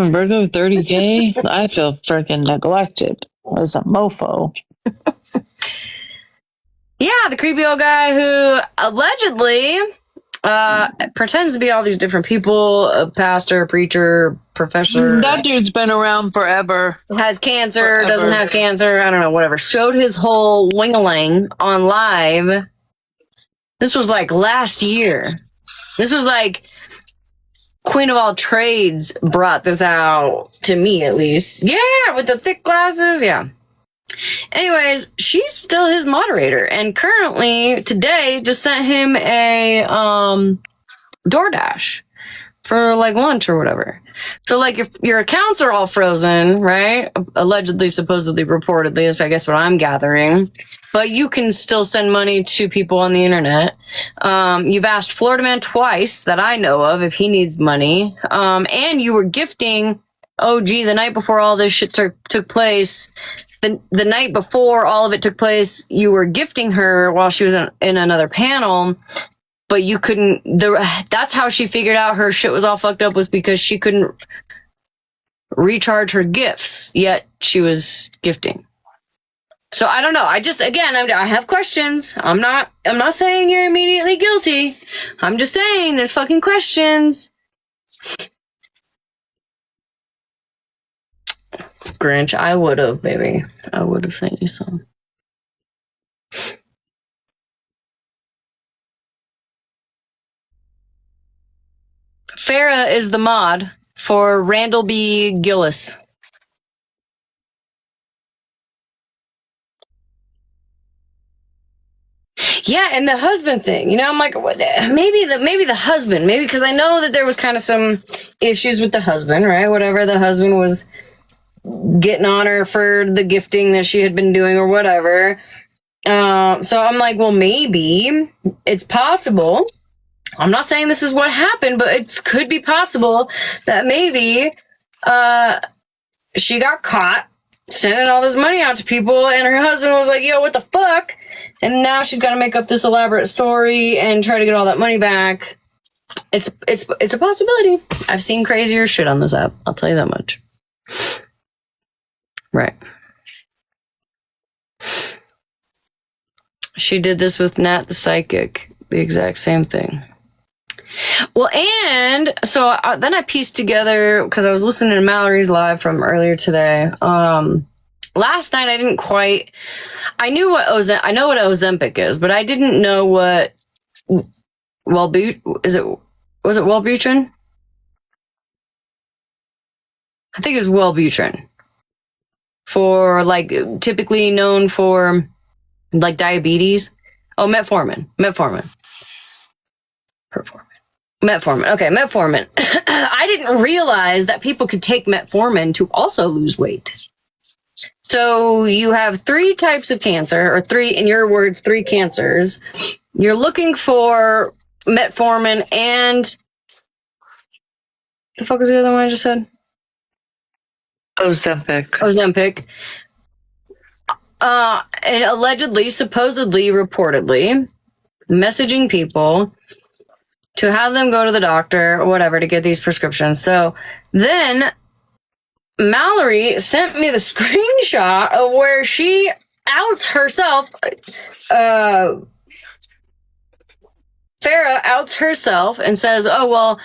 Virgo 30K? I feel freaking neglected as a mofo. Yeah, the creepy old guy who allegedly pretends to be all these different people, a pastor, preacher, professor. That dude's been around forever. Has cancer, doesn't have cancer, I don't know, whatever. Showed his whole wing-a-lang on live. This was like last year. This was like Queen of all trades brought this out, to me at least. Yeah, with the thick glasses, yeah. Anyways, she's still his moderator, and currently today just sent him a DoorDash for like lunch or whatever. So like if your accounts are all frozen, right? Allegedly, supposedly, reportedly is I guess what I'm gathering. But you can still send money to people on the internet. You've asked Florida Man twice that I know of if he needs money. And you were gifting OG the night before all this shit took place. The night before all of it took place, you were gifting her while she was in another panel, but you couldn't. That's how she figured out her shit was all fucked up, was because she couldn't recharge her gifts, yet she was gifting. So I don't know. I have questions. I'm not saying you're immediately guilty. I'm just saying there's fucking questions. Grinch, I would have, baby. I would have sent you some. Farah is the mod for Randall B. Gillis. Yeah, and the husband thing. You know, I'm like, what, maybe the husband. Maybe because I know that there was kind of some issues with the husband, right? Whatever, the husband was getting on her for the gifting that she had been doing or whatever. So I'm like, well, maybe it's possible. I'm not saying this is what happened, but it could be possible that maybe she got caught sending all this money out to people, and her husband was like, yo, what the fuck? And now she's got to make up this elaborate story and try to get all that money back. It's a possibility. I've seen crazier shit on this app. I'll tell you that much. Right. She did this with Nat the Psychic. The exact same thing. Well, and so then I pieced together, because I was listening to Mallory's live from earlier today. Last night I didn't quite. I know what Ozempic is, but I didn't know what was it Wellbutrin? I think it was Wellbutrin. For like typically known for like diabetes. Oh, metformin. Okay, metformin. I didn't realize that people could take metformin to also lose weight. So you have 3 types of cancer, or 3, in your words, 3 cancers. You're looking for metformin and the fuck was the other one I just said? Ozempic. And allegedly, supposedly, reportedly, messaging people to have them go to the doctor or whatever to get these prescriptions. So then Mallory sent me the screenshot of where she outs herself. Farah outs herself and says, oh, well,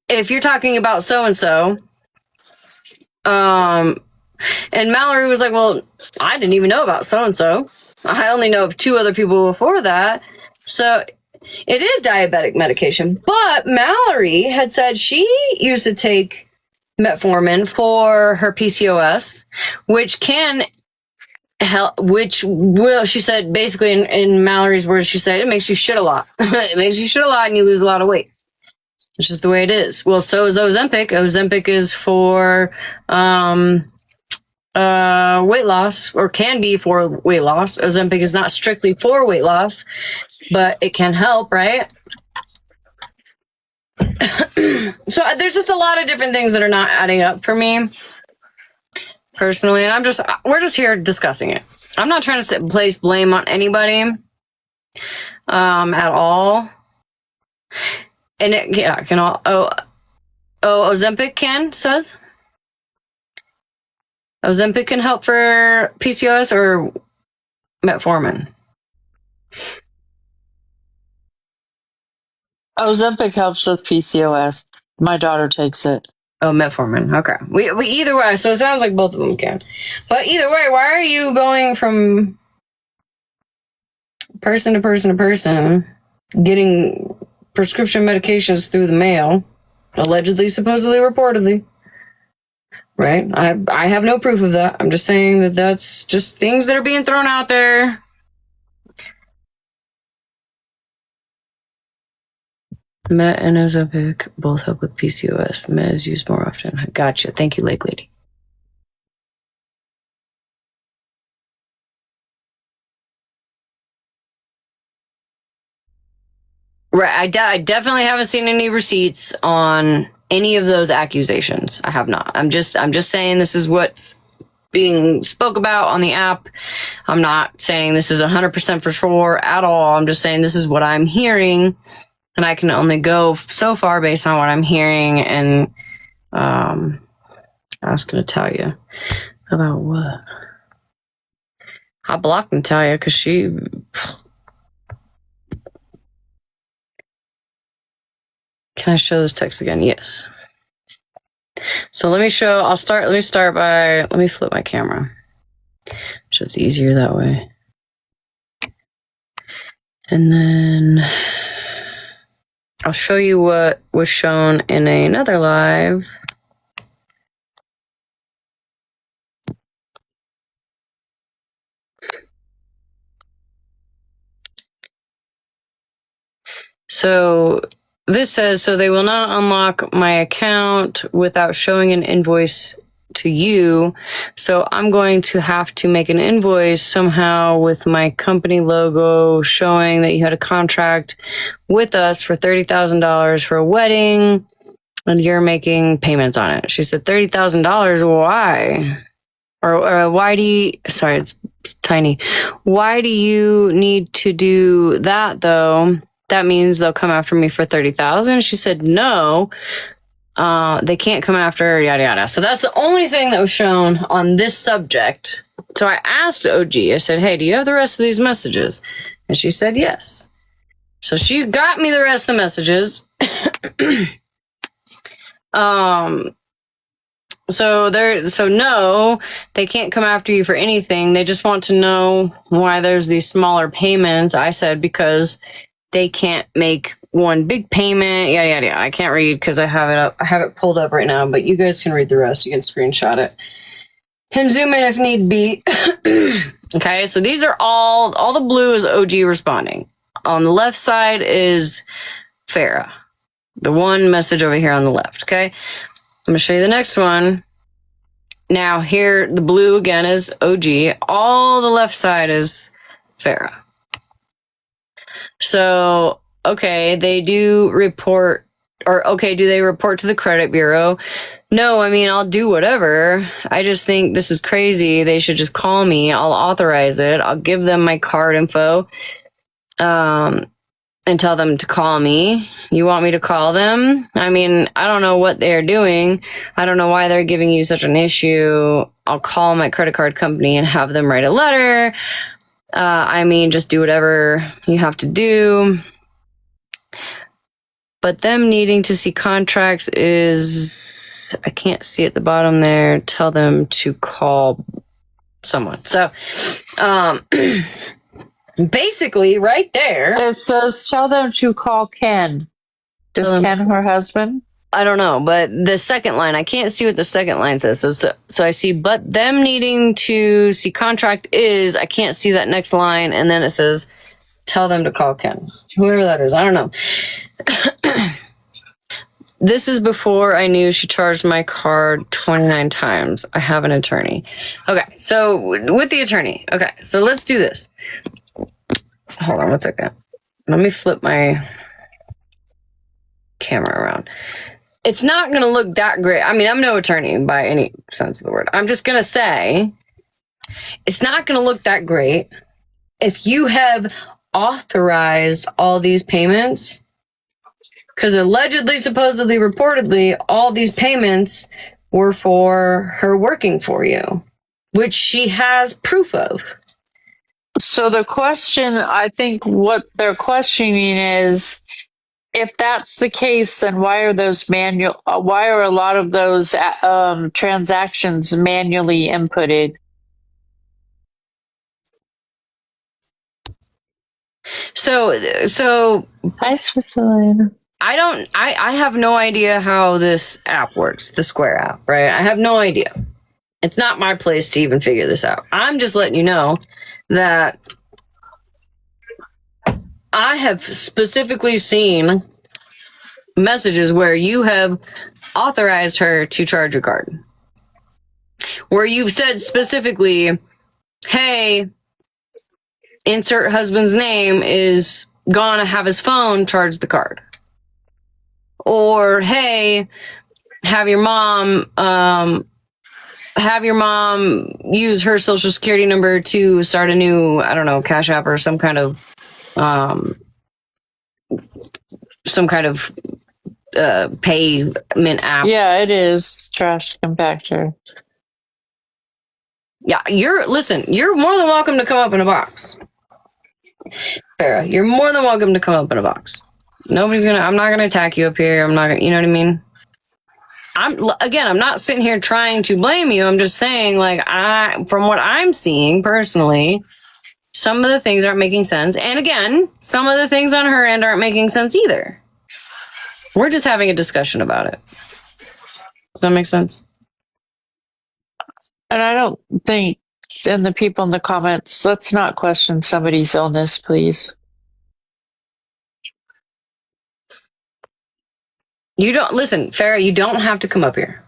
if you're talking about so-and-so, and Mallory was like, well, I didn't even know about so-and-so. I only know of 2 other people before that. So it is diabetic medication. But Mallory had said she used to take metformin for her PCOS, which can help, she said, basically in Mallory's words, she said, it makes you shit a lot. It makes you shit a lot and you lose a lot of weight. It's just the way it is. Well, so is Ozempic. Ozempic is for weight loss, or can be for weight loss. Ozempic is not strictly for weight loss, but it can help, right? So there's just a lot of different things that are not adding up for me personally, and we're just here discussing it. I'm not trying to place blame on anybody at all. And it can all, Oh, Ozempic says? Ozempic can help for PCOS or metformin? Ozempic helps with PCOS. My daughter takes it. Oh, metformin. Okay. We either way, so it sounds like both of them can. But either way, why are you going from person to person to person, getting prescription medications through the mail, allegedly, supposedly, reportedly? Right? I have no proof of that. I'm just saying that that's just things that are being thrown out there. Met and Ozempic both help with PCOS. Met is used more often. Gotcha. Thank you, Lake Lady. Right. I definitely haven't seen any receipts on any of those accusations. I have not. I'm just saying this is what's being spoke about on the app. I'm not saying this is 100% for sure at all. I'm just saying this is what I'm hearing, and I can only go so far based on what I'm hearing. And I was going to tell you about what I blocked Natalia because she. Can I show this text again? Yes. So let me start by, let me flip my camera. So it's easier that way. And then I'll show you what was shown in another live. So this says, so they will not unlock my account without showing an invoice to you. So I'm going to have to make an invoice somehow with my company logo showing that you had a contract with us for $30,000 for a wedding and you're making payments on it. She said, $30,000, why? Or why do you, sorry, it's tiny. Why do you need to do that though? That means they'll come after me for $30,000. She said, no, they can't come after yada yada. So that's the only thing that was shown on this subject. So I asked OG, I said, hey, do you have the rest of these messages? And she said, yes. So she got me the rest of the messages. So no, they can't come after you for anything. They just want to know why there's these smaller payments. I said, because they can't make one big payment, yada, yada, yada. I can't read because I have it up. I have it pulled up right now, but you guys can read the rest. You can screenshot it and zoom in if need be. Okay, so these are all the blue is OG responding. On the left side is Farah. The one message over here on the left, okay? I'm going to show you the next one. Now here, the blue again is OG. All the left side is Farah. So, okay, they do report, or okay, do they report to the credit bureau? No, I mean, I'll do whatever. I just think this is crazy. They should just call me. I'll authorize it. I'll give them my card info and tell them to call me. You want me to call them? I mean, I don't know what they're doing. I don't know why they're giving you such an issue. I'll call my credit card company and have them write a letter. I mean, just do whatever you have to do. But them needing to see contracts is, I can't see at the bottom there. Tell them to call someone. So, basically, right there. It says, tell them to call Ken. Does Ken her husband? I don't know, but the second line, I can't see what the second line says. So I see, but them needing to see contract is, I can't see that next line. And then it says, tell them to call Ken. Whoever that is, I don't know. This is before I knew she charged my card 29 times. I have an attorney. Okay, so with the attorney. Okay, so let's do this. Hold on one second. Let me flip my camera around. It's not going to look that great. I mean, I'm no attorney by any sense of the word. I'm just going to say it's not going to look that great if you have authorized all these payments Because allegedly, supposedly, reportedly, all these payments were for her working for you, which she has proof of. So the question, I think what they're questioning is, if that's the case, then why are why are a lot of those transactions manually inputted? So Hi, Switzerland. I have no idea how this app works, the Square app, right? I have no idea. It's not my place to even figure this out. I'm just letting you know that I have specifically seen messages where you have authorized her to charge your card. Where you've said specifically, hey, insert husband's name is gonna have his phone charge the card. Or hey, have your mom use her social security number to start a new, I don't know, Cash App or some kind of payment app. Yeah, it is trash compactor. Yeah, you're more than welcome to come up in a box. Farah, you're more than welcome to come up in a box. I'm not gonna attack you up here. I'm not gonna, you know what I mean? I'm not sitting here trying to blame you. I'm just saying, from what I'm seeing personally, some of the things aren't making sense. And again, some of the things on her end aren't making sense either. We're just having a discussion about it. Does that make sense? And I don't think, and the people in the comments, let's not question somebody's illness, please. You don't listen, Farah. You don't have to come up here.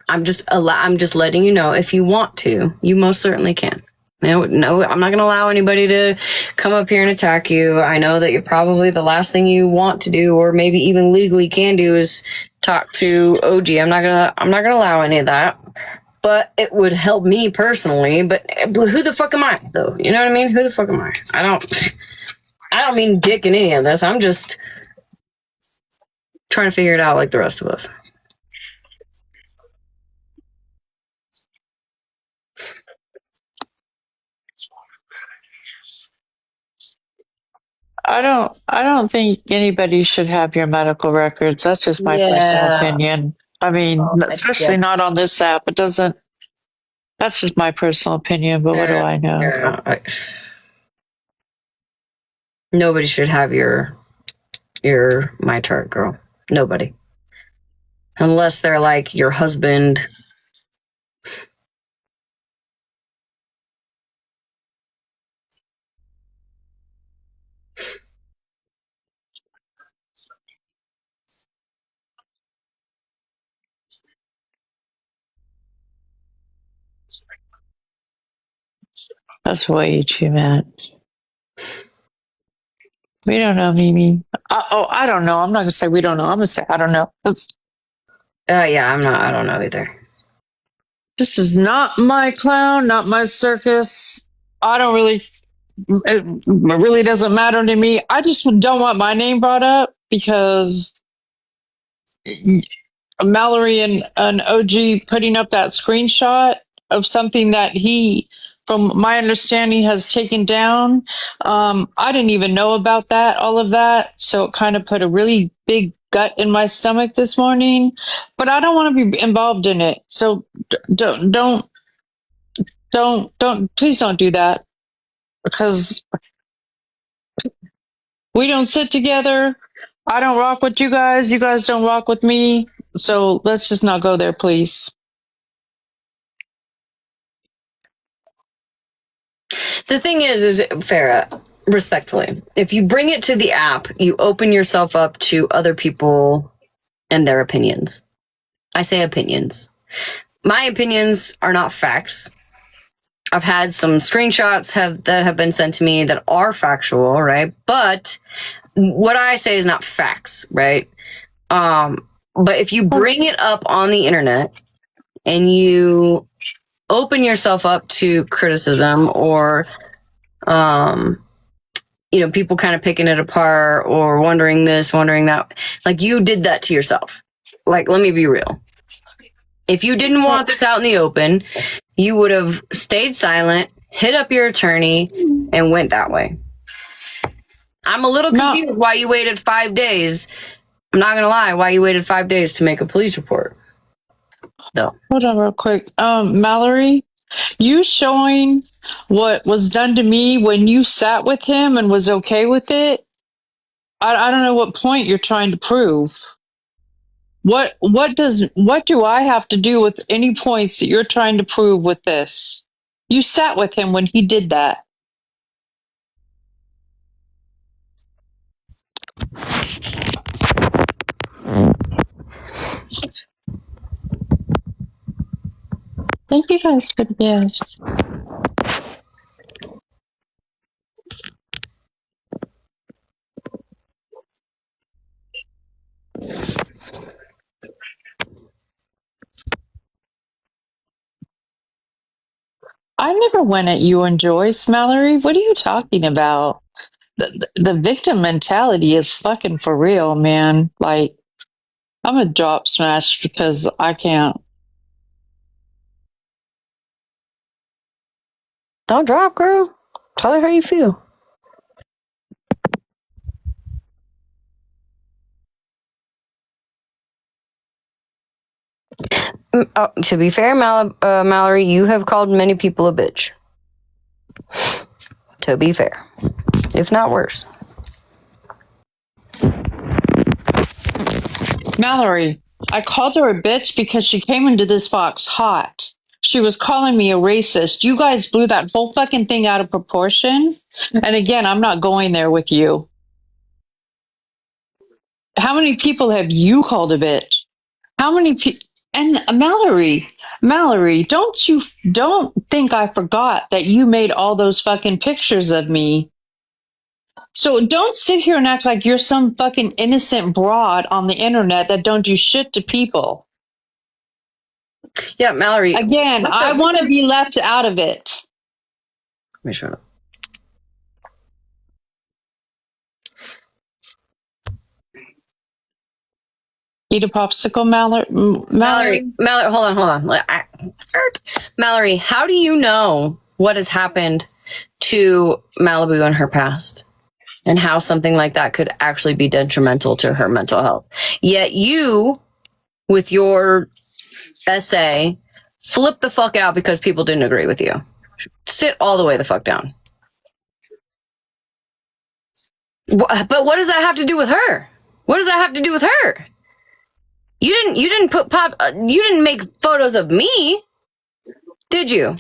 I'm just letting you know, if you want to, you most certainly can. No, I'm not going to allow anybody to come up here and attack you. I know that you're probably the last thing you want to do, or maybe even legally can do, is talk to OG. I'm not gonna allow any of that. But it would help me personally. But who the fuck am I, though? You know what I mean? Who the fuck am I? I don't mean dick in any of this. I'm just trying to figure it out like the rest of us. I don't think anybody should have your medical records. That's just my personal opinion. I mean, especially not on this app. It doesn't. That's just my personal opinion. But what do I know? Nobody should have your my chart, girl. Nobody, unless they're like your husband. That's way too much. We don't know, Mimi. I don't know. I'm not gonna say we don't know. I'm gonna say I don't know. Yeah, I don't know either. This is not my clown, not my circus. I don't really. It really doesn't matter to me. I just don't want my name brought up because Mallory and OG putting up that screenshot of something that he, from my understanding, has taken down. I didn't even know about that, all of that. So it kind of put a really big gut in my stomach this morning. But I don't want to be involved in it. So don't, please don't do that, because we don't sit together. I don't rock with you guys. You guys don't rock with me. So let's just not go there, please. The thing is Farah, respectfully, if you bring it to the app, you open yourself up to other people and their opinions. I say opinions. My opinions are not facts. I've had some screenshots that have been sent to me that are factual, right? But what I say is not facts, right? But if you bring it up on the internet and you open yourself up to criticism or people kind of picking it apart or wondering this, wondering that. Like, you did that to yourself. Like, let me be real. If you didn't want this out in the open, you would have stayed silent, hit up your attorney, and went that way. I'm a little confused why you waited 5 days. I'm not going to lie, why you waited 5 days to make a police report. No. Hold on real quick. Mallory, you showing what was done to me when you sat with him and was okay with it? I don't know what point you're trying to prove. What do I have to do with any points that you're trying to prove with this? You sat with him when he did that. Thank you guys for the gifts. I never went at you and Joyce, Mallory. What are you talking about? The victim mentality is fucking for real, man. Like, I'm a drop smash because I can't. Don't drop, girl. Tell her how you feel. To be fair, Mallory, you have called many people a bitch. To be fair. If not worse. Mallory, I called her a bitch because she came into this box hot. She was calling me a racist. You guys blew that whole fucking thing out of proportion. And again, I'm not going there with you. How many people have you called a bitch? How many people? And Mallory, don't think I forgot that you made all those fucking pictures of me. So don't sit here and act like you're some fucking innocent broad on the internet that don't do shit to people. Yeah, Mallory. Again, I want to be left out of it. Let me shut up. Eat a popsicle, Mallory. Hold on. Mallory, how do you know what has happened to Malibu in her past? And how something like that could actually be detrimental to her mental health. Yet you, with your essay, flip the fuck out because people didn't agree with you. Sit all the way the fuck down. But what does that have to do with her? What does that have to do with her? You didn't make photos of me, did you,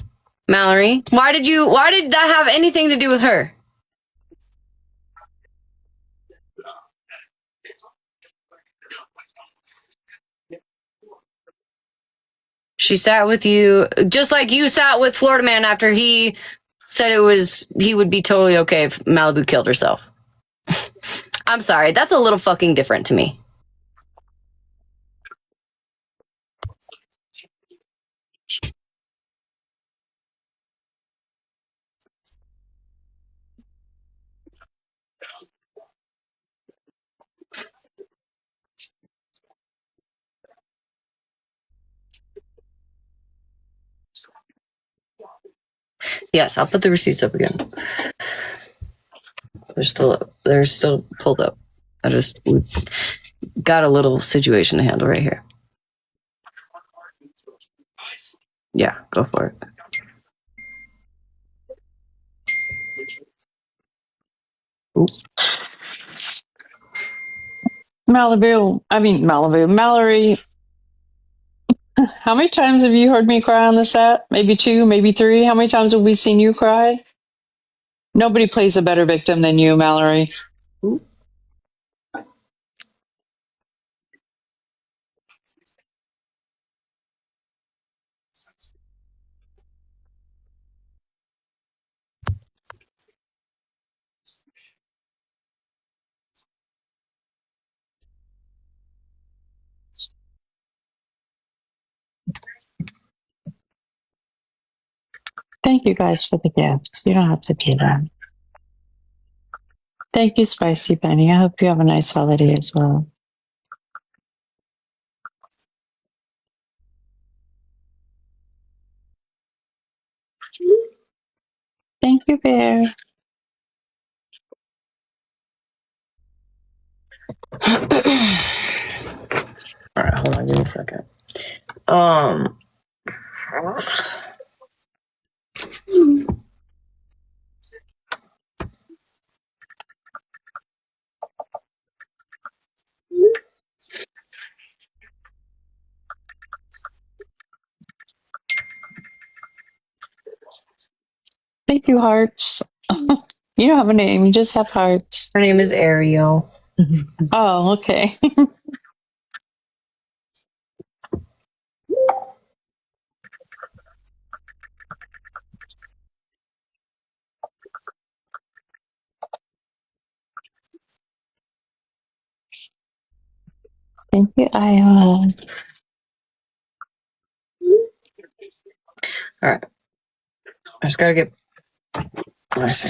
Mallory? Why did that have anything to do with her? She sat with you just like you sat with Florida Man after he said he would be totally okay if Malibu killed herself. I'm sorry, that's a little fucking different to me. Yes, I'll put the receipts up again. They're still pulled up. We got a little situation to handle right here. Yeah, go for it. Oops. Mallory, how many times have you heard me cry on this app? Maybe 2, maybe 3. How many times have we seen you cry? Nobody plays a better victim than you, Mallory. Thank you guys for the gifts. You don't have to do that. Thank you, Spicy Penny. I hope you have a nice holiday as well. Thank you, Bear. All right, hold on, give me a second. Thank you, Hearts. You don't have a name, you just have hearts. Her name is Ariel. Oh, okay. Thank you, Iowa. All right. I just gotta get. Let's see.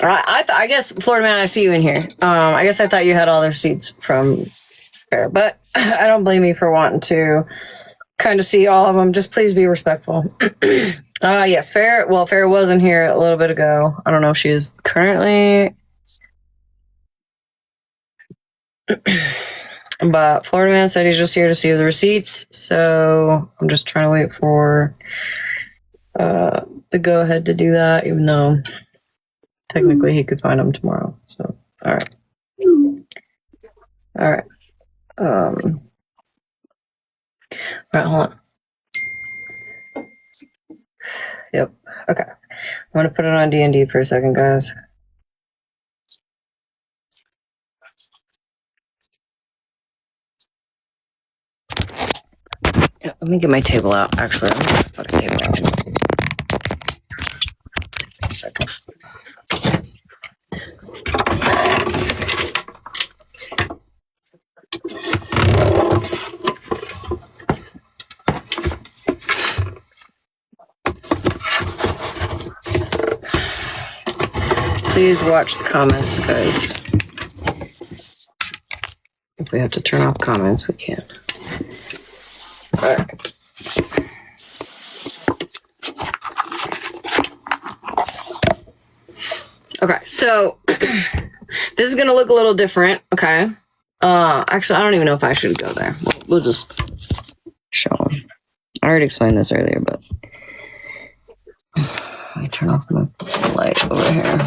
I guess Florida Man, I see you in here. I guess I thought you had all the receipts from Fair, but I don't blame you for wanting to kind of see all of them. Just please be respectful. Yes, Fair. Well, Fair wasn't here a little bit ago. I don't know if she is currently. But Florida Man said he's just here to see the receipts, so I'm just trying to wait for the go ahead to do that, even though technically he could find them tomorrow. So, all right. All right, hold on. Yep. Okay. I'm gonna put it on D&D for a second, guys. Yeah, let me get my table out. Actually, I'm gonna put a table out. A second. Please watch the comments, guys. If we have to turn off comments, we can. All right. Okay, so this is gonna look a little different. Okay. Actually, I don't even know if I should go there. We'll just show them. I already explained this earlier, but let me turn off my light over here.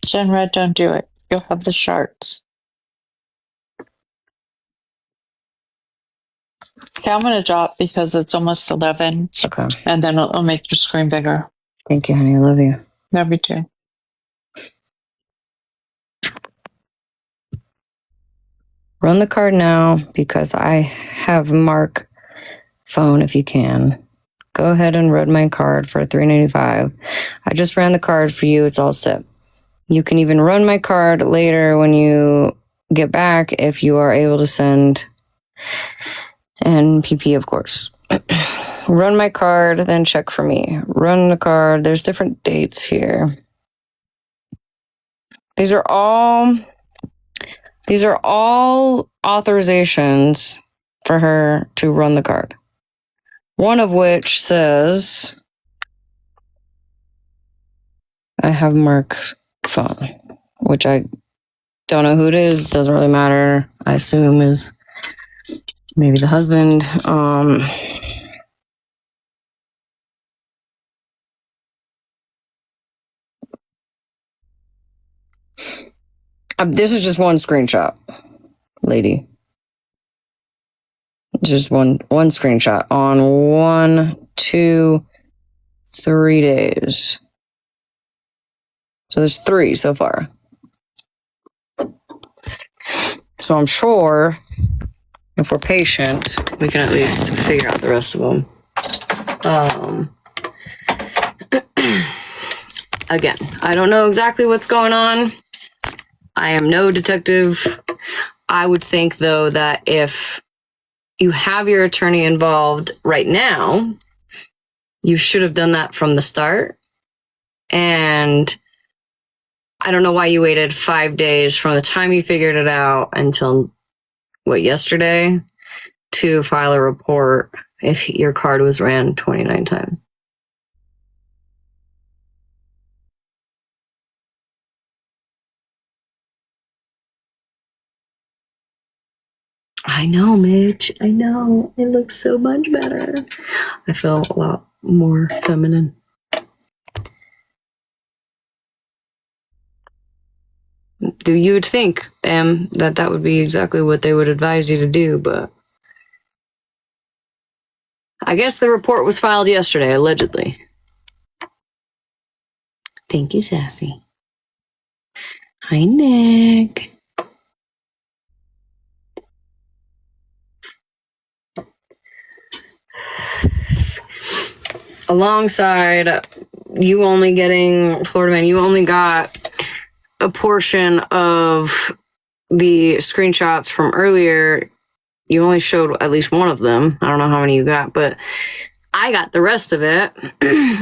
Gen Red, don't do it. You'll have the sharks. Okay, I'm going to drop because it's almost 11. Okay. And then I'll make your screen bigger. Thank you, honey. I love you. Love you too. Run the card now because I have Mark phone if you can. Go ahead and run my card for $3.95. I just ran the card for you. It's all set. You can even run my card later when you get back if you are able to send NPP, of course. Run my card, then check for me. Run the card. There's different dates here. These are all authorizations for her to run the card. One of which says, I have Mark's phone, which I don't know who it is. Doesn't really matter. I assume is maybe the husband. This is just one screenshot, lady. Just one screenshot on 1, 2, 3 days. So there's 3 so far. So I'm sure if we're patient, we can at least figure out the rest of them. Again, I don't know exactly what's going on. I am no detective. I would think, though, that if you have your attorney involved right now, you should have done that from the start. And I don't know why you waited 5 days from the time you figured it out until, yesterday, to file a report if your card was ran 29 times. I know, Mitch. I know. It looks so much better. I feel a lot more feminine. You would think, that would be exactly what they would advise you to do, but I guess the report was filed yesterday, allegedly. Thank you, Sassy. Hi, Nick. Alongside you only getting, Florida Man, you only got a portion of the screenshots from earlier. You only showed at least one of them. I don't know how many you got, but I got the rest of it,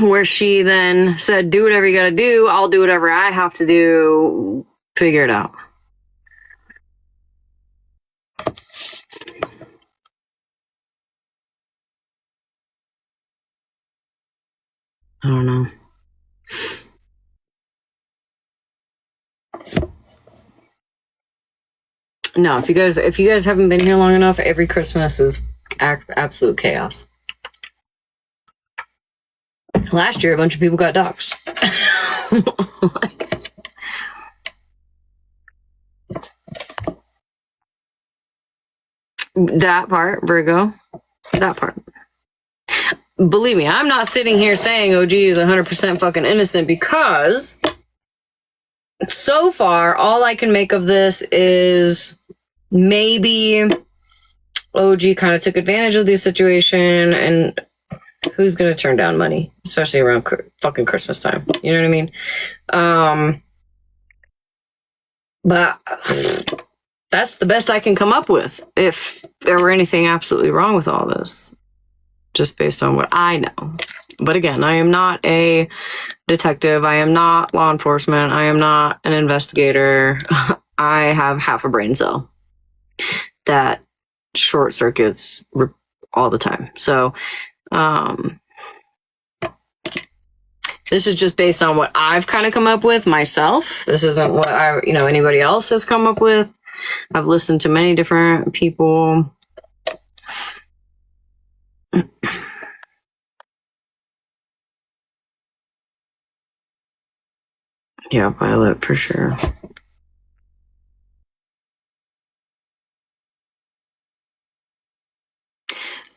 where she then said, do whatever you gotta do. I'll do whatever I have to do. Figure it out. I don't know. No, if you guys haven't been here long enough, every Christmas is absolute chaos. Last year, a bunch of people got doxxed. That part, Virgo. That part. Believe me, I'm not sitting here saying OG is 100% fucking innocent, because so far, all I can make of this is maybe OG kind of took advantage of the situation, and who's going to turn down money, especially around fucking Christmas time? You know what I mean? But that's the best I can come up with, if there were anything absolutely wrong with all this, just based on what I know. But again, I am not a detective. I am not law enforcement. I am not an investigator. I have half a brain cell that short circuits all the time. So this is just based on what I've kind of come up with myself. This isn't what anybody else has come up with. I've listened to many different people. Yeah, Violet, for sure.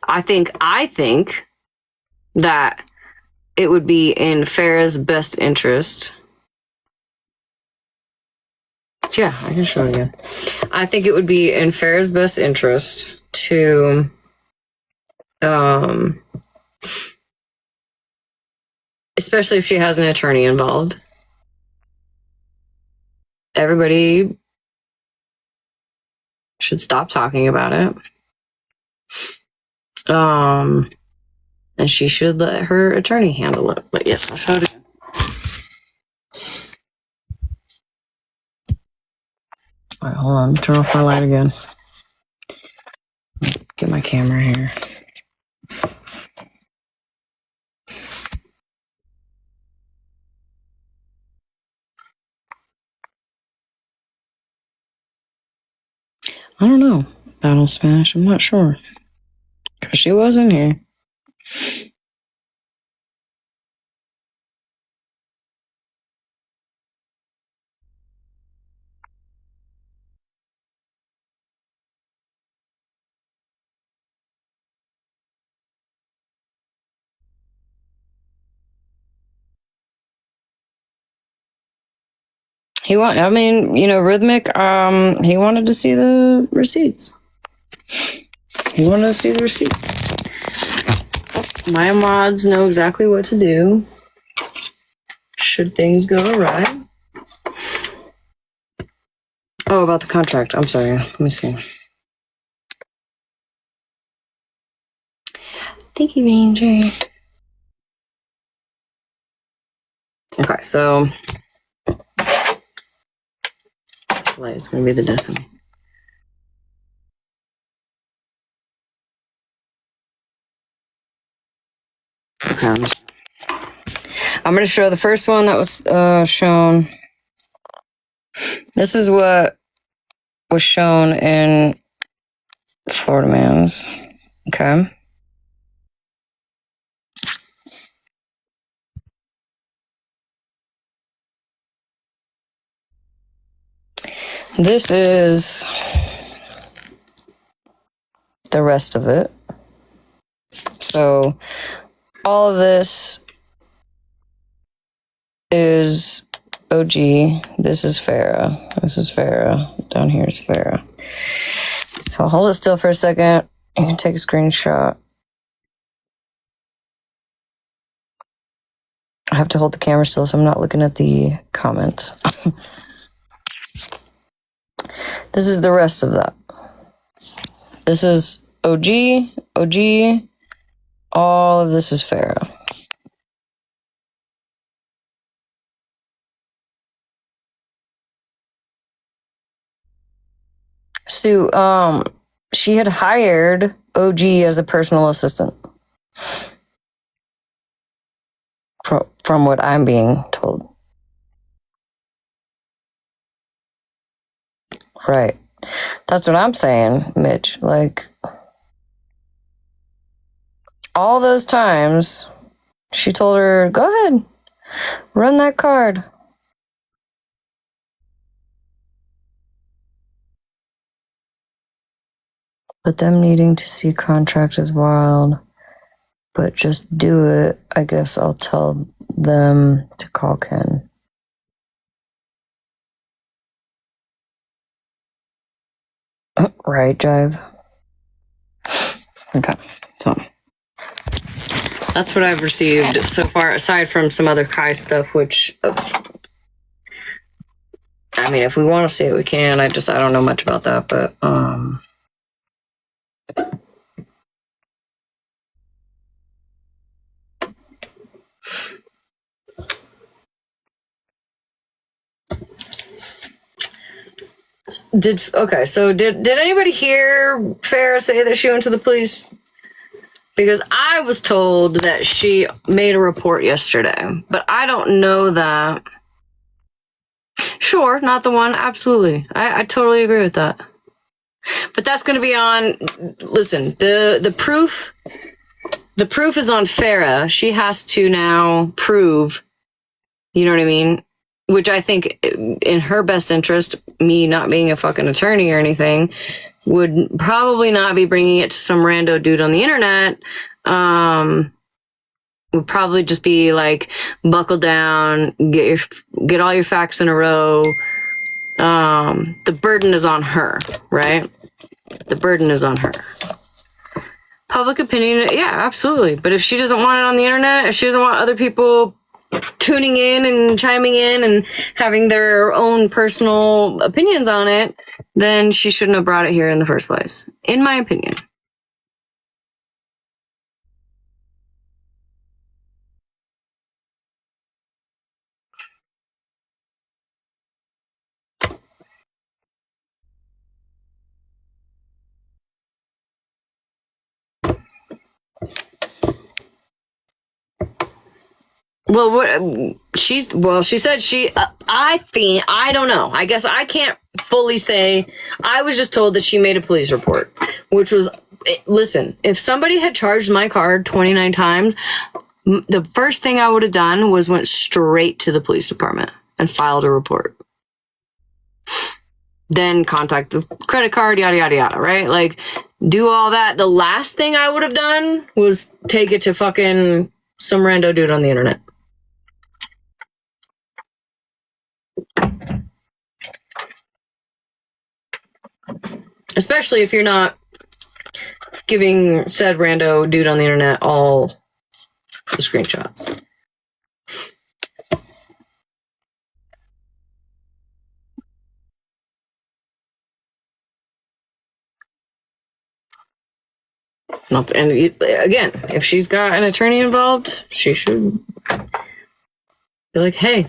I think that it would be in Farah's best interest. Yeah, I can show you again. I think it would be in Farah's best interest to especially if she has an attorney involved. Everybody should stop talking about it. And she should let her attorney handle it. But yes, I'll show it again. All right, hold on. Turn off my light again. Get my camera here. I don't know. Battle Smash. I'm not sure. Because she wasn't here. Rhythmic, he wanted to see the receipts. My mods know exactly what to do should things go awry. Oh, about the contract. I'm sorry. Let me see. Thank you, Ranger. Okay, so light is going to be the death of me. Okay, I'm going to show the first one that was shown. This is what was shown in Florida Man's. Okay. This is the rest of it. So all of this is OG. This is Farah. This is Farah. Down here is Farah. So I'll hold it still for a second. You can take a screenshot. I have to hold the camera still so I'm not looking at the comments. This is the rest of that. This is OG, OG. All of this is Farah. Sue, she had hired OG as a personal assistant. From what I'm being told. Right. That's what I'm saying, Mitch. Like, all those times, she told her, go ahead, run that card. But them needing to see contract is wild. But just do it. I guess I'll tell them to call Ken. Right, Jive? Okay, so that's what I've received so far, aside from some other Kai stuff, which, I mean, if we want to see it, we can. I don't know much about that, but, did anybody hear Farah say that she went to the police? Because I was told that she made a report yesterday, but I don't know that. Sure, not the one. Absolutely. I totally agree with that. But that's going to be on, listen, the proof is on Farah. She has to now prove, you know what I mean? Which I think in her best interest, me not being a fucking attorney or anything, would probably not be bringing it to some rando dude on the internet. Would probably just be like, buckle down, get all your facts in a row. The burden is on her, right? The burden is on her. Public opinion, yeah, absolutely. But if she doesn't want it on the internet, if she doesn't want other people tuning in and chiming in and having their own personal opinions on it, then she shouldn't have brought it here in the first place, in my opinion. Well, she said I don't know. I guess I can't fully say. I was just told that she made a police report, which was, listen, if somebody had charged my card 29 times, the first thing I would have done was went straight to the police department and filed a report. Then contact the credit card, yada, yada, yada, right? Like, do all that. The last thing I would have done was take it to fucking some rando dude on the internet. Especially if you're not giving said rando dude on the internet all the screenshots. And again, if she's got an attorney involved, she should Be like, hey.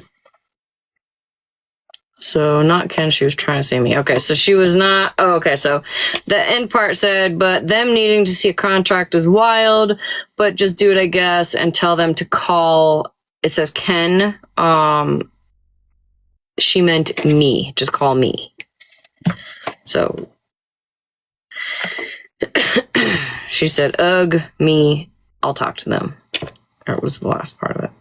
So not Ken, she was trying to say me. Okay, so she was not. Oh, okay, so the end part said, but them needing to see a contract is wild, but just do it, I guess, and tell them to call. It says Ken. She meant me. Just call me. So she said, ugh, me. I'll talk to them. That was the last part of it.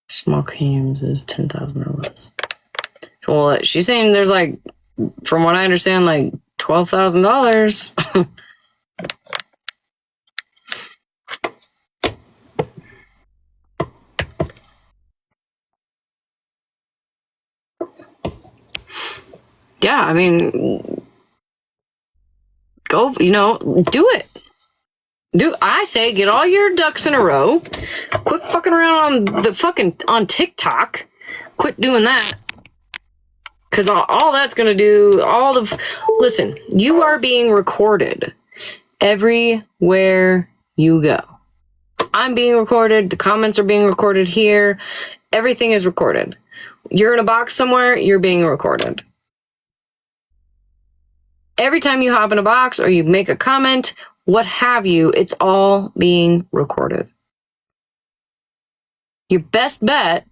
Small claims is 10,000 or less. Well, she's saying there's like, from what I understand, like $12,000. Yeah, I mean, go, do it. I say get all your ducks in a row. Quit fucking around on TikTok. Quit doing that. Because all that's going to do, listen, you are being recorded everywhere you go. I'm being recorded. The comments are being recorded here. Everything is recorded. You're in a box somewhere, you're being recorded. Every time you hop in a box or you make a comment, what have you, it's all being recorded. Your best bet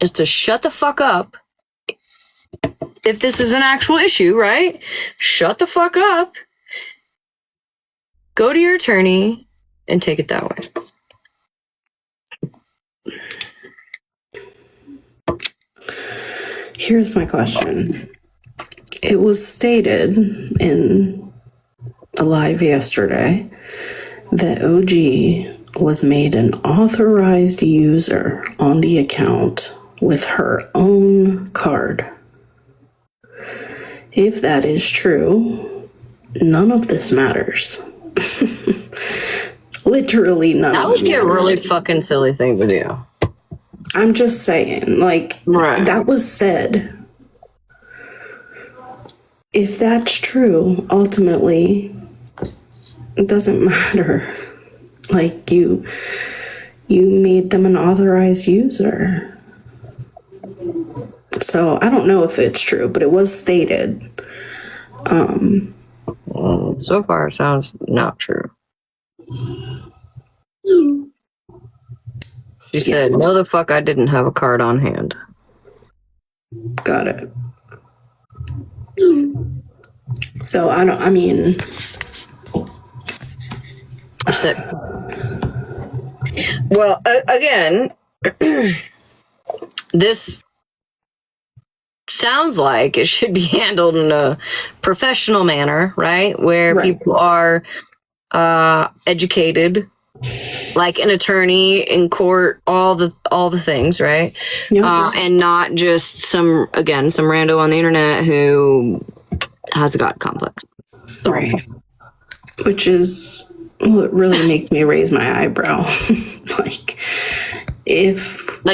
is to shut the fuck up. If this is an actual issue, right? Shut the fuck up. Go to your attorney and take it that way. Here's my question. It was stated in a live yesterday that OG was made an authorized user on the account with her own card. If that is true, none of this matters. Literally none. That would be a really fucking silly thing to do. I'm just saying, like, right. That was said. If that's true, ultimately, it doesn't matter. Like, you made them an authorized user. So I don't know if it's true, but it was stated. So far, it sounds not true. She said, no, the fuck, I didn't have a card on hand. Got it. So Sick. Well, again, this sounds like it should be handled in a professional manner, right? Where people are educated, like an attorney in court, all the things, right? Yeah. And not just some rando on the internet who has a God complex. Right. Which is what really makes me raise my eyebrow. Like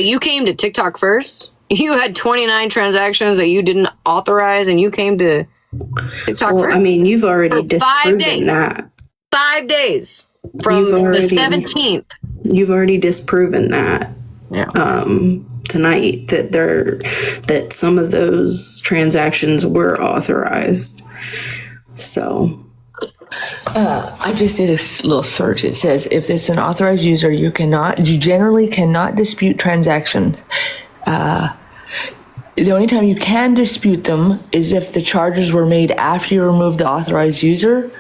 you came to TikTok first. You had 29 transactions that you didn't authorize, and you came to TikTok first? I mean, you've already disproven that. 5 days from the 17th. You've already disproven that. Yeah. Tonight that some of those transactions were authorized. So I just did a little search. It says if it's an authorized user, you generally cannot dispute transactions. The only time you can dispute them is if the charges were made after you removed the authorized user,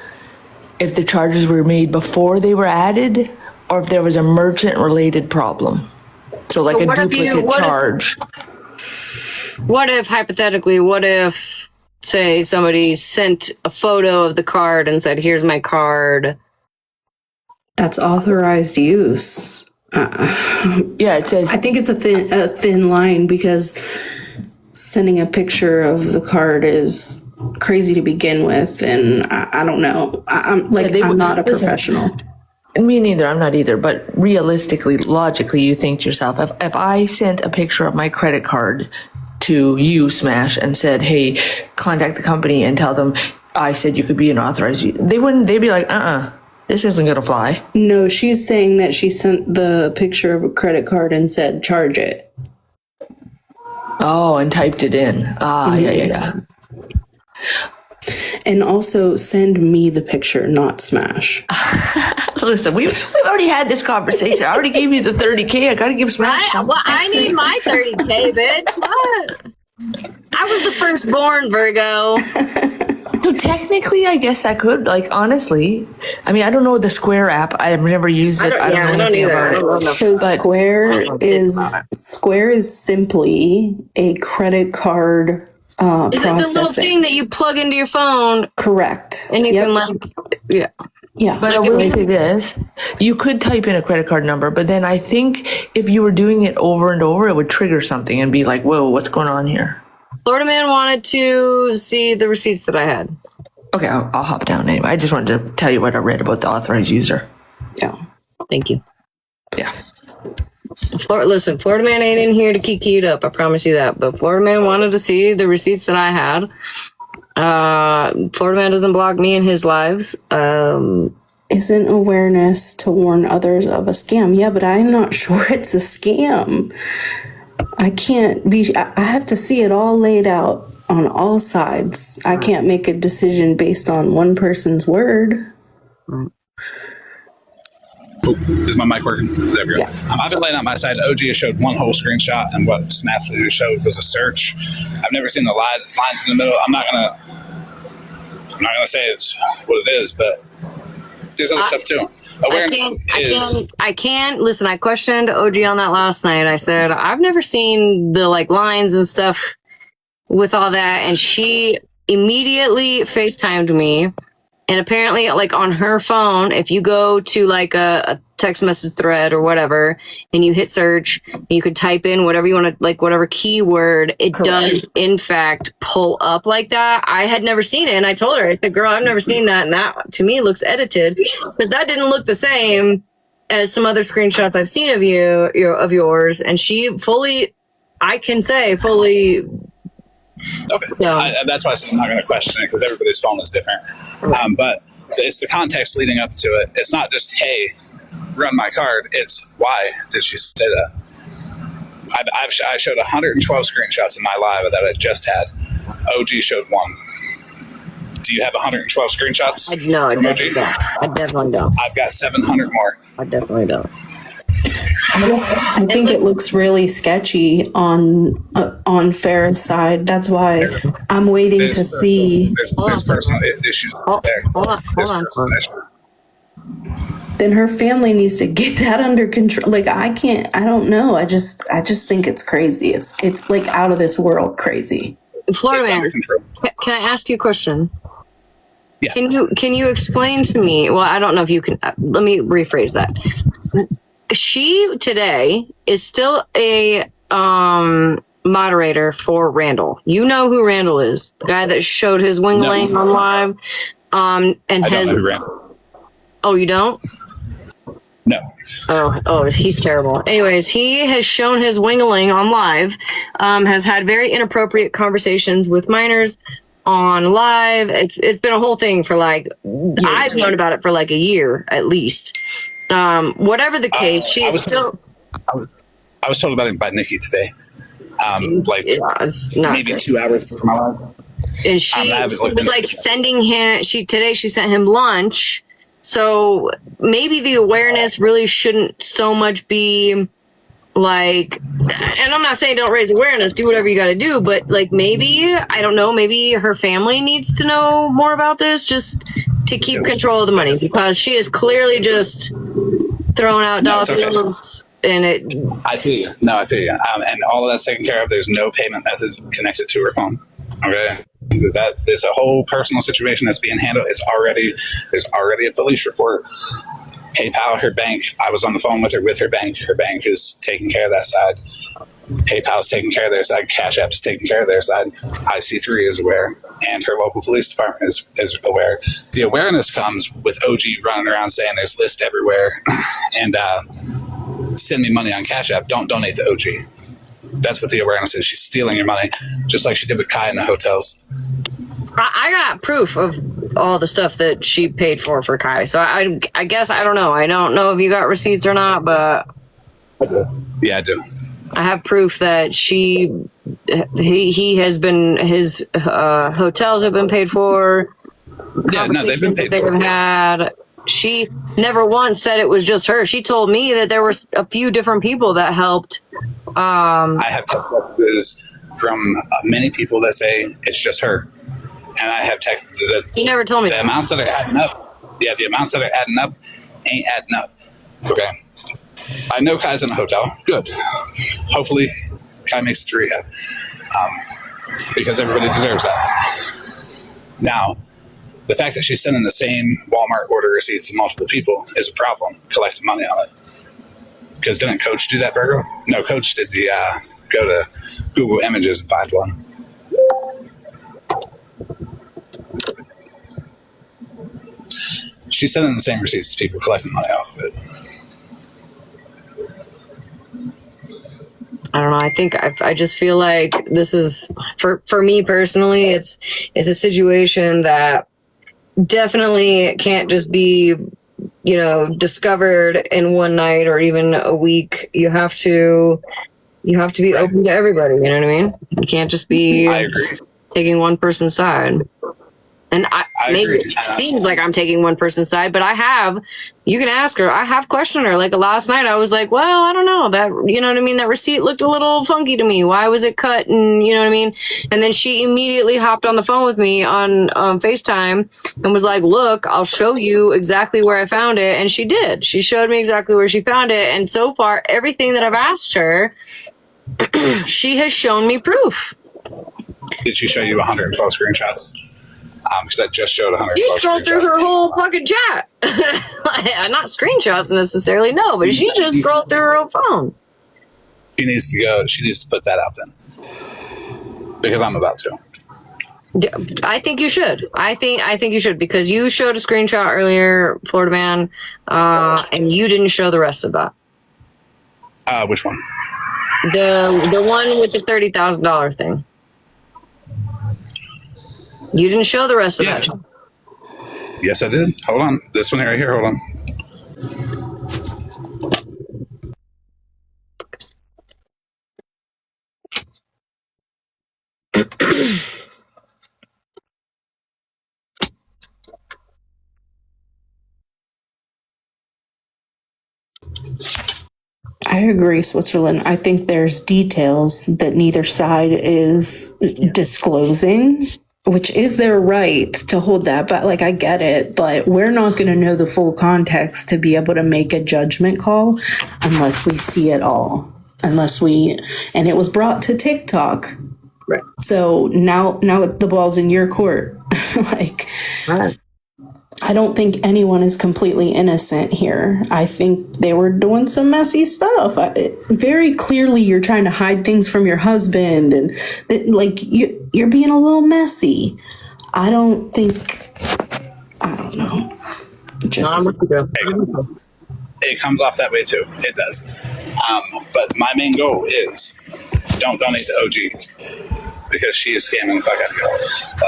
if the charges were made before they were added, or if there was a merchant-related problem. So like a duplicate charge. What if, say, somebody sent a photo of the card and said, here's my card? That's authorized use. Yeah, it says... I think it's a thin line, because sending a picture of the card is crazy to begin with, and I don't know. I'm not a professional. Me neither. I'm not either. But realistically, logically, you think to yourself, if I sent a picture of my credit card to you, Smash, and said, hey, contact the company and tell them I said you could be an authorized user, they'd be like, this isn't going to fly. No, she's saying that she sent the picture of a credit card and said, charge it. Oh, and typed it in. Yeah. And also send me the picture, not Smash. Listen, we've already had this conversation. I already gave you the 30K. I got to give Smash something. Well, I need my 30K, bitch. What? I was the firstborn, Virgo. So technically, I guess I could, like, honestly. I mean, I don't know the Square app. I've never used it. I don't know anything about it. So But Square is simply a credit card Is it the little processing. thing that you plug into your phone Correct. and you can like, yeah. Yeah. But I will say this, you could type in a credit card number, but then I think if you were doing it over and over, it would trigger something and be like, whoa, what's going on here? Florida man wanted to see the receipts that I had. Okay, I'll hop down anyway. I just wanted to tell you what I read about the authorized user. Yeah. Thank you. Yeah. Listen, Florida man ain't in here to kiki it up. I promise you that. But Florida man wanted to see the receipts that I had. Florida man doesn't block me in his lives. Isn't awareness to warn others of a scam? Yeah, but I'm not sure it's a scam. I have to see it all laid out on all sides. I can't make a decision based on one person's word. Oh, is my mic working? There we go. Yeah. I've been laying out my side. OG has showed one whole screenshot, and what Snaps showed was a search. I've never seen the lines in the middle. I'm not gonna say it's what it is, but there's other stuff too. I can't listen. I questioned OG on that last night. I said I've never seen the like lines and stuff with all that, and she immediately FaceTimed me. And apparently, like on her phone, if you go to like a text message thread or whatever, and you hit search, and you could type in whatever you want to, like whatever keyword, it does in fact pull up like that. I had never seen it, and I told her, I said, "Girl, I've never seen that, and that to me looks edited because that didn't look the same as some other screenshots I've seen of of yours." And she fully, I can say fully. Okay, that's why I said I'm not going to question it because everybody's phone is different. But it's the context leading up to it. It's not just, hey, run my card. It's why did she say that? I showed 112 screenshots in my live that I just had. OG showed one. Do you have 112 screenshots? No, I definitely don't. I've got 700 more. I definitely don't. I think it looks really sketchy on Farah's side. That's why I'm waiting to see. There's personal issues there. Hold on. Then her family needs to get that under control. Like I don't know. I just think it's crazy. It's like out of this world crazy. Florida man, can I ask you a question? Yeah. Can you explain to me? Well, I don't know if you can. Let me rephrase that. She today is still a moderator for Randall. You know who Randall is, the guy that showed his wingling on live. And I don't know who Randall. Oh, you don't? No. Oh, he's terrible. Anyways, he has shown his wingling on live. Has had very inappropriate conversations with minors on live. It's been a whole thing for like I've known about it for like a year at least. Whatever the case, she is still. I was told about it by Nikki today. It's not maybe good. 2 hours before my life. And she was like sending him. Today she sent him lunch. So maybe the awareness really shouldn't so much be like. And I'm not saying don't raise awareness. Do whatever you got to do. But like maybe I don't know. Maybe her family needs to know more about this. Just to keep control of the money because she is clearly just throwing out dollar bills and it. I feel you. No, I feel you. And all of that's taken care of. There's no payment methods connected to her phone. Okay, that is a whole personal situation that's being handled. There's already a police report. PayPal, her bank. I was on the phone with her bank. Her bank is taking care of that side. PayPal is taking care of their side. Cash App is taking care of their side. IC3 is aware, and her local police department is aware. The awareness comes with OG running around saying there's lists everywhere, and send me money on Cash App. Don't donate to OG. That's what the awareness is. She's stealing your money, just like she did with Kai in the hotels. I got proof of all the stuff that she paid for Kai. So I guess I don't know. I don't know if you got receipts or not, but I do. Yeah, I do. I have proof that she he has been, his hotels have been paid for. Yeah, no, they've been paid they for. have had. She never once said it was just her. She told me that there were a few different people that helped. I have text messages from many people that say it's just her, and I have texted that. He never told me the amounts that are adding up. Yeah, the amounts that are adding up ain't adding up. Okay, I know Kai's in a hotel. Good. Hopefully, Kai makes it to rehab, because everybody deserves that. Now, the fact that she's sending the same Walmart order receipts to multiple people is a problem, collecting money on it. Because didn't Coach do that for her? No, Coach did the go to Google Images and find one. She's sending the same receipts to people, collecting money off of it. I don't know. I think I just feel like this is, for me personally, it's a situation that definitely can't just be, discovered in one night or even a week. You have to be open to everybody. You know what I mean? You can't just be I agree. taking one person's side. And I maybe agree. it seems like I'm taking one person's side, but you can ask her. I have questioned her. Like last night, I was like, well, I don't know that, you know what I mean? That receipt looked a little funky to me. Why was it cut? And you know what I mean? And then she immediately hopped on the phone with me on FaceTime and was like, look, I'll show you exactly where I found it. And she did. She showed me exactly where she found it. And so far, everything that I've asked her, she has shown me proof. Did she show you 112 screenshots? Because I just showed 112 You scrolled through her whole fucking chat. Not screenshots necessarily, no, but she just scrolled through her whole phone. She needs to put that out then. Because I'm about to. I think you should. I think you should, because you showed a screenshot earlier, Florida Man, and you didn't show the rest of that. Which one? The one with the $30,000 thing. You didn't show the rest of that. Yes, I did. Hold on. This one right here. Hold on. I agree, Switzerland. I think there's details that neither side is disclosing, which is their right to hold that. But I get it, but we're not going to know the full context to be able to make a judgment call unless we see it all. And it was brought to TikTok. Right. So now the ball's in your court. Right. I don't think anyone is completely innocent here. I think they were doing some messy stuff. Very clearly, you're trying to hide things from your husband, and you're being a little messy. I don't know. It comes off that way too. It does. But my main goal is don't donate to OG because she is scamming the fuck out of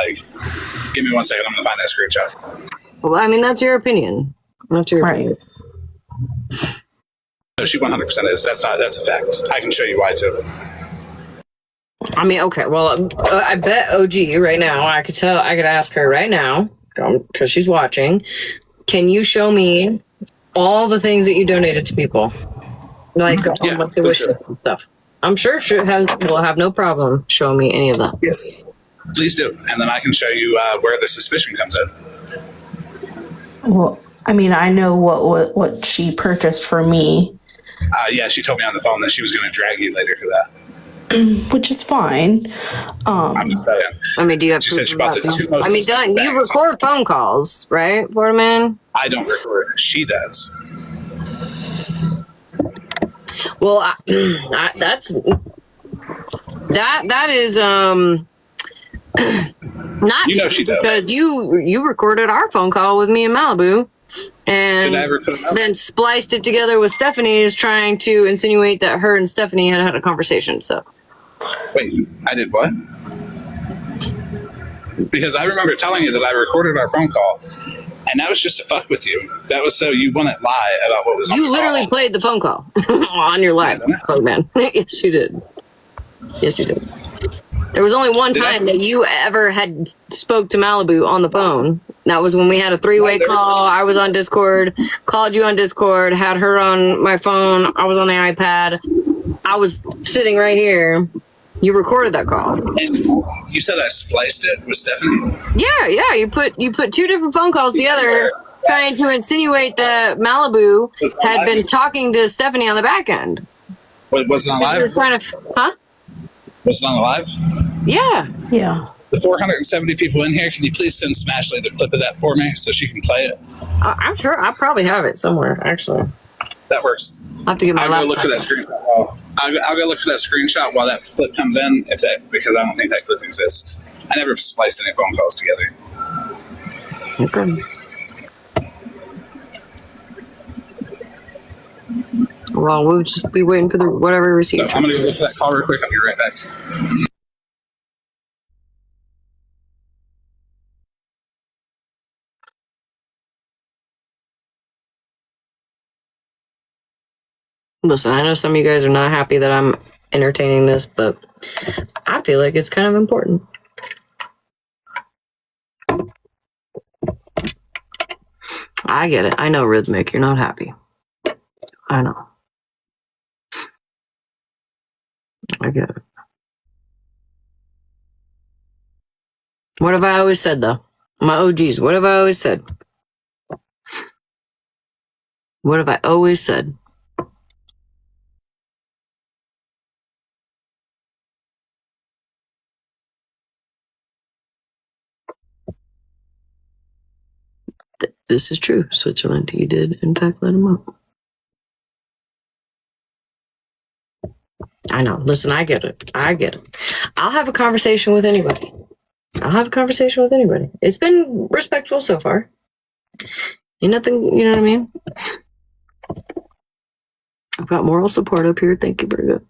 you. Give me 1 second. I'm gonna find that screenshot. Well, I mean, that's your opinion. That's your opinion. No, she 100% is. That's a fact. I can show you why too. I mean, okay. Well, I bet OG right now. I could ask her right now because she's watching. Can you show me all the things that you donated to people, like the wish list and stuff? I'm sure she will have no problem showing me any of that. Yes, please do, and then I can show you where the suspicion comes in. Well, I mean, I know what she purchased for me. Yeah, she told me on the phone that she was going to drag you later for that. Which is fine. I'm just saying. I mean, do you have She proof said she of bought that, the two though? most I mean, expensive you bags. record phone calls, right, Florida Man? I don't record. She does. Well, that is not true, she does because you recorded our phone call with me in Malibu, and Did I ever put it up? then spliced it together with Stephanie's, trying to insinuate that her and Stephanie had a conversation. So Wait, I did what? Because I remember telling you that I recorded our phone call, and that was just to fuck with you. That was so you wouldn't lie about what was on the you literally call. played the phone call on your live, Yeah, phone man. Yes, you did. Yes, you did. There was only one Did I? time that you ever had spoke to Malibu on the phone. That was when we had a three-way call. I was on Discord, called you on Discord, had her on my phone. I was on the iPad. I was sitting right here. You recorded that call. And you said I spliced it with Stephanie? Yeah. You put two different phone calls together, trying to insinuate that Malibu had been talking to Stephanie on the back end. But was it on live? Huh? Was it on the live? Yeah. Yeah. The 470 people in here, can you please send Smashley the clip of that for me so she can play it? I'm sure I probably have it somewhere, actually. That works. I'll have to get my I'll go laptop. look for that screenshot. I'll go look for that screenshot while that clip comes in, because I don't think that clip exists. I never spliced any phone calls together. Okay. Well, we'll just be waiting for the whatever receipt. So I'm going to go look for that call real quick. I'll be right back. Listen, I know some of you guys are not happy that I'm entertaining this, but I feel like it's kind of important. I get it. I know, Rhythmic, you're not happy. I know. I get it. What have I always said, though? My OGs, what have I always said? What have I always said? This is true, Switzerland. He did, in fact, let him up. I know. Listen, I get it. I'll have a conversation with anybody. It's been respectful so far. Ain't nothing, you know what I mean? I've got moral support up here. Thank you, Brigitte.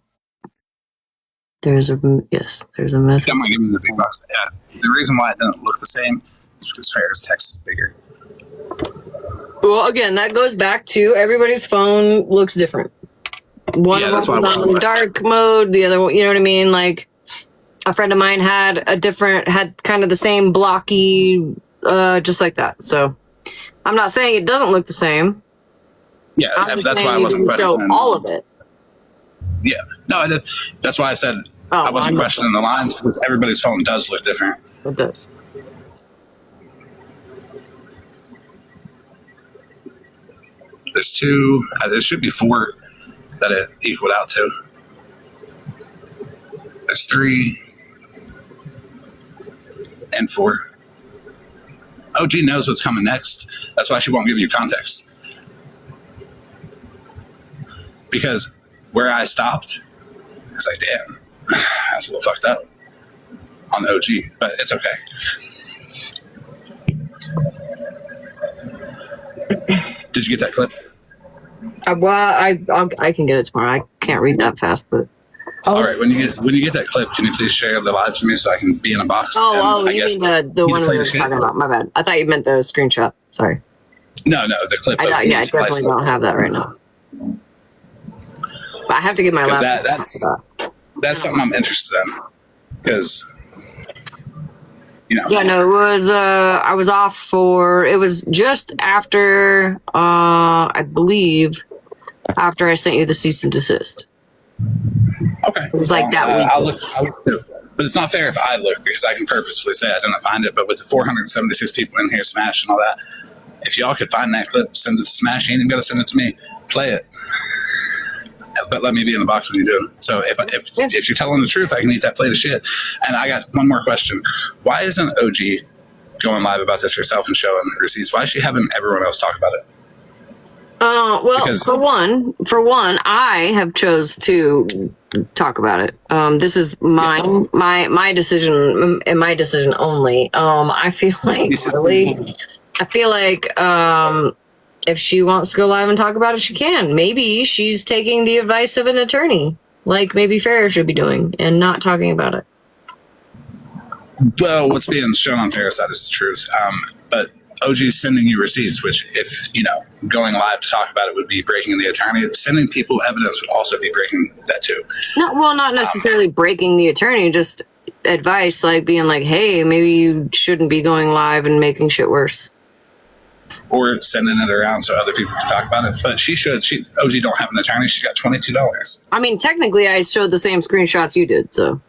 There's a method. I'm going to give him the big box. Yeah. The reason why it doesn't look the same is because Farah's text is bigger. Well, again, that goes back to everybody's phone looks different. One of them was on dark mode, the other one, you know what I mean? Like, a friend of mine had kind of the same blocky, just like that. So, I'm not saying it doesn't look the same. Yeah, that's why I wasn't questioning all of it. Yeah, no, I did. That's why I said I wasn't questioning the lines, because everybody's phone does look different. It does. There's two, there should be four that it equaled out to. There's 3 and 4. OG knows what's coming next. That's why she won't give you context. Because where I stopped, I was like, damn, that's a little fucked up on the OG, but it's okay. Did you get that clip? I can get it tomorrow. I can't read that fast, but. All right, when you get that clip, can you please share the live to me so I can be in a box? You mean the one we were talking about? My bad. I thought you meant the screenshot. Sorry. No, the clip. I definitely don't have that right now. But I have to get my laptop. That's something I'm interested in, because Yeah, no, it was. I was off for. It was just after. I believe after I sent you the cease and desist. Okay. It was like that week. I'll look too. But it's not fair if I look, because I can purposefully say I didn't find it. But with the 476 people in here, Smash and all that, if y'all could find that clip, send it to Smash. You ain't even got to send it to me. Play it. But let me be in the box when you do. So if you're telling the truth, I can eat that plate of shit. And I got one more question. Why isn't OG going live about this herself and showing receipts? Why is she having everyone else talk about it? Well, because for one, I have chose to talk about it. This is my decision and my decision only. I feel like if she wants to go live and talk about it, she can. Maybe she's taking the advice of an attorney, like maybe Farah should be doing, and not talking about it. Well, what's being shown on Farah's side is the truth. But OG's sending you receipts, which if, going live to talk about it would be breaking the attorney. Sending people evidence would also be breaking that too. Not necessarily breaking the attorney, just advice, like being like, hey, maybe you shouldn't be going live and making shit worse. Or sending it around so other people can talk about it. But OG don't have an attorney. She got $22. I mean, technically, I showed the same screenshots you did, so.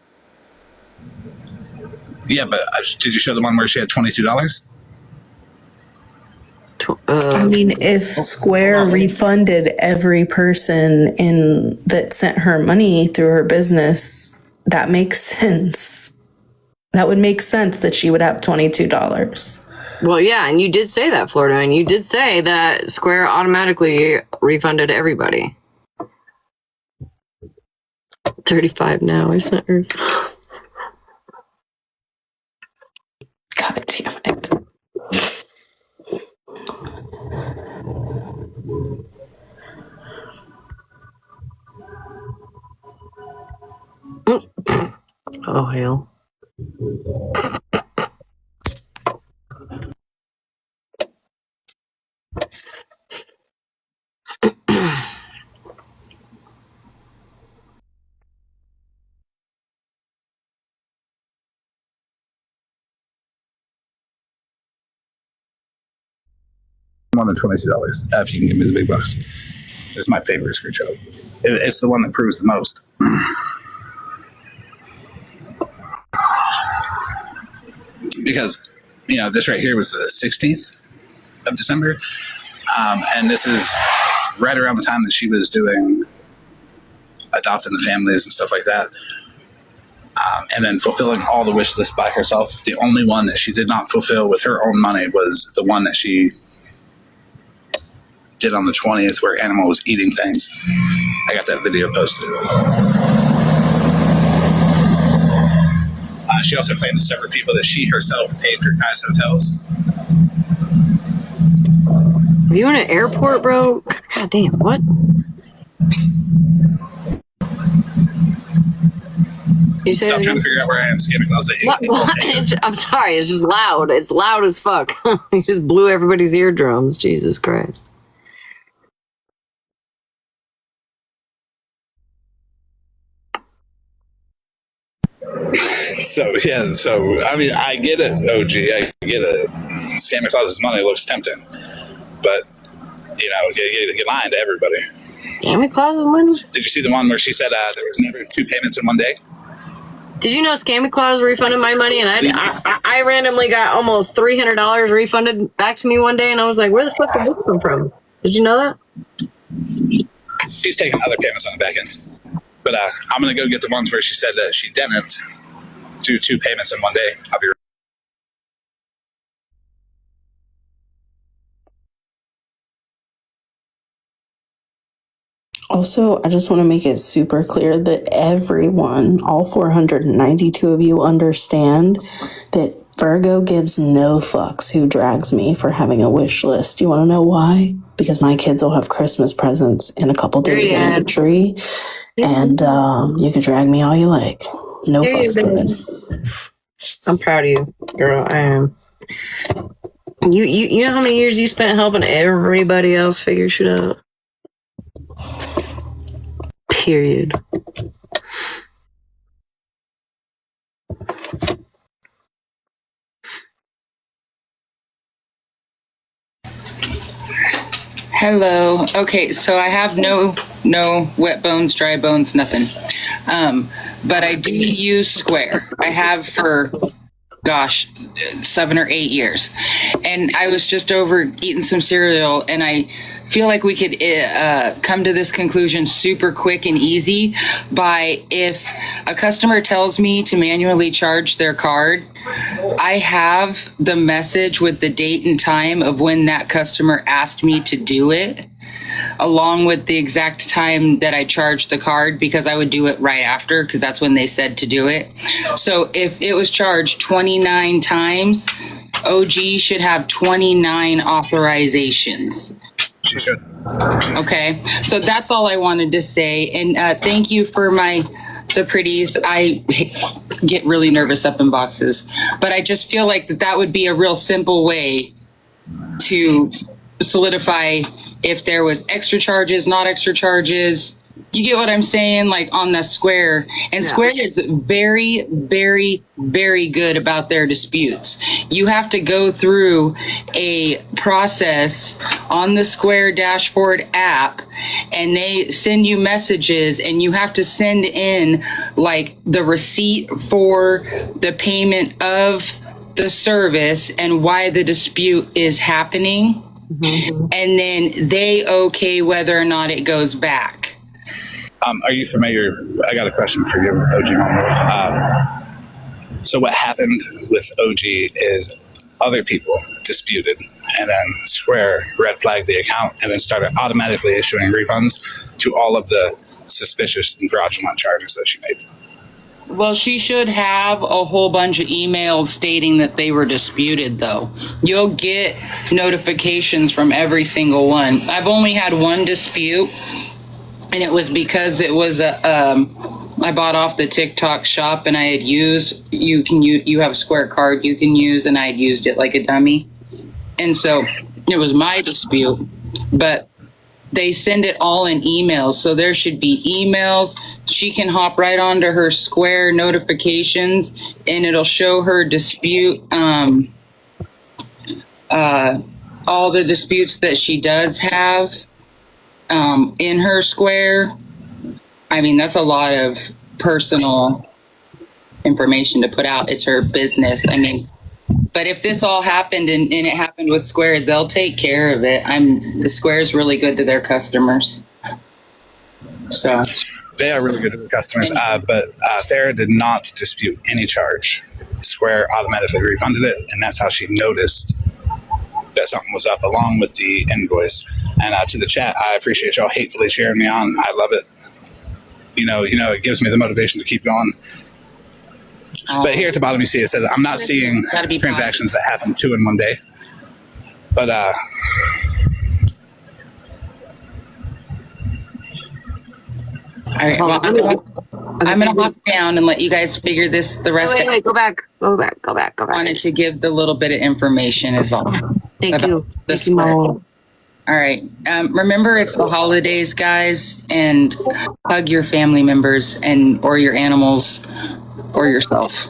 Yeah, but did you show the one where she had $22? I mean, if Square refunded every person that sent her money through her business, that makes sense. That would make sense that she would have $22. Well, yeah, and you did say that, Florida, and you did say that Square automatically refunded everybody. 35 now, I sent hers. God damn it. Oh, hell. More than $22. If you can give me the big bucks. It's my favorite screenshot. It's the one that proves the most. Because, this right here was the 16th of December. And this is right around the time that she was doing adopting the families and stuff like that. And then fulfilling all the wish lists by herself. The only one that she did not fulfill with her own money was the one that she did on the 20th where Animal was eating things. I got that video posted. She also claimed to several people that she herself paid for guys' hotels. Are you in an airport, bro? God damn, what? You say Stop trying to figure out where I am. Scamming closet. I'm sorry, it's just loud. It's loud as fuck. You just blew everybody's eardrums. Jesus Christ. So I mean, I get it, OG. I get it. Scamming Claus's money looks tempting, but you're lying to everybody. Scamming Claus's money? Did you see the one where she said there was never 2 payments in one day? Did you know Scamming Claus refunded my money, and I randomly got almost $300 refunded back to me one day, and I was like, where the fuck did this come from? Did you know that? She's taking other payments on the back end. But I'm going to go get the ones where she said that she didn't do 2 payments in one day. I'll be right. Also, I just want to make it super clear that everyone, all 492 of you, understand that Virgo gives no fucks who drags me for having a wish list. You want to know why? Because my kids will have Christmas presents in a couple days under the tree. And you can drag me all you like. No fucks given. I'm proud of you, girl. I am. You know how many years you spent helping everybody else figure shit out? Period. Hello. Okay, so I have no wet bones, dry bones, nothing. But I do use Square. I have for 7 or 8 years. And I was just over eating some cereal, and I feel like we could come to this conclusion super quick and easy by if a customer tells me to manually charge their card, I have the message with the date and time of when that customer asked me to do it, along with the exact time that I charged the card, because I would do it right after, because that's when they said to do it. So if it was charged 29 times, OG should have 29 authorizations. She should. Okay, so that's all I wanted to say. And thank you for the pretties. I get really nervous up in boxes, but I just feel like that would be a real simple way to solidify if there was extra charges, not extra charges, You get what I'm saying? Like on the Square. And Square is very, very, very good about their disputes. You have to go through a process on the Square dashboard app, and they send you messages, and you have to send in like the receipt for the payment of the service and why the dispute is happening. Mm-hmm. And then they okay whether or not it goes back. Are you familiar? I got a question for you, OG Mama. So what happened with OG is other people disputed, and then Square red flagged the account and then started automatically issuing refunds to all of the suspicious and fraudulent charges that she made. Well, she should have a whole bunch of emails stating that they were disputed, though. You'll get notifications from every single one. I've only had one dispute, and it was because it was I bought off the TikTok shop, and I had used, you have a Square card you can use, and I had used it like a dummy. And so it was my dispute, but they send it all in emails. So there should be emails. She can hop right onto her Square notifications, and it'll show her dispute, all the disputes that she does have in her Square. I mean, that's a lot of personal information to put out. It's her business. I mean, but if this all happened and it happened with Square, they'll take care of it. The Square's really good to their customers. So they are really good to their customers. But Farah did not dispute any charge. Square automatically refunded it, and that's how she noticed that something was up, along with the invoice. And to the chat, I appreciate y'all hatefully cheering me on. I love it. You know, it gives me the motivation to keep going. But here at the bottom, you see it says, I'm not seeing transactions that happen 2 in one day. But all right, well, I'm going to hop down and let you guys figure this the rest out. Wait, go back. Wanted to give the little bit of information is all. Thank you. All right. Remember, it's the holidays, guys, and hug your family members or your animals or yourself.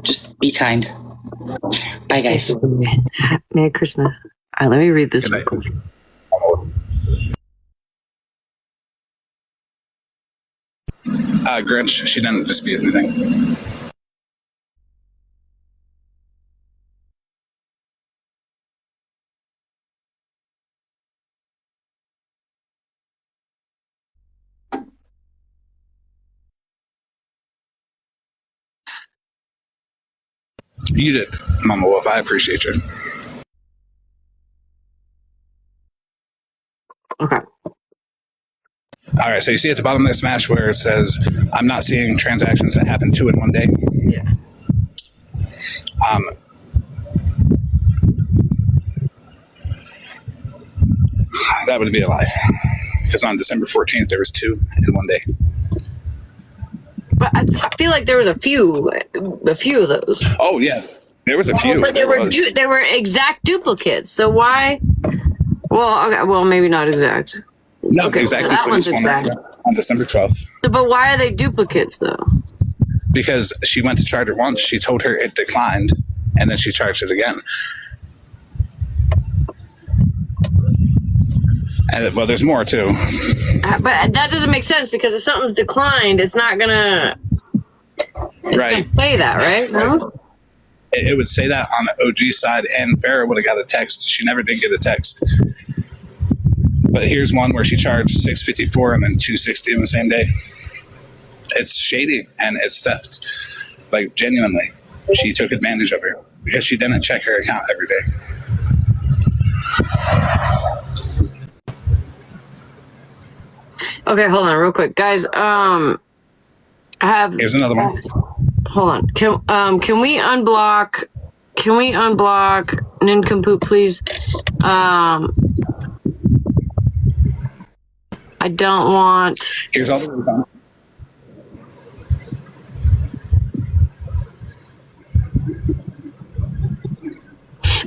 Just be kind. Bye, guys. Merry Christmas. All right, let me read this. Grinch, she didn't dispute anything. You did, Mama Wolf. I appreciate you. Okay. All right, so you see at the bottom of this match where it says, I'm not seeing transactions that happen 2 in one day. Yeah. That would be a lie. Because on December 14th, there was 2 in one day. But I feel like there was a few of those. Oh, yeah. There was a few. But they were exact duplicates. So why? Well, okay, well, maybe not exact. No, okay, exact that one's exact. On December 12th. So, but why are they duplicates, though? Because she went to charge it once. She told her it declined, and then she charged it again. And, well, there's more, too. But that doesn't make sense, because if something's declined, it's not going to say that, right? No? It would say that on the OG side, and Farah would have got a text. She never did get a text. But here's one where she charged $654 and then $260 in the same day. It's shady, and it's theft. Like, genuinely. She took advantage of her because she didn't check her account every day. Okay, hold on real quick. Guys, here's another one. Hold on. Can we unblock Nincompoop, please? I don't want. Here's all the refunds.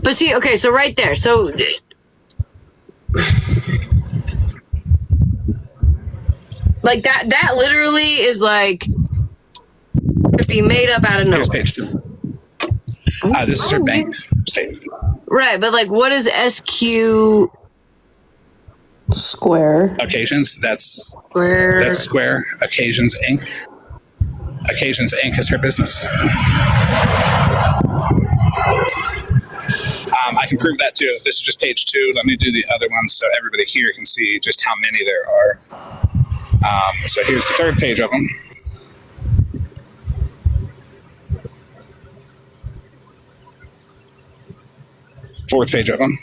But see, okay, so right there. So Like that literally is like could be made up out of Here's nowhere. page 2. This is her bank statement. Right, but like, what is SQ Square. Occasions, that's Square? Square. Occasions Inc. Occasions Inc. is her business. I can prove that too. This is just page 2. Let me do the other one so everybody here can see just how many there are. So here's the third page of them. Fourth page of them.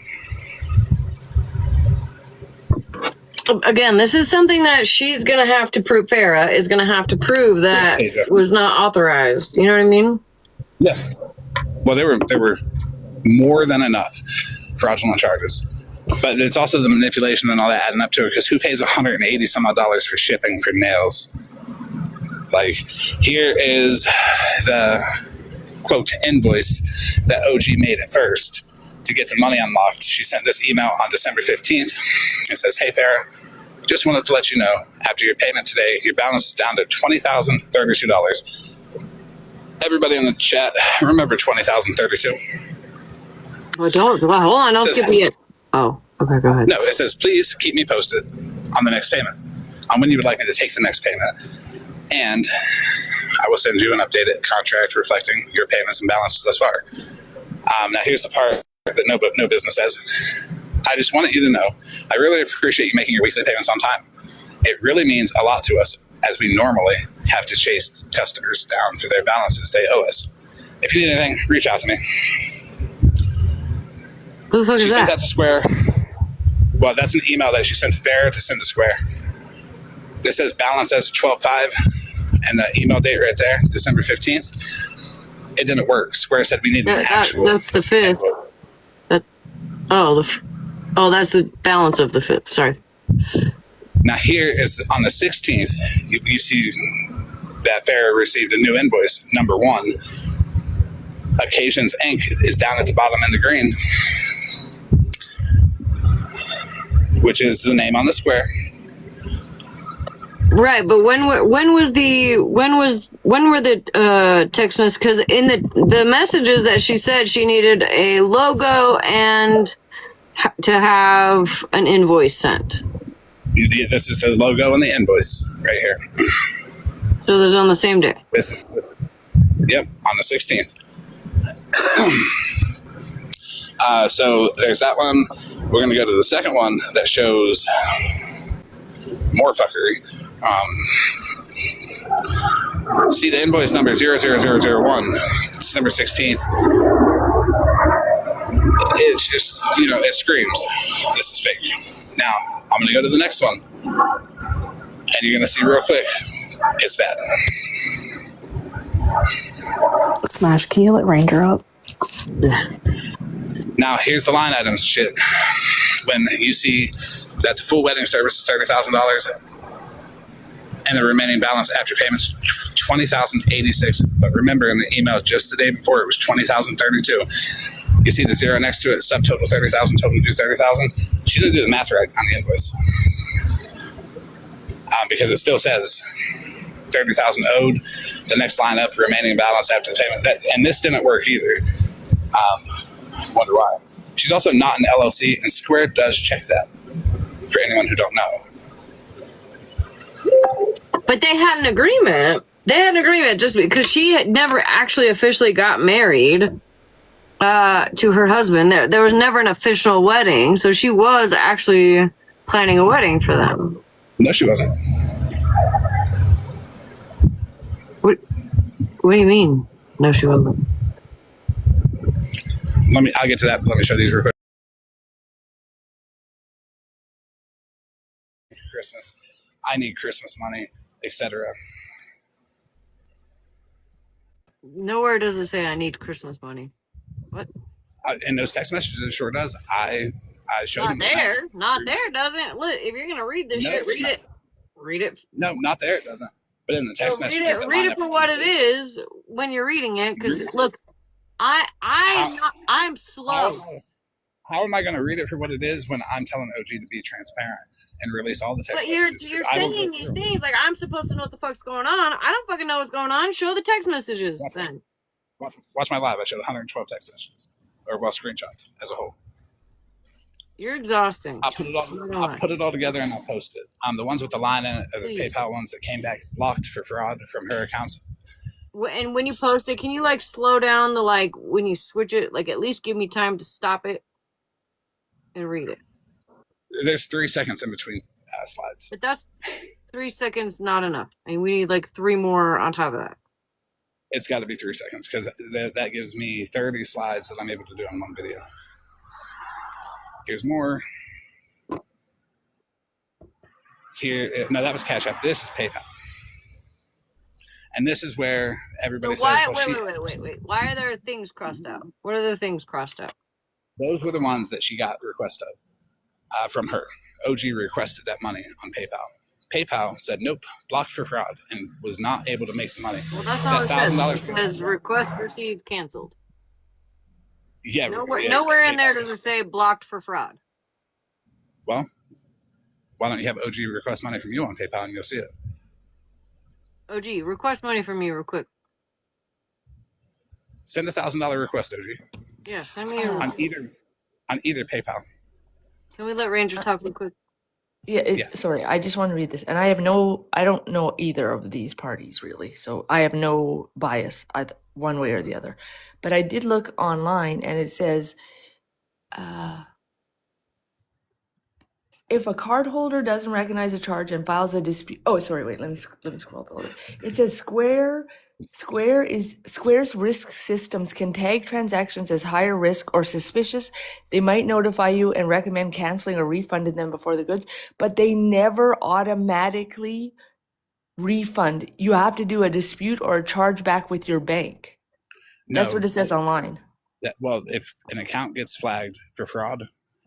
Again, this is something that she's going to have to prove. Farah is going to have to prove that was not authorized. You know what I mean? Yeah. Well, there were more than enough fraudulent charges, but it's also the manipulation and all that adding up to it. Because who pays $180 some odd for shipping for nails? Like, here is the quote invoice that OG made at first to get the money unlocked. She sent this email on December 15th. It says, "Hey Farah, just wanted to let you know, after your payment today, your balance is down to $20,032. Everybody in the chat, remember 20,032. Well, don't. Well, hold on. Don't skip me it. Oh, okay, go ahead. No, it says, please keep me posted on the next payment, on when you would like me to take the next payment. And I will send you an updated contract reflecting your payments and balances thus far." Now, here's the part that no business says. "I just wanted you to know, I really appreciate you making your weekly payments on time. It really means a lot to us, as we normally have to chase customers down for their balances they owe us. If you need anything, reach out to me." Who the fuck She is sent that? that to Square. Well, that's an email that she sent to Farah to send to Square. It says balance as of 12/5, and the email date right there, December 15th. It didn't work. Square said we need an actual. That's the 5th. That's the balance of the 5th. Sorry. Now here is on the 16th, you see that Farah received a new invoice, number 1. Occasions Inc. is down at the bottom in the green, which is the name on the square. Right, but when were the text messages? Because in the messages that she said she needed a logo and to have an invoice sent. This is the logo and the invoice right here. So there's on the same day. Yep, on the 16th. So there's that one. We're going to go to the second one that shows more fuckery. See the invoice number 00001, December 16th. It's just, it screams, this is fake. Now, I'm going to go to the next one. And you're going to see real quick, it's bad. Smash, can you let Ranger up? Now, here's the line items shit. When you see that the full wedding service is $30,000 and the remaining balance after payments $20,086. But remember, in the email just the day before, it was $20,032. You see the zero next to it, subtotal 30,000, total due 30,000. She didn't do the math right on the invoice because it still says 30,000 owed. The next line up, remaining balance after the payment. And this didn't work either. Wonder why. She's also not an LLC, and Square does check that. For anyone who don't know. But they had an agreement. Just because she had never actually officially got married to her husband. There was never an official wedding, so she was actually planning a wedding for them. No, she wasn't. What do you mean? No, she wasn't. I'll get to that, but let me show these real quick. Christmas. I need Christmas money, etc. Nowhere does it say I need Christmas money. What? In those text messages, it sure does. I showed Not him. there. Not there, doesn't. Look, if you're gonna read this shit, read it. Read it. No, not there. It doesn't. But in the text messages, read it for what it is when you're reading it. Because look, I'm slow. How am I going to read it for what it is when I'm telling OG to be transparent and release all the text But you're messages? saying these things like I'm supposed to know what the fuck's going on. I don't fucking know what's going on. Show the text messages then. Watch my live. I showed 112 text messages, or well, screenshots as a whole. You're exhausting. I'll put it all together and I'll post it. The ones with the line in it are the PayPal ones that came back blocked for fraud from her accounts. And when you post it, can you like slow down the like when you switch it? Like at least give me time to stop it and read it. There's 3 seconds in between slides. But that's 3 seconds not enough. I mean, we need like 3 more on top of that. It's got to be 3 seconds because that gives me 30 slides that I'm able to do in one video. Here's more. Here, no, that was Cash App. This is PayPal. And this is where everybody So says, wait. Why are there things crossed out? What are the things crossed out? Those were the ones that she got request of from her. OG requested that money on PayPal. PayPal said, nope, blocked for fraud, and was not able to make the money. Well, that's not what it says. It says request received canceled. Yeah. Nowhere in there does it say blocked for fraud. Well, why don't you have OG request money from you on PayPal and you'll see it? OG, request money from me real quick. Send $1,000 request, OG. Yeah, send me on either PayPal. Can we let Ranger talk real quick? Yeah. Sorry, I just want to read this, and I don't know either of these parties really, so I have no bias one way or the other. But I did look online, and it says, if a cardholder doesn't recognize a charge and files a dispute. Oh, sorry, wait. Let me scroll up a little bit. It says Square's risk systems can tag transactions as higher risk or suspicious. They might notify you and recommend canceling or refunding them before the goods, but they never automatically refund. You have to do a dispute or a chargeback with your bank. That's what it says online. Well, if an account gets flagged for fraud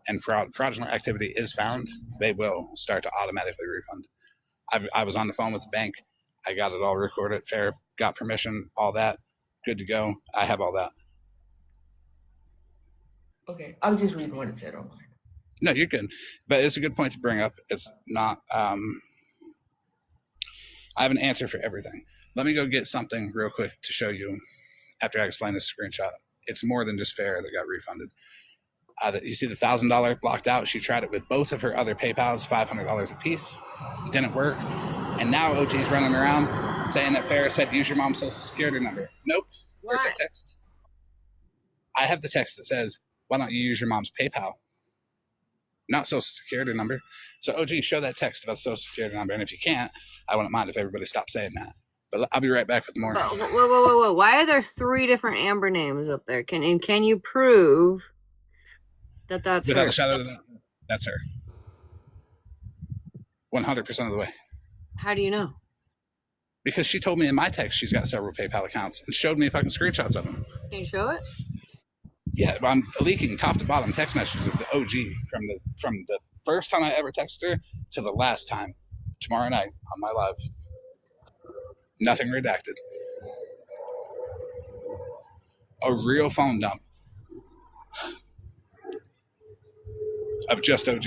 and fraudulent activity is found, they will start to automatically refund. I was on the phone with the bank. I got it all recorded, fair, got permission, all that, good to go. I have all that. Okay, I was just reading what it said online. No, you're good. But it's a good point to bring up. It's not, I have an answer for everything. Let me go get something real quick to show you after I explain this screenshot. It's more than just fair that got refunded. You see the $1,000 blocked out. She tried it with both of her other PayPals, $500 a piece. Didn't work. And now OG's running around saying that Farah said, use your mom's social security number. Nope. Where's that text? I have the text that says, why don't you use your mom's PayPal? Not social security number. So OG, show that text about social security number. And if you can't, I wouldn't mind if everybody stopped saying that. But I'll be right back with more. Whoa. Why are there 3 different Amber names up there? Can you prove that's her? That's her. 100% of the way. How do you know? Because she told me in my text she's got several PayPal accounts and showed me fucking screenshots of them. Can you show it? Yeah, I'm leaking top to bottom text messages of the OG from the first time I ever texted her to the last time tomorrow night on my live. Nothing redacted. A real phone dump of just OG.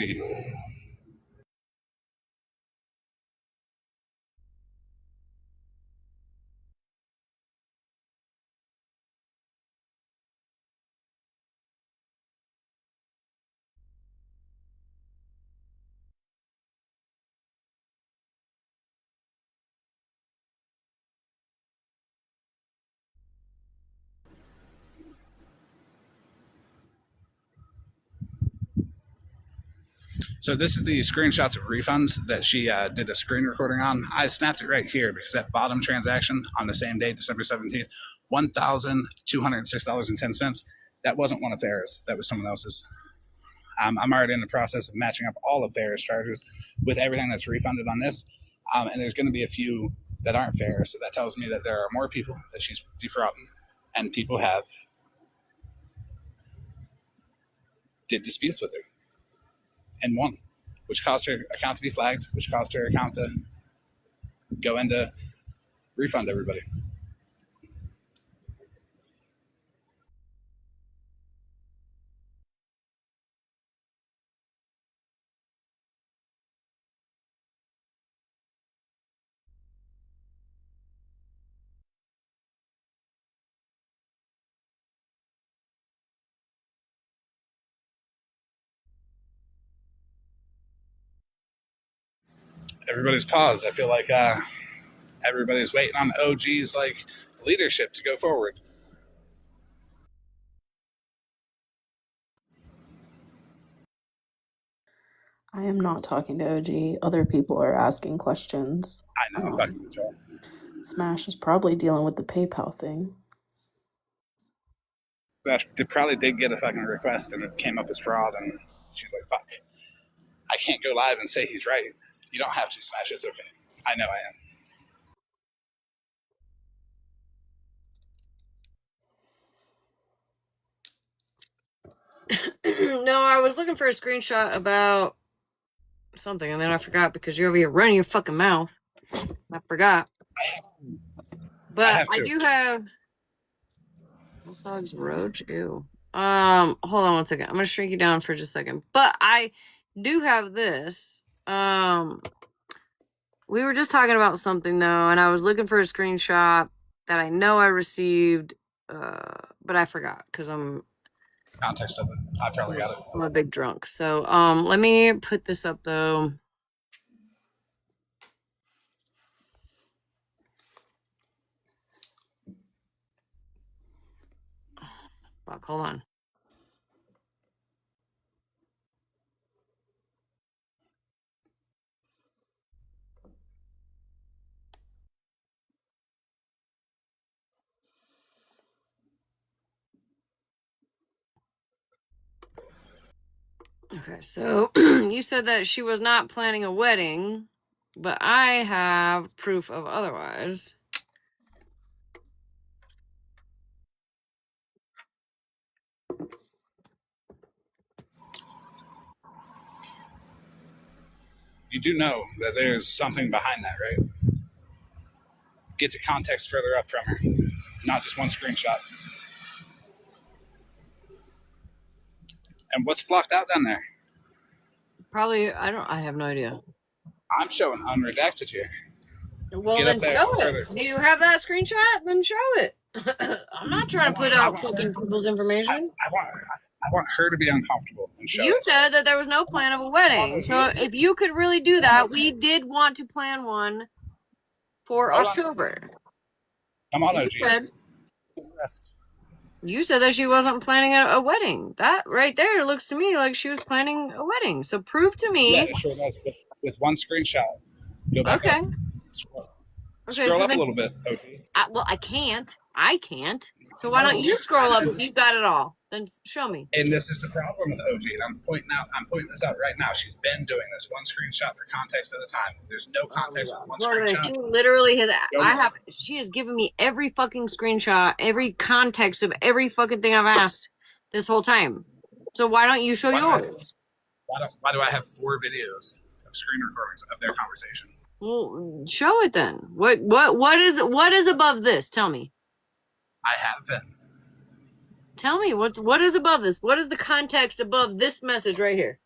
So this is the screenshots of refunds that she did a screen recording on. I snapped it right here because that bottom transaction on the same day, December 17th, $1,206.10. That wasn't one of Farah's. That was someone else's. I'm already in the process of matching up all of Farah's charges with everything that's refunded on this. And there's going to be a few that aren't fair. So that tells me that there are more people that she's defrauding. And people did disputes with her. And won, which caused her account to be flagged, which caused her account to go into refund everybody. everybody's paused. I feel like everybody's waiting on OG's like leadership to go forward. I am not talking to OG. Other people are asking questions. I know. I'm talking to her. Smash is probably dealing with the PayPal thing. They probably did get a fucking request and it came up as fraud, and she's like, fuck. I can't go live and say he's right. You don't have to, Smash. It's okay. I know I am. No, I was looking for a screenshot about something, and then I forgot because you're over here running your fucking mouth. I forgot. But I do have Bulldogs Roach. Ew. Hold on one second. I'm gonna shrink you down for just a second. But I do have this. We were just talking about something though, and I was looking for a screenshot that I know I received, but I forgot because I'm Context of it. I probably got it. I'm a big drunk. So let me put this up though. Fuck, hold on. Okay, so you said that she was not planning a wedding, but I have proof of otherwise. You do know that there's something behind that, right? Get the context further up from her, not just one screenshot. And what's blocked out down there? Probably, I have no idea. I'm showing unredacted here. Well, Get then up there show further. it. Do you have that screenshot? Then show it. I'm not trying to put out fucking people's information. I want her to be uncomfortable and show You it. said that there was no plan of a wedding. So if you could really do that, we did want to plan one for Hold on. October. Come on, You OG. said, Rest. you said that she wasn't planning a wedding. That right there looks to me like she was planning a wedding. So prove to me. Yeah, it sure does. With one screenshot. Go back Okay. up. Scroll, Okay, scroll so up then, a little bit, OG. well, I can't. So why don't you scroll up if you've got it all? Then show me. And this is the problem with OG. And I'm pointing this out right now. She's been doing this one screenshot for context at a time. There's no context with one screenshot. She literally has. She has given me every fucking screenshot, every context of every fucking thing I've asked this whole time. So why don't you show yours? Why do I have 4 videos of screen recordings of their conversation? Well, show it then. What is above this? Tell me. I have been. Tell me what is above this? What is the context above this message right here?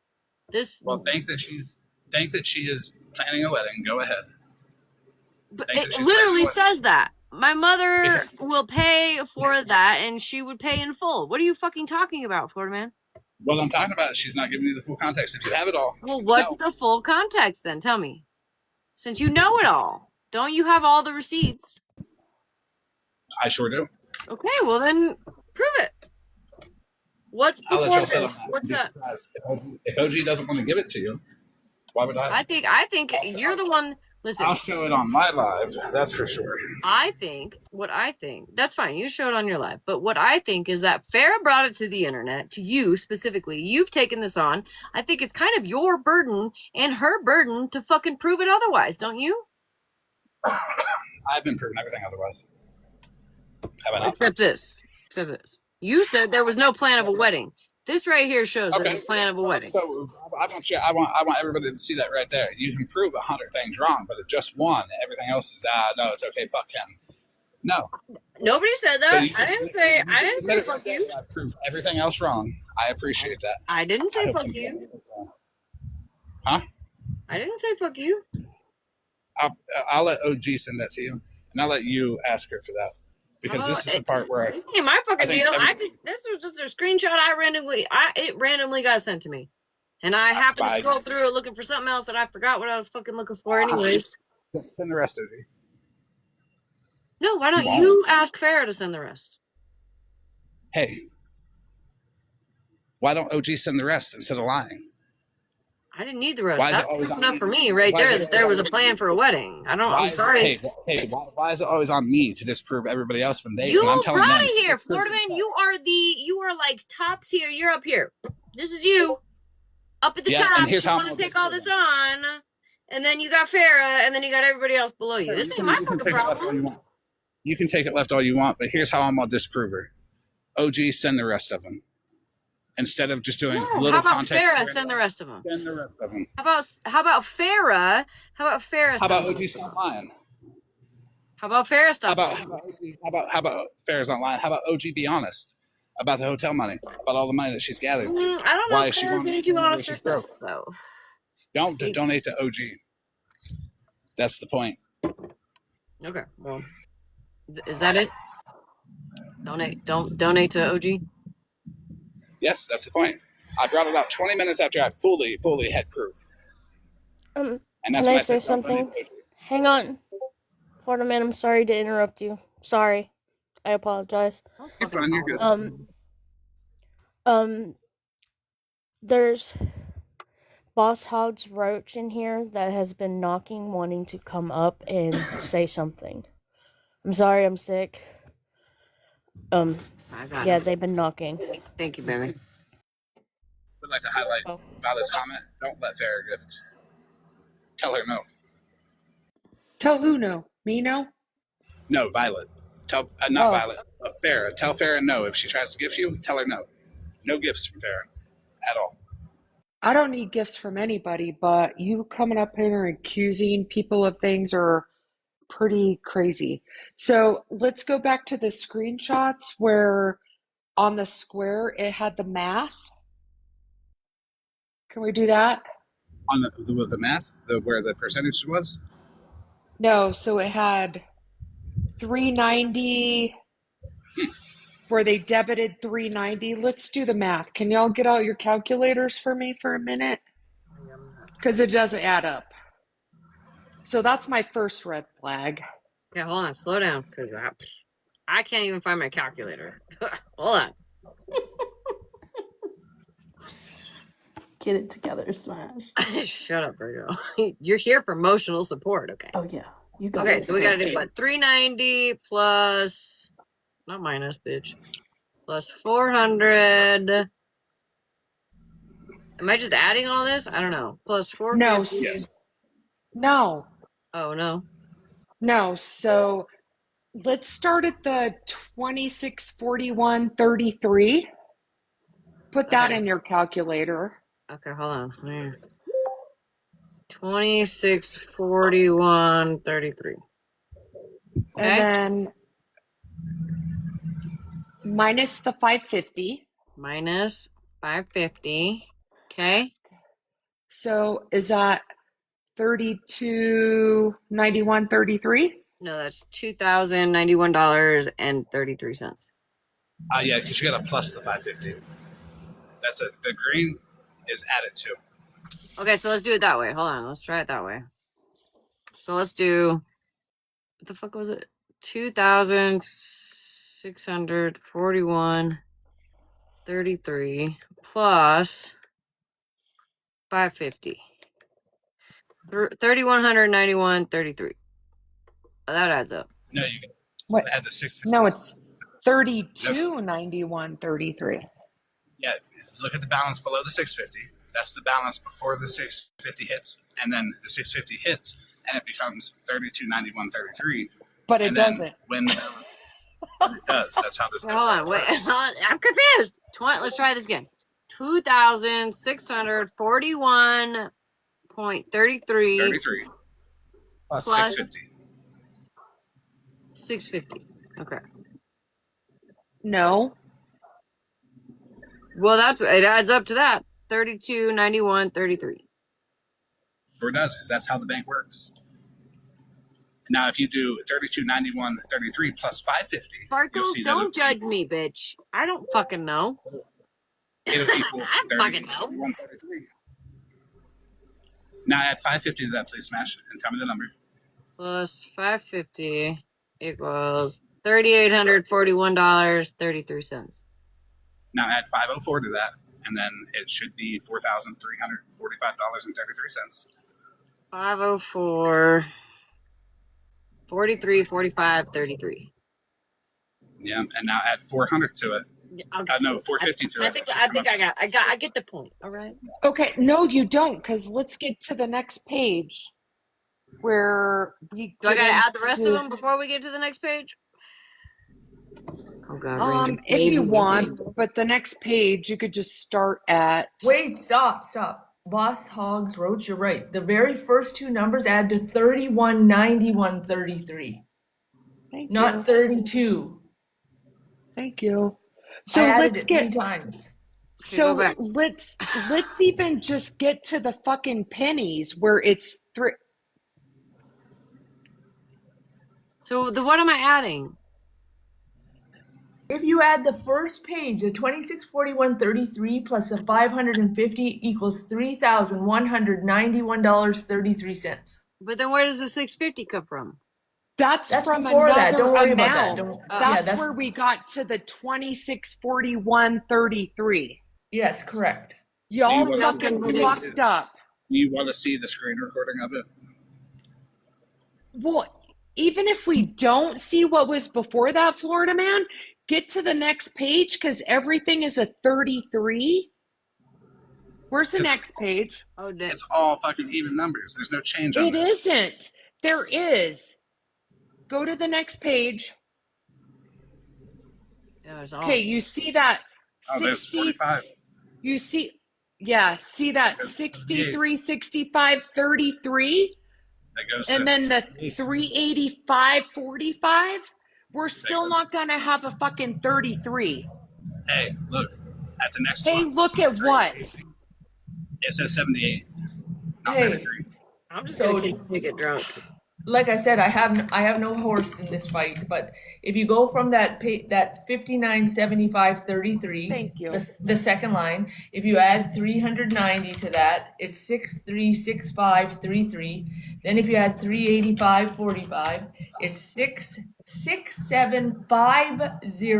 This. Well, think that she is planning a wedding. Go ahead. But it literally says that. My mother Because- will pay for that, and she would pay in full. What are you fucking talking about, Florida man? Well, I'm talking about she's not giving you the full context. If you have it all. Well, what's the full context then? Tell me. Since you know it all, don't you have all the receipts? I sure do. Okay, well then prove it. What's I'll before let y'all this? sit on that. What's that? If OG doesn't want to give it to you, why would I? I think you're the one. Listen, I'll show it on my live. That's for sure. what I think, that's fine. You show it on your live. But what I think is that Farah brought it to the internet, to you specifically. You've taken this on. I think it's kind of your burden and her burden to fucking prove it otherwise, don't you? I've been proving everything otherwise. Have I not? Except this. You said there was no plan of a wedding. This right here shows that there's a plan of a wedding. So I want everybody to see that right there. You can prove 100 things wrong, but it just one. Everything else is no, it's okay. Fuck him. No. Nobody said that. I didn't say fuck you. I've proved everything else wrong. I appreciate that. I didn't say fuck you. Huh? I didn't say fuck you. I'll let OG send that to you, and I'll let you ask her for that. Because this is the part where this ain't my fucking deal. This was just a screenshot it randomly got sent to me. And I happened to Bye. scroll through it looking for something else that I forgot what I was fucking looking for anyways. Send the rest, OG. No, why don't won't. you ask Farah to send the rest? Hey, why don't OG send the rest instead of lying? I didn't need the rest. Why is it That's always proof on enough me? for me right Why is there it that there was a always- plan for a wedding. I'm Why sorry. is it, why is it always on me to disprove everybody else when You when I'm telling brought them? it here, Florida man. You are like top tier. You're up here. This is you. Up at the Yeah, top. and here's You how want I'm to gonna take all this on. And then you got Farah, and then you got everybody else below you. This ain't my fucking problem. You can take it left all you want, but here's how I'm gonna disprove her. OG, send the rest of them. Instead of just doing No, little how about context. Farah send the rest of them? Send the rest of them. How about Farah? How about Farah? How about send OG them? stop lying? How about Farah How stop? about how about Farah's not lying? How about OG be honest about the hotel money, about all the money that she's gathered? I don't know. Why If is she Farah's going being to too honest she's herself, broke? though. Don't donate to OG. That's the point. Okay. Well, is that it? Don't donate to OG. Yes, that's the point. I brought it up 20 minutes after I fully had proof. And that's Can when I say said, "Don't donate something? to OG." Hang on. Florida man, I'm sorry to interrupt you. Sorry. I apologize. You're fine, you're good. There's Boss Hog's Roach in here that has been knocking, wanting to come up and say something. I'm sorry, I'm sick. Yeah, they've been knocking. Thank you, baby. Would like to highlight Violet's comment. Don't let Farah gift. Tell her no. Tell who no? Me no? No, Violet. Tell not Violet. Farah. Tell Farah no. If she tries to gift you, tell her no. No gifts from Farah at all. I don't need gifts from anybody, but you coming up here and accusing people of things are pretty crazy. So let's go back to the screenshots where on the square it had the math. Can we do that? On the math, where the percentage was. No, so it had 390 where they debited 390. Let's do the math. Can y'all get out your calculators for me for a minute? Because it doesn't add up. So that's my first red flag. Okay, hold on. Slow down, because I can't even find my calculator. Hold on. Get it together, Smash. Shut up, Virgo. You're here for emotional support, okay? Oh, yeah. You got Okay, it. so we gotta do what? 390 plus, not minus, bitch. Plus 400. Am I just adding all this? I don't know. Plus 450. No. Yes. No. Oh, no. No. So let's start at the 2641.33. Put that in your calculator. Okay, hold on. 2641.33. Okay. And then minus the 550. Minus 550. Okay. So is that 3291.33? No, that's $2,091.33. Yeah, because you got to plus the 550. That's the green is added to. Okay, so let's do it that way. Hold on, let's try it that way. So let's do, what the fuck was it? 2,641.33 plus 550. 3,191.33. Oh, that adds up. No, you can add the 650. No, it's 3291.33. Yeah, look at the balance below the 650. That's the balance before the 650 hits, and then the 650 hits, and it becomes 3291.33. But it doesn't. When it does, that's how this. Hold on, wait, I'm confused. Let's try this again. 2,641.33 33 plus 650. 650. Okay. No. Well, it adds up to that. 3291.33. Sure does, because that's how the bank works. Now, if you do 3291.33 plus 550, Farkle, you'll see don't judge me, bitch. I don't fucking know. It'll equal I don't fucking know. 31.33. Now add 550 to that, please, Smash, and tell me the number. Plus 550 equals $3,841.33. Now add 504 to that, and then it should be $4,345.33. 504 43 45 33. Yeah, and now add 400 to it. No, 450 to it. I get the point. All right. Okay, no, you don't, because let's get to the next page where we Do I get gotta add the rest of into- them before we get to the next page? Oh God. if you want, but the next page you could just start at. Wait, stop. Boss Hogs Roach, you're right. The very first two numbers add to 3191.33. Thank Not you. 32. Thank you. So So I added let's it get. 3 times. So go back. let's even just get to the fucking pennies where it's three. So what am I adding? If you add the first page, the 2641.33 plus the 550 equals $3,191.33. But then where does the 650 come from? That's from before another that. Don't worry amount. about that. That's where we got to the 2641.33. Yes, correct. Y'all You fucking want- fucked up. You want to see the screen recording of it? Well, even if we don't see what was before that, Florida man, get to the next page because everything is a 33. Where's the next page? Oh, It's all fucking even numbers. There's no change on It this. isn't. There is. Go to the next page. Okay, you see that Oh, there's 60. 45. You see, yeah, see that 63, 65, 33? That goes And to then the 385, 45? We're still not going to have a fucking 33. Hey, look at the next Hey, one. look at what? It says 78, not Hey. 33. I'm just So- gonna keep get drunk. Like I said, I have no horse in this fight, but if you go from that 5975.33, Thank you. the second line, if you add 390 to that, it's 6365.33. Then if you add 385.45, it's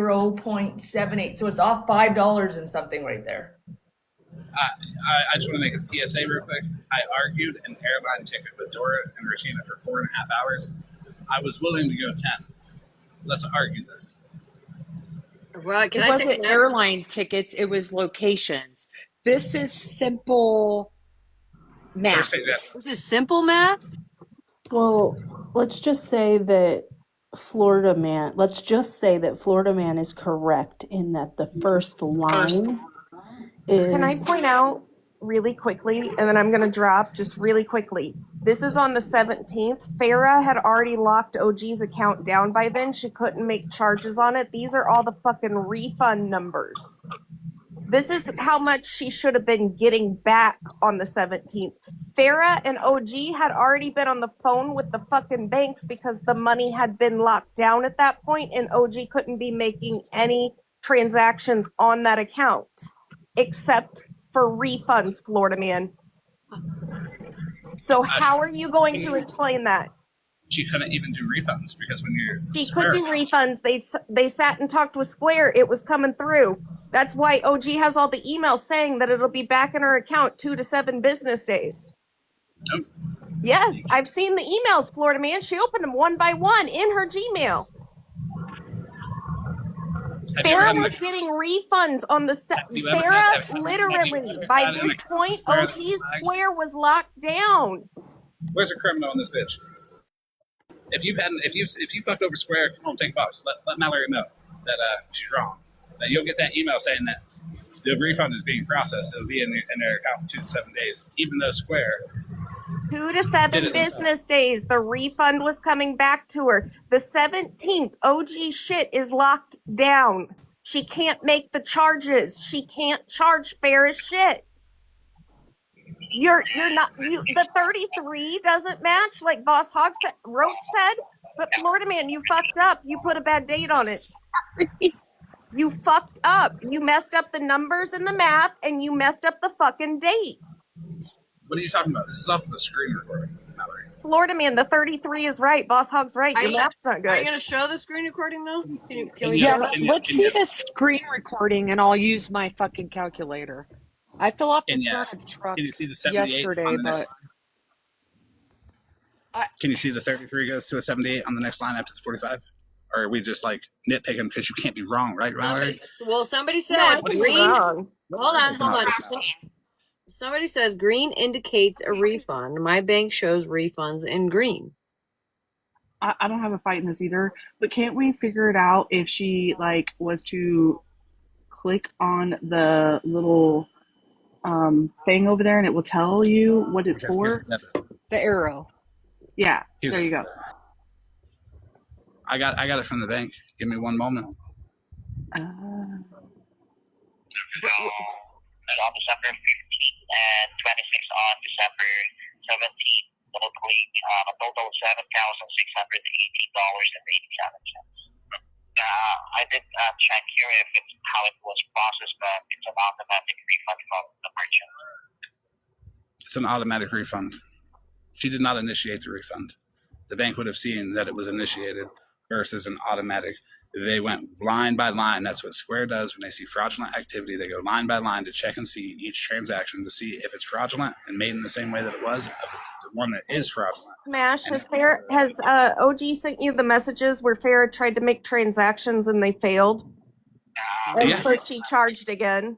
6750.78. So it's off $5 and something right there. I just want to make a PSA real quick. I argued an airline ticket with Dora and Regina for 4.5 hours. I was willing to go 10. Let's argue this. Well, It wasn't airline tickets, it was locations. This is simple math. First page, yeah. This is simple math. Well, let's just say that Florida Man is correct in that the first line is. Can I point out really quickly, and then I'm going to drop just really quickly. This is on the 17th. Farah had already locked OG's account down by then. She couldn't make charges on it. These are all the fucking refund numbers. This is how much she should have been getting back on the 17th. Farah and OG had already been on the phone with the fucking banks because the money had been locked down at that point, and OG couldn't be making any transactions on that account except for refunds, Florida man. So how are you going to explain that? She couldn't even do refunds because when you're She could do refunds. They sat and talked with Square. It was coming through. That's why OG has all the emails saying that it'll be back in her account 2 to 7 business days. Nope. Yes, I've seen the emails, Florida man. She opened them one by one in her Gmail. Farah was getting refunds on the Farah literally by this point OG's Square was locked down. Where's the criminal in this bitch? If you fucked over Square, come on, take a box. Let Mallory know that she's wrong. That you'll get that email saying that the refund is being processed. It'll be in their account in 2 to 7 days, even though Square 2 to 7 business days. The refund was coming back to her. The 17th, OG shit is locked down. She can't make the charges. She can't charge fair as shit. You're not the 33 doesn't match like Boss Hog Roach said, but Florida man, you fucked up. You put a bad date on it. Sorry. You fucked up. You messed up the numbers and the math, and you messed up the fucking date. What are you talking about? This is off of the screen recording, Mallory. Florida man, the 33 is right. Boss Hog's right. Your math's not Are you good. going to show the screen recording though? Can we Yeah, show but- it? Let's see the screen recording, and I'll use my fucking calculator. I fell off the And yes, truck can you see the 78 yesterday, on the next but line? Can you see the 33 goes to a 78 on the next line after the 45? Or are we just like nitpicking because you can't be wrong, right, Mallory? Well, somebody said No, I think green. you're wrong. Hold on. Somebody says green indicates a refund. My bank shows refunds in green. I don't have a fight in this either, but can't we figure it out if she like was to click on the little thing over there and it will tell you what it's for? the arrow. Yeah, there you go. I got it from the bank. Give me one moment. On December 15th and 26th on December 17th, totaling a total of $7,618.87. I did check here if it's how it was processed, but it's an automatic refund from the merchant. It's an automatic refund. She did not initiate the refund. The bank would have seen that it was initiated versus an automatic. They went line by line. That's what Square does when they see fraudulent activity. They go line by line to check and see each transaction to see if it's fraudulent and made in the same way that it was, the one that is fraudulent. Smash, has OG sent you the messages where Farah tried to make transactions and they failed? And Yeah. so she charged again.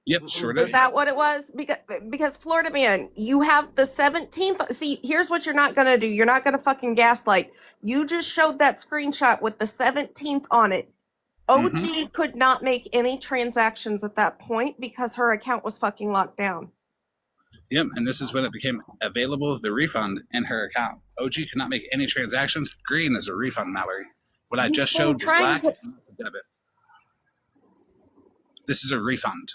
Yep, sure Is did. that what it was? Because Florida man, you have the 17th. See, here's what you're not going to do. You're not going to fucking gaslight. You just showed that screenshot with the 17th on it. OG could not make any transactions at that point because her account was fucking locked down. Yep, and this is when it became available, the refund in her account. OG could not make any transactions. Green is a refund, Mallory. What I just showed was black and debit. This is a refund.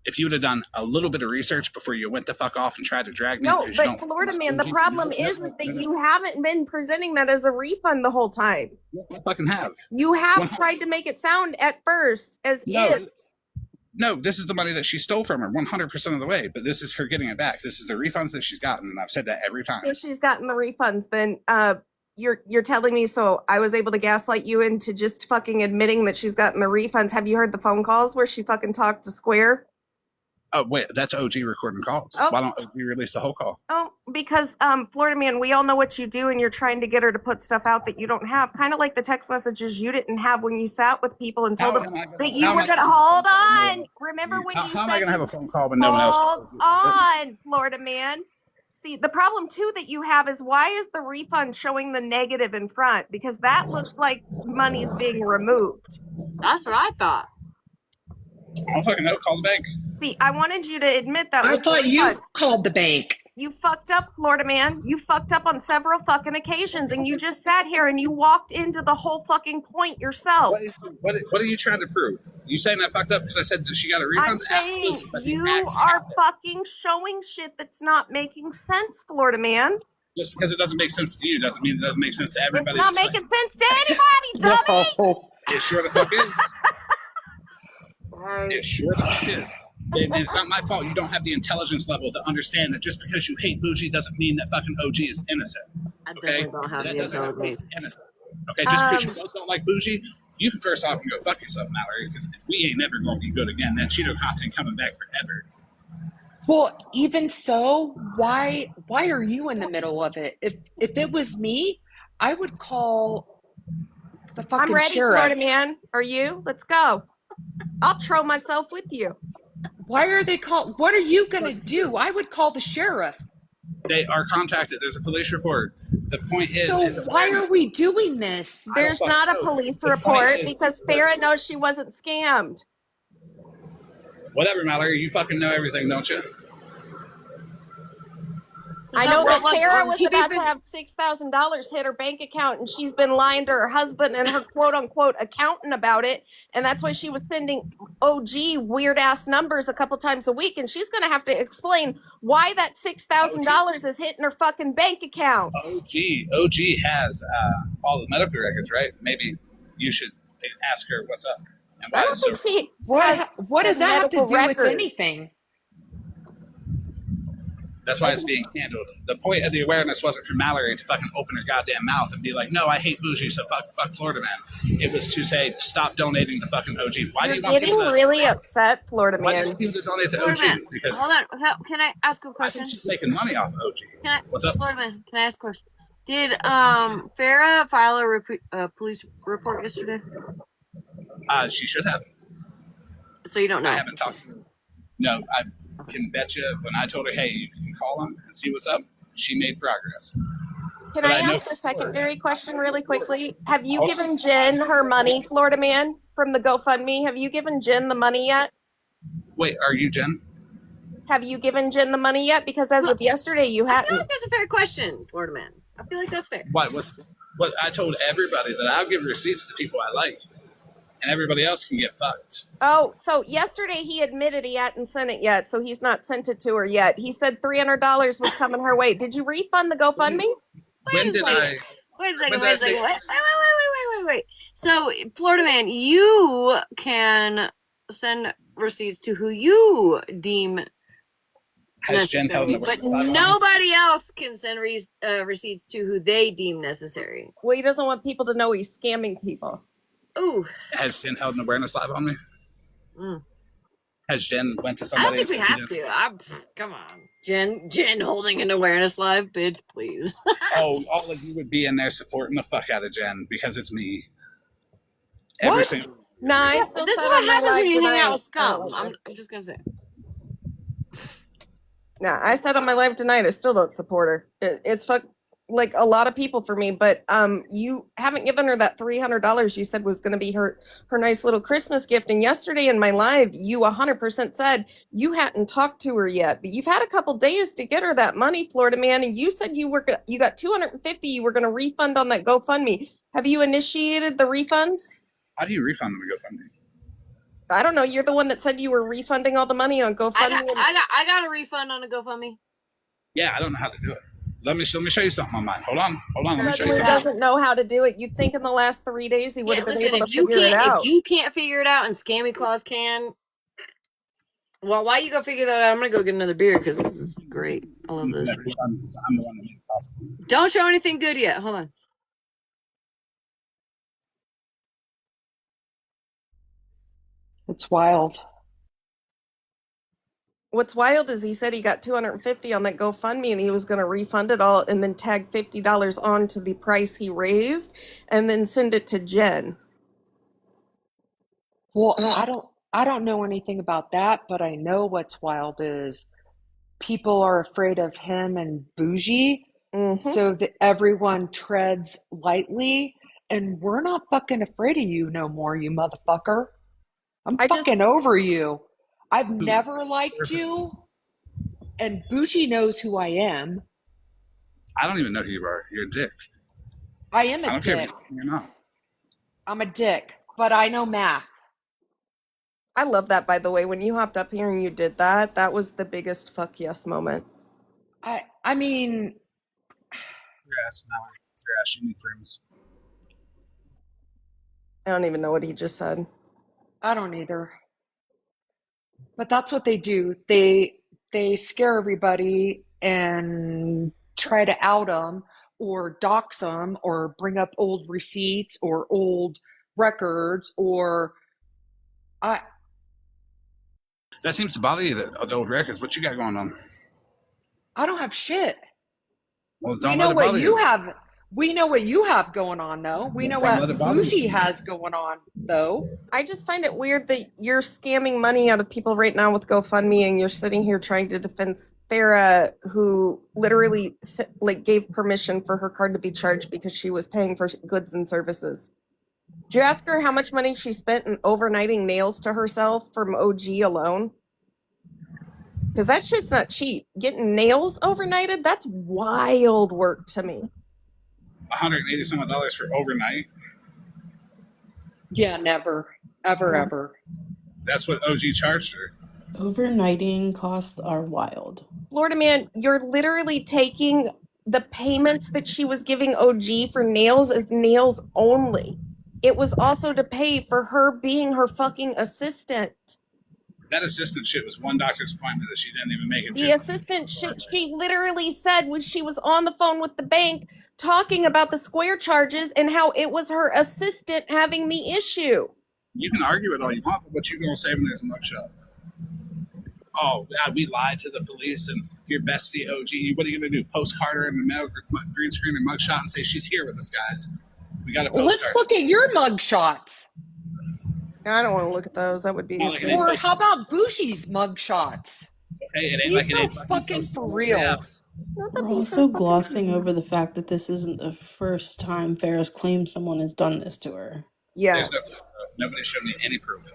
If you would have done a little bit of research before you went to fuck off and tried to drag me. No, but Florida man, the problem is that you haven't been presenting that as a refund the whole time. I fucking have. You have tried to make it sound at first as if. No, this is the money that she stole from her 100% of the way, but this is her getting it back. This is the refunds that she's gotten, and I've said that every time. If she's gotten the refunds, then you're telling me so I was able to gaslight you into just fucking admitting that she's gotten the refunds. Have you heard the phone calls where she fucking talked to Square? Oh, wait, that's OG recording calls. Oh. Why don't OG release the whole call? Oh, because Florida man, we all know what you do and you're trying to get her to put stuff out that you don't have. Kind of like the text messages you didn't have when you sat with people and told them that you were going to hold on. Remember when you said, how am I going to have a phone call when no one else? Hold on, Florida man. See, the problem too that you have is why is the refund showing the negative in front? Because that looks like money's being removed. That's what I thought. I don't fucking know. Call the bank. See, I wanted you to admit that. I thought you called the bank. You fucked up, Florida man. You fucked up on several fucking occasions, and you just sat here and you walked into the whole fucking point yourself. What are you trying to prove? You saying I fucked up because I said that she got a refund? I'm saying you are fucking showing shit that's not making sense, Florida man. Just because it doesn't make sense to you doesn't mean it doesn't make sense to everybody. It's not making sense to anybody, dummy. It sure the fuck is. It sure the fuck is. And it's not my fault you don't have the intelligence level to understand that just because you hate Bougie doesn't mean that fucking OG is innocent. Okay? Don't have that the doesn't mean intelligence. he's innocent. Okay, just because you both don't like Bougie, you can first off and go fuck yourself, Mallory, because we ain't never going to be good again. That Cheeto content coming back forever. Well, even so, why are you in the middle of it? If it was me, I would call the fucking I'm ready, sheriff. Florida man. Are you? Let's go. I'll throw myself with you. Why are they called? What are you going to do? I would call the sheriff. They are contacted. There's a police report. The point is... So why are we doing this? There's not a police report because Farah knows she wasn't scammed. Whatever, Mallory. You fucking know everything, don't you? I know that Farah was about to have $6,000 hit her bank account, and she's been lying to her husband and her quote-unquote accountant about it, and that's why she was sending OG weird-ass numbers a couple times a week, and she's going to have to explain why that $6,000 is hitting her fucking bank account. OG has all the medical records, right? Maybe you should ask her what's up. And why What does that have to do with anything? That's why it's being handled. The point of the awareness wasn't for Mallory to fucking open her goddamn mouth and be like, no, I hate bougie, so fuck Florida man. It was to say, stop donating to fucking OG. Why do you want Getting people to, really upset, Florida why do you man. want people to donate to Florida OG? man, Because hold on. Can I ask a I question? think she's making money off of OG. What's up? Florida man, can I ask a question? Did Farah file a police report yesterday? She should have. So you don't know? I haven't talked to her. No, I can bet you when I told her, hey, you can call them and see what's up, she made progress. Can But I I know ask a for secondary question really quickly? Have you Hold given Jen her money, Florida man, from the GoFundMe? Have you given Jen the money yet? Wait, are you Jen? Have you given Jen the money yet? Because as of yesterday, you I feel hadn't. like that's a fair question, Florida man. I feel like that's fair. What I told everybody that I'll give receipts to people I like, and everybody else can get fucked. Oh, so yesterday he admitted he hadn't sent it yet, so he's not sent it to her yet. He said $300 was coming her way. Did you refund the GoFundMe? When did I? Wait a second. when did Wait I a second. say- Wait. So, Florida man, you can send receipts to who you deem Has Jen held an but awareness live on it? nobody else can send receipts to who they deem necessary. Well, he doesn't want people to know he's scamming people. Ooh. Has Jen held an awareness live on me? Mm. Has Jen went to I somebody? don't think we have to. Come on. Jen holding an awareness live, bitch, please. Oh, all of you would be in there supporting the fuck out of Jen because it's me. Every What? single. Nah, I Yeah, still this is said what on my happens live when you hang tonight. out with scum. I'm just gonna say. Nah, I said on my live tonight, I still don't support her. It's like a lot of people for me, but you haven't given her that $300 you said was going to be her nice little Christmas gift. And yesterday in my live, you 100% said you hadn't talked to her yet, but you've had a couple days to get her that money, Florida man. And you said you got $250 you were going to refund on that GoFundMe. Have you initiated the refunds? How do you refund the GoFundMe? I don't know. You're the one that said you were refunding all the money on GoFundMe. I got a refund on a GoFundMe. Yeah, I don't know how to do it. Let me show you something on mine. Hold on. Let me show you He something. doesn't know how to do it. You'd think in the last 3 days he would have been able to figure it out. If you can't figure it out and Scammy Claus can, well, why you go figure that out? I'm gonna go get another beer because this is great. I love this. I'm the one that made it possible. Don't show anything good yet. Hold on. It's wild. What's wild is he said he got $250 on that GoFundMe and he was going to refund it all and then tag $50 on to the price he raised and then send it to Jen. Well, I don't know anything about that, but I know what's wild is people are afraid of him and Bougie, so that everyone treads lightly, and we're not fucking afraid of you no more, you motherfucker. I'm fucking over you. I've never liked you, and Bougie knows who I am. I don't even know who you are. You're a dick. I am a I don't care dick. if you're not. I'm a dick, but I know math. I love that, by the way. When you hopped up here and you did that, that was the biggest fuck yes moment. I mean, Your ass, Mallory. Your ass, you need friends. I don't even know what he just said. I don't either. But that's what they do. They scare everybody and try to out them or dox them or bring up old receipts or old records or That seems to bother you, the old records. What you got going on? I don't have shit. Well, don't We let know it what bother you have. We know what you have going on, though. We know Don't let what it bother Bougie you. has going on, though. I just find it weird that you're scamming money out of people right now with GoFundMe and you're sitting here trying to defend Farah, who literally gave permission for her card to be charged because she was paying for goods and services. Did you ask her how much money she spent in overnighting nails to herself from OG alone? Because that shit's not cheap. Getting nails overnighted, that's wild work to me. $180 some for overnight. Yeah, never. Ever. That's what OG charged her. Overnighting costs are wild. Florida man, you're literally taking the payments that she was giving OG for nails as nails only. It was also to pay for her being her fucking assistant. That assistant shit was one doctor's appointment that she didn't even make it to. The assistant, she literally said when she was on the phone with the bank talking about the Square charges and how it was her assistant having the issue. You can argue it all you want, but what you gonna say when there's a mugshot? Oh, yeah, we lied to the police and your bestie OG. What are you gonna do? Post Carter in the mail, green screen and mugshot and say she's here with us, guys. We got a postcard. Let's look at your mugshots. I don't want to look at those. That would be. Or how about Bougie's mugshots? Okay, it ain't He's like so it ain't fucking for real. Yeah. We're also glossing over the fact that this isn't the first time Farah's claimed someone has done this to her. Yeah. Nobody showed me any proof.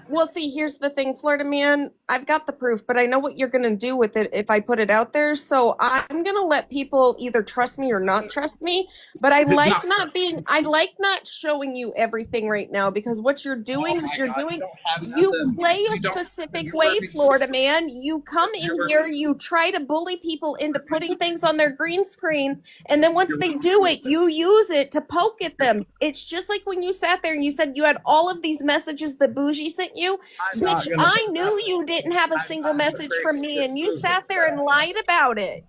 Well, see, here's the thing, Florida man. I've got the proof, but I know what you're going to do with it if I put it out there. So I'm going to let people either trust me or not trust me. But I like not showing you everything right now, because what you're doing is you play a specific way, Florida man. You come in here, you try to bully people into putting things on their green screen, and then once they do it, you use it to poke at them. It's just like when you sat there and you said you had all of these messages that Bougie sent you, which I knew you didn't have a single message from me, and you sat there and lied about it.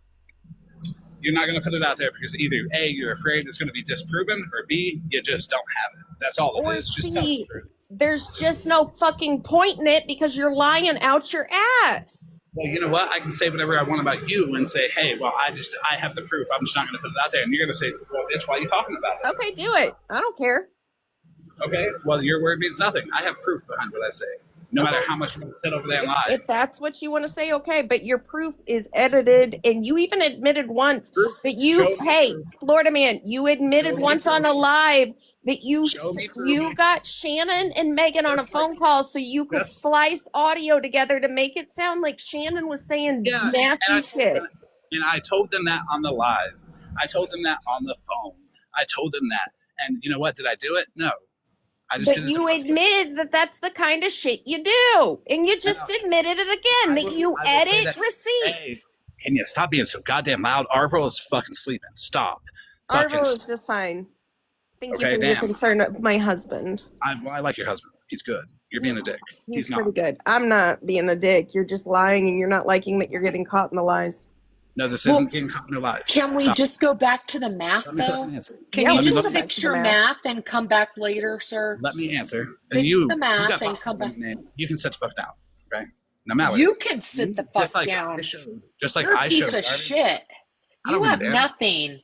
You're not going to put it out there because either A, you're afraid it's going to be disproven, or B, you just don't have it. That's all it is. Just tell the truth. There's just no fucking point in it because you're lying out your ass. Well, you know what? I can say whatever I want about you and say, hey, well, I have the proof. I'm just not going to put it out there. And you're going to say, well, bitch, why are you talking about it? Okay, do it. I don't care. Okay, well, your word means nothing. I have proof behind what I say. No matter how much you sit over there and lie. If that's what you want to say, okay, but your proof is edited, and you even admitted once that you, Florida man, you admitted once on a live that you got Shannon and Megan on a phone call so you could splice audio together to make it sound like Shannon was saying nasty shit. And I told them that on the live. I told them that on the phone. I told them that. And you know what? Did I do it? No. But you admitted that that's the kind of shit you do. And you just admitted it again, that you edit receipts. Hey, can you stop being so goddamn loud? Arvo is fucking sleeping. Stop. Arvo is just fine. Thank you for your concern of my husband. I like your husband. He's good. You're being a dick. He's pretty good. I'm not being a dick. You're just lying, and you're not liking that you're getting caught in the lies. No, this isn't getting caught in the lies. Can we just go back to the math, though? Can you just fix your math and come back later, sir? Let me answer. Fix the math and come back. You can sit the fuck down, right? No matter. You can sit the fuck down. Just like You're I showed. Piece of shit. You have nothing.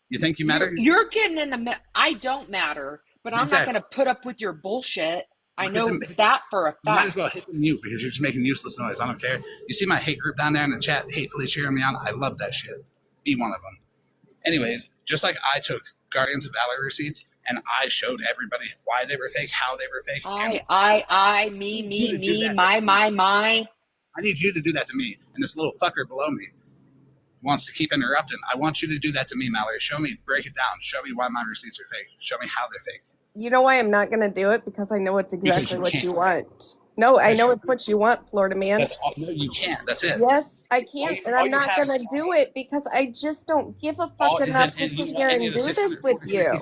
You think you matter? You're getting in the. I don't matter, but I'm not going to put up with your bullshit. I know that for a fact. You might as well hit the mute because you're just making useless noise. I don't care. You see my hate group down there in the chat, hatefully cheering me on? I love that shit. Be one of them. Anyways, just like I took Guardians of Valor receipts and I showed everybody why they were fake, how they were fake. Me, my. I need you to do that to me. And this little fucker below me wants to keep interrupting. I want you to do that to me, Mallory. Show me, break it down. Show me why my receipts are fake. Show me how they're fake. You know why I'm not going to do it? Because I know it's exactly what you want. No, I know it's what you want, Florida man. No, you can't. That's it. Yes, I can't, and I'm not going to do it because I just don't give a fuck enough to sit here and do this with you.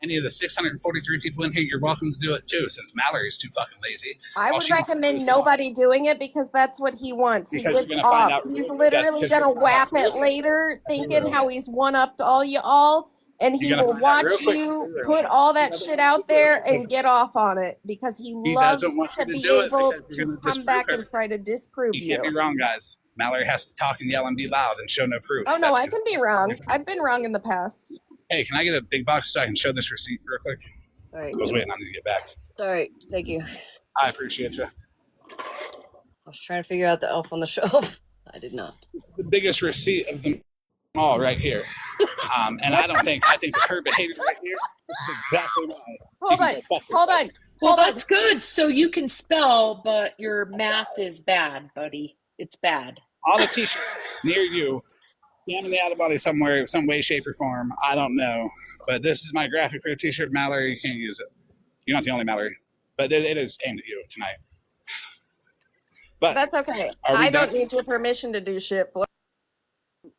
Any of the 643 people in here, you're welcome to do it too, since Mallory's too fucking lazy. I would recommend nobody doing it because that's what he wants. He gets off. He's literally going to whap it later, thinking how he's one-upped all y'all. And he will watch you put all that shit out there and get off on it because he loves to be able to come back and try to disprove you. You can't be wrong, guys. Mallory has to talk and yell and be loud and show no proof. Oh, no, I can be wrong. I've been wrong in the past. Hey, can I get a big box so I can show this receipt real quick? All right. I was waiting on you to get back. All right. Thank you. I appreciate you. I was trying to figure out the elf on the shelf. I did not. The biggest receipt of them all right here. And I think her behavior right here is exactly why. Hold on. Well, that's good. So you can spell, but your math is bad, buddy. It's bad. On a t-shirt near you, down in the out of body somewhere, some way, shape, or form. I don't know. But this is my graphic pro t-shirt, Mallory. You can't use it. You're not the only Mallory. But it is aimed at you tonight. But that's okay. I don't need your permission to do shit.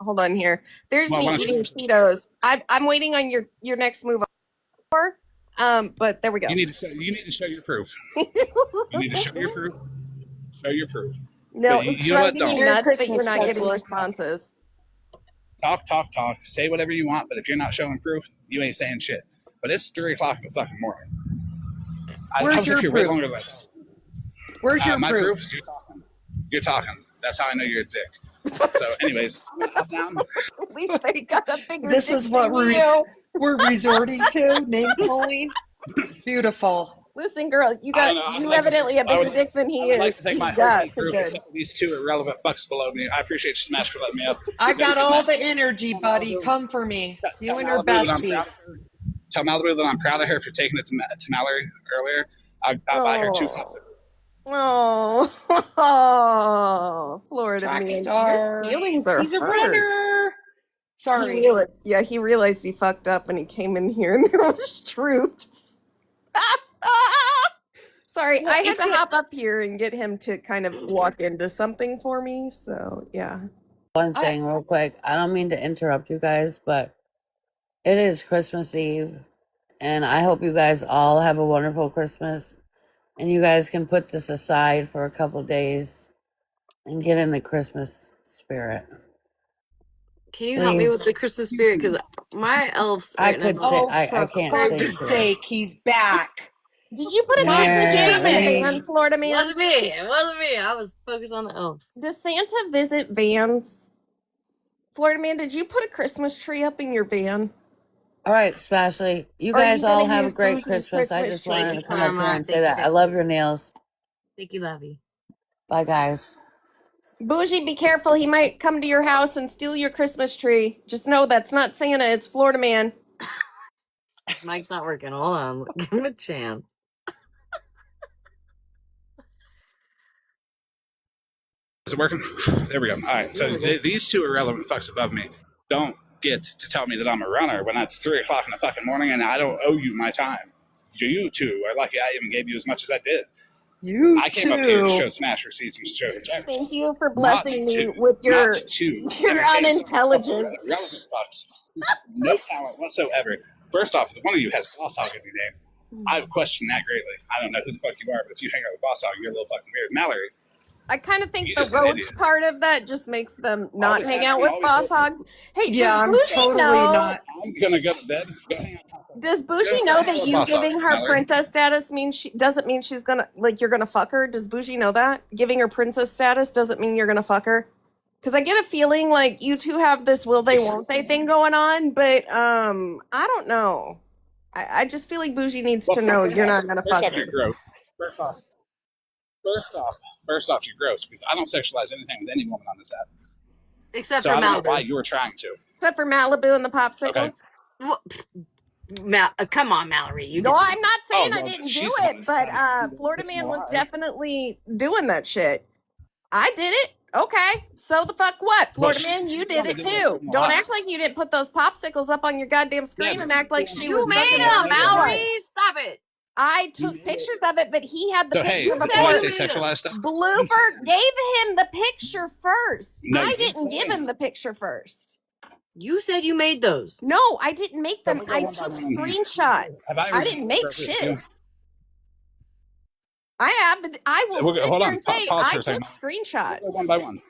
Hold on here. There's me eating Cheetos. I'm waiting on your next move. But there we go. You need to show your proof. You need to show your proof. Show your proof. No, But it's you know what? driving Don't. me nuts that Christmas you're not getting toast. responses. Talk. Say whatever you want, but if you're not showing proof, you ain't saying shit. But it's 3 o'clock in the fucking morning. I Where's was your up here way proof? longer than I thought. Where's your My proof? proof? You're talking. That's how I know you're a dick. So, anyways, I'm down. At least they got a bigger This dick is what than you. we're resorting to, name calling. Beautiful. Listen, girl, you I don't got know. you evidently a bigger dick than he I would like is. to thank my He's whole got hate group, good. except for these two irrelevant fucks below me. I appreciate you, Smash, for letting me up. I got all the energy, buddy. Come for me. You and your bestie. Tell Malibu that I'm proud of her for taking it to Mallory earlier. I buy her 2 cups. Oh, Florida Track man. star. Your feelings are He's a hurt. runner. Sorry. He realized he fucked up and he came in here and there was truths. Sorry, Well, I had to hop up here and get him to kind of walk into something for me. So, yeah. One thing real quick. I don't mean to interrupt you guys, but it is Christmas Eve, and I hope you guys all have a wonderful Christmas, and you guys can put this aside for a couple days and get in the Christmas spirit. Can you help me Please. with the Christmas spirit? Because my elves I right could now. say I can't sing Fuck's to it. sake, he's back. Did you put a Yeah, Christmas tree in please. Van, Florida It man? wasn't me. It wasn't me. I was focused on the elves. Does Santa visit vans? Florida man, did you put a Christmas tree up in your van? All right, Spashley, you Or are guys you all gonna have a use great Boozie's Christmas. I Christmas just tree? wanted Thank to you, come up here Karma. and say Thank that. you. I love your nails. Thank you, Lovey. Bye, guys. Bougie, be careful. He might come to your house and steal your Christmas tree. Just know that's not Santa. It's Florida man. Mike's not working. Hold on. Give him a chance. Is it working? There we go. All right. So these two irrelevant fucks above me don't get to tell me that I'm a runner when it's 3 o'clock in the fucking morning and I don't owe you my time. You two are lucky I even gave you as much as I did. I came up here to show Smash receipts and show the checks. Thank you for blessing me to- with your not to your entertain some unintelligence. irrelevant fucks. No talent whatsoever. First off, if one of you has Boss Hog in your name, I would question that greatly. I don't know who the fuck you are, but if you hang out with Boss Hog, you're a little fucking weird. Mallory, I kind of think You're the just an roach idiot. part of that just makes them not Always hang have out to, with always Boss have Hog. Hey, Yeah, I'm does Bougie totally know? not. I'm gonna go to bed. Go hang out. Does Bougie Go know hang out that with you Boss Hog, giving her Mallory. princess status means she doesn't mean she's gonna like you're gonna fuck her? Does Bougie know that? Giving her princess status doesn't mean you're gonna fuck her? Because I get a feeling like you two have this will they won't they thing going on, but I don't know. I just feel like Bougie needs to know you're not gonna First fuck off, her. you're gross. First off, you're gross because I don't sexualize anything with any woman on this app. Except So for I don't know why Malibu. you were trying to. Except for Malibu and the popsicle. Okay. Well, come on, Mallory. You No, did I'm not saying I well, didn't do she's the one it, that's but trying to Florida do man was it. definitely doing that shit. I did it. Okay. So the fuck what? Florida man, you did it too. Don't act like you didn't put those popsicles up on your goddamn screen Yeah, and act like she You was made fucking him, with you. Mallory. Stop it. I took pictures of it, but he had the So hey, picture when before. I say sexualized stuff, Blooper gave him the picture first. No, I you didn't give didn't. him the picture first. You said you made those. No, I didn't make them. I took screenshots. Have I I ever didn't make with shit. you? I have, but I will Hold sit on, here and say pause I for a took second. screenshots. Go one by one.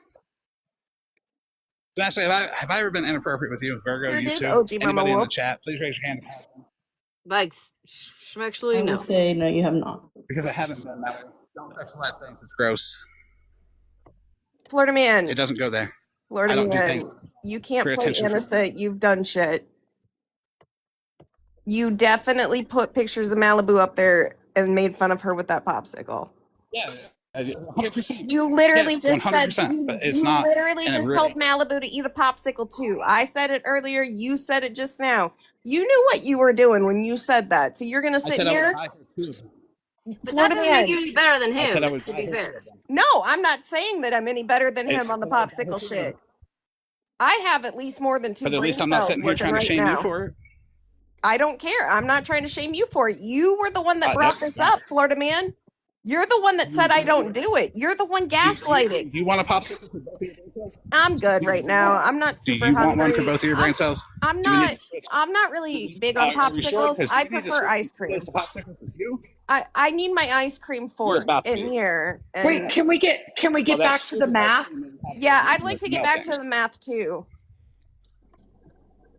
So actually, have I ever been inappropriate with you, Virgo? Sure You did, two? OG Mama Anybody in the Wolf. chat? Please raise your hand. Like, actually, I no. would say no, you have not. Because I haven't done that. Don't sexualize things. It's gross. Florida man. It doesn't go there. Florida I don't do man. things You can't for play attention. innocent. You've done shit. You definitely put pictures of Malibu up there and made fun of her with that popsicle. Yeah, 100%. You literally Yes, just 100%, said but it's you not literally in a just really- told Malibu to eat a popsicle too. I said it earlier. You said it just now. You knew what you were doing when you said that. So you're gonna I sit said I here. would buy her two. But that Florida doesn't man. make you any better than I said I him, would to buy be her fair. two of them. No, I'm not saying that I'm any better than him It's- on the popsicle shit. I have at least more than two. But at least brain I'm not cells sitting here working trying to right shame now. you for it. I don't care. I'm not trying to shame you for it. You were the one that I brought know. this up, Florida man. You're the one that said I don't do it. You're the one gaslighting. Do you want a popsicle for both of your brain cells? I'm good right now. I'm not Do super you want hungry. one for both of your brain cells? I'm Do we need not. to switch? I'm not really big on Are we sure? popsicles. 'Cause I we need to prefer switch ice cream. to popsicles with you. I need my ice cream fork about to in be. here. Wait, can we get back to the math? Yeah, I'd like to get back to the math too.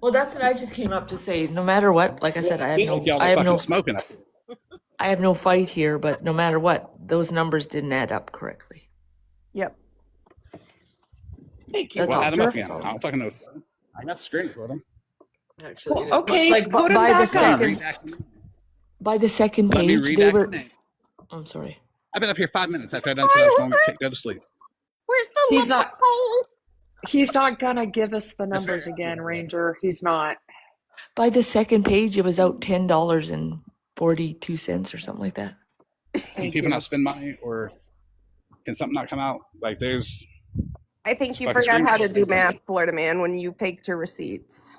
Well, that's what I just came up to say. No matter what, like I said, I have no fight here, but no matter what, those numbers didn't add up correctly. Yep. Thank you. Well, add them up Doctor. again. I don't fucking know. I got the screen recording. Actually, Well, okay, Like put them by the back up. second, by the second Let me page, read they back were. the name. I'm sorry. I've been up here 5 minutes after I done said I was going to go to sleep. Where's the He's lump not- of coal? He's not gonna give us the numbers again, Ranger. He's not. By the second page, it was out $10.42 or something like that. Can people not spend money, or can something not come out? Like there's. I think you Fucking forgot how to screen- do math, Florida man, when you faked your receipts.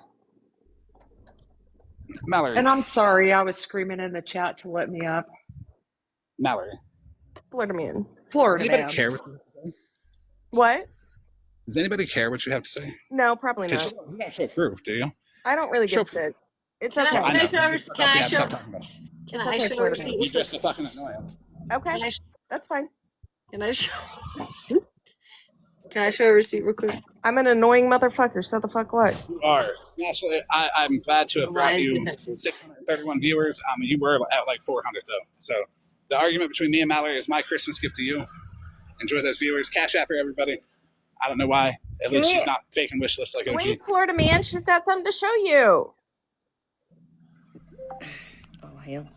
Mallory. And I'm sorry, I was screaming in the chat to let me up. Mallory. Florida man. Florida Anybody man. care what you have to say? What? Does anybody care what you have to say? No, probably not. You don't show proof, do you? I don't really Show give shit. It's Can okay. I show a receipt? Can I Yeah, show stop talking about it. Can It's I okay, show a Florida receipt? You just a fucking annoyance. Okay, Can I, that's fine. can I show? Can I show a receipt real quick? I'm an annoying motherfucker. So the fuck what? You are. Actually, I'm glad to have brought you 631 viewers. You were at like 400 though. So the argument between me and Mallory is my Christmas gift to you. Enjoy those viewers. Cash App her, everybody. I don't know why. At least she's not faking wish list like OG. Wait, Florida man, she's got something to show you. Oh hell.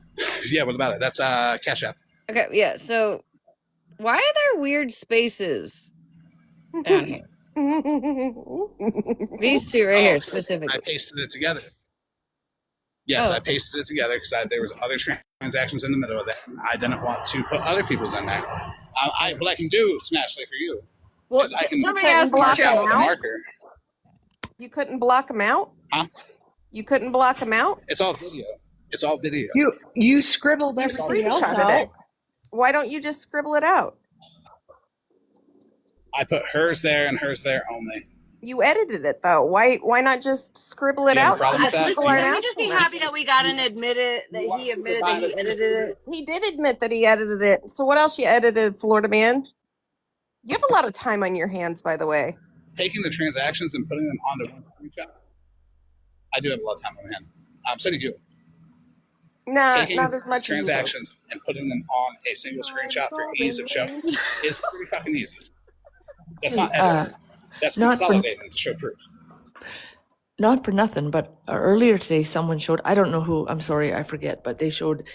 Yeah, what about it? That's Cash App. Okay, yeah. So, why are there weird spaces down here? These two right here I specifically. pasted it together. Yes, Oh. I pasted it together because there was other transactions in the middle of that. I didn't want to put other people's in there. What I can do, Smashly, for you, Well, is I can somebody asked me block to it show. with a out? marker. You couldn't block them out? Huh? You couldn't block them out? It's all video. It's all video. You scribbled You everybody else screenshotted out. it. Why don't you just scribble it out? I put hers there and hers there only. You edited it though. Why not just scribble it Do you have out? a problem with that? People aren't Can we just be asking that. happy that we got an admitted that he admitted that he edited it? He did admit that he edited it. So what else you edited, Florida man? You have a lot of time on your hands, by the way. Taking the transactions and putting them onto one screenshot. I do have a lot of time on my hand. I'm sending you. Nah, Taking not as much as you do. transactions and putting them on a single screenshot for ease of show is pretty fucking easy. That's not editing. That's not for- consolidating to show proof. Not for nothing, but earlier today, someone showed, I don't know who, I'm sorry, I forget, but they showed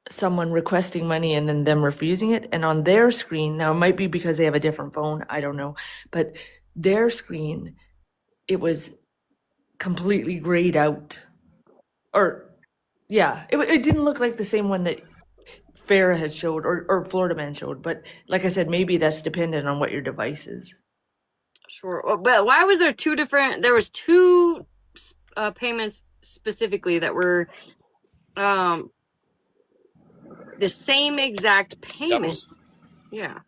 someone requesting money and then them refusing it. And on their screen, now it might be because they have a different phone, I don't know, but their screen, it was completely grayed out. Or, yeah, it didn't look like the same one that Farah had showed or Florida Man showed. But like I said, maybe that's dependent on what your device is. Sure, but why was there two different? There was two payments specifically that were the same exact payment. Doubles. Yeah,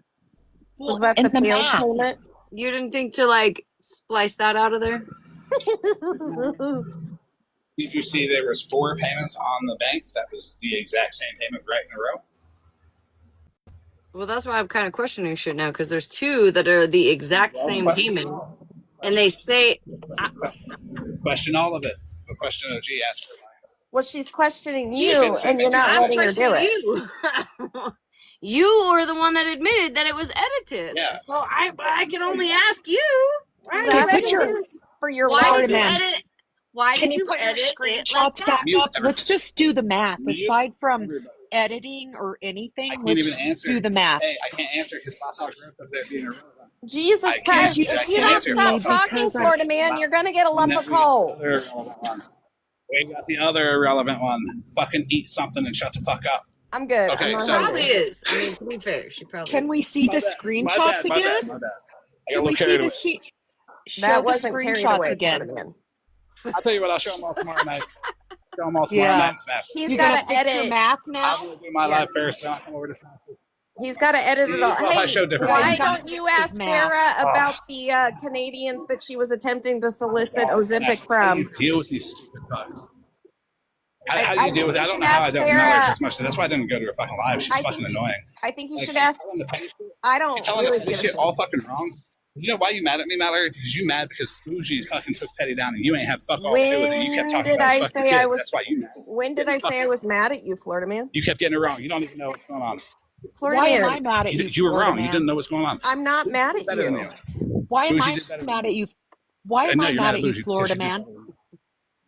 Was that the failed payment? you didn't think to like splice that out of there? Did you see there was 4 payments on the bank? That was the exact same payment right in a row. Well, that's why I'm kind of questioning shit now because there's 2 that are the exact same payment, and they say Question all of it. But question OG asked for Well, she's questioning You you, said the same and you're thing. not I'm letting her do it. questioning you. You were the one that admitted that it was edited. Yeah. So I can only ask you. Right? She's asking put your- you for your Why Florida did you man. edit? Why Can did you you put your edit it like screenshots that? back Mute up? everybody. Let's just do the math. Mute Aside from everybody. editing or anything, I can't let's even just answer. do the math. Hey, I can't answer because Boss Hog's growth of there being irrelevant. Jesus I can't- Christ! I If can't you don't answer stop both. talking, Because I- Florida man, you're gonna get a lump And of then we got coal. the other irrelevant one. We got the other irrelevant one. Fucking eat something and shut the fuck up. I'm good. Okay, I'm not so- Probably hungry. is. I mean, to be fair, she probably. Can we see the screenshots again? My bad. I got a Can little we see carried the away. sheet? Show That the wasn't carried screenshots away, again. Florida man. I'll tell you what, I'll show them all tomorrow night. Show them all tomorrow Yeah. night and smash it. He's You're gonna got to fix your edit. math now. I'm going to do my Yeah. live first, then I'll come over to smash it. He's got to edit it all. Well, if I Hey, show different why things. don't you His ask math. Farah about the Canadians that she was attempting to solicit Ozempic How do from? you deal with these stupid bugs? How do you deal with it? I don't know how I don't know her as much. That's why I didn't go to her fucking live. She's fucking annoying. I think you Like, should she's ask. telling the petty shit. I She's don't telling really the petty give a shit shit. all fucking wrong. You know why you mad at me, Mallory? Because you mad because Bougie fucking took Petty down and you ain't have fuck all to do with it. You kept talking about his fucking kid. That's why you mad. When did I say I was mad at you, Florida man? You kept getting it wrong. You don't even know what's going on. Florida Why man. am I mad at you? You were Florida wrong. Man? You didn't know what's going on. I'm not mad at Better than you. you. Why am Bougie I did better mad than at you? Why am I you're mad at you, Bougie Florida because man?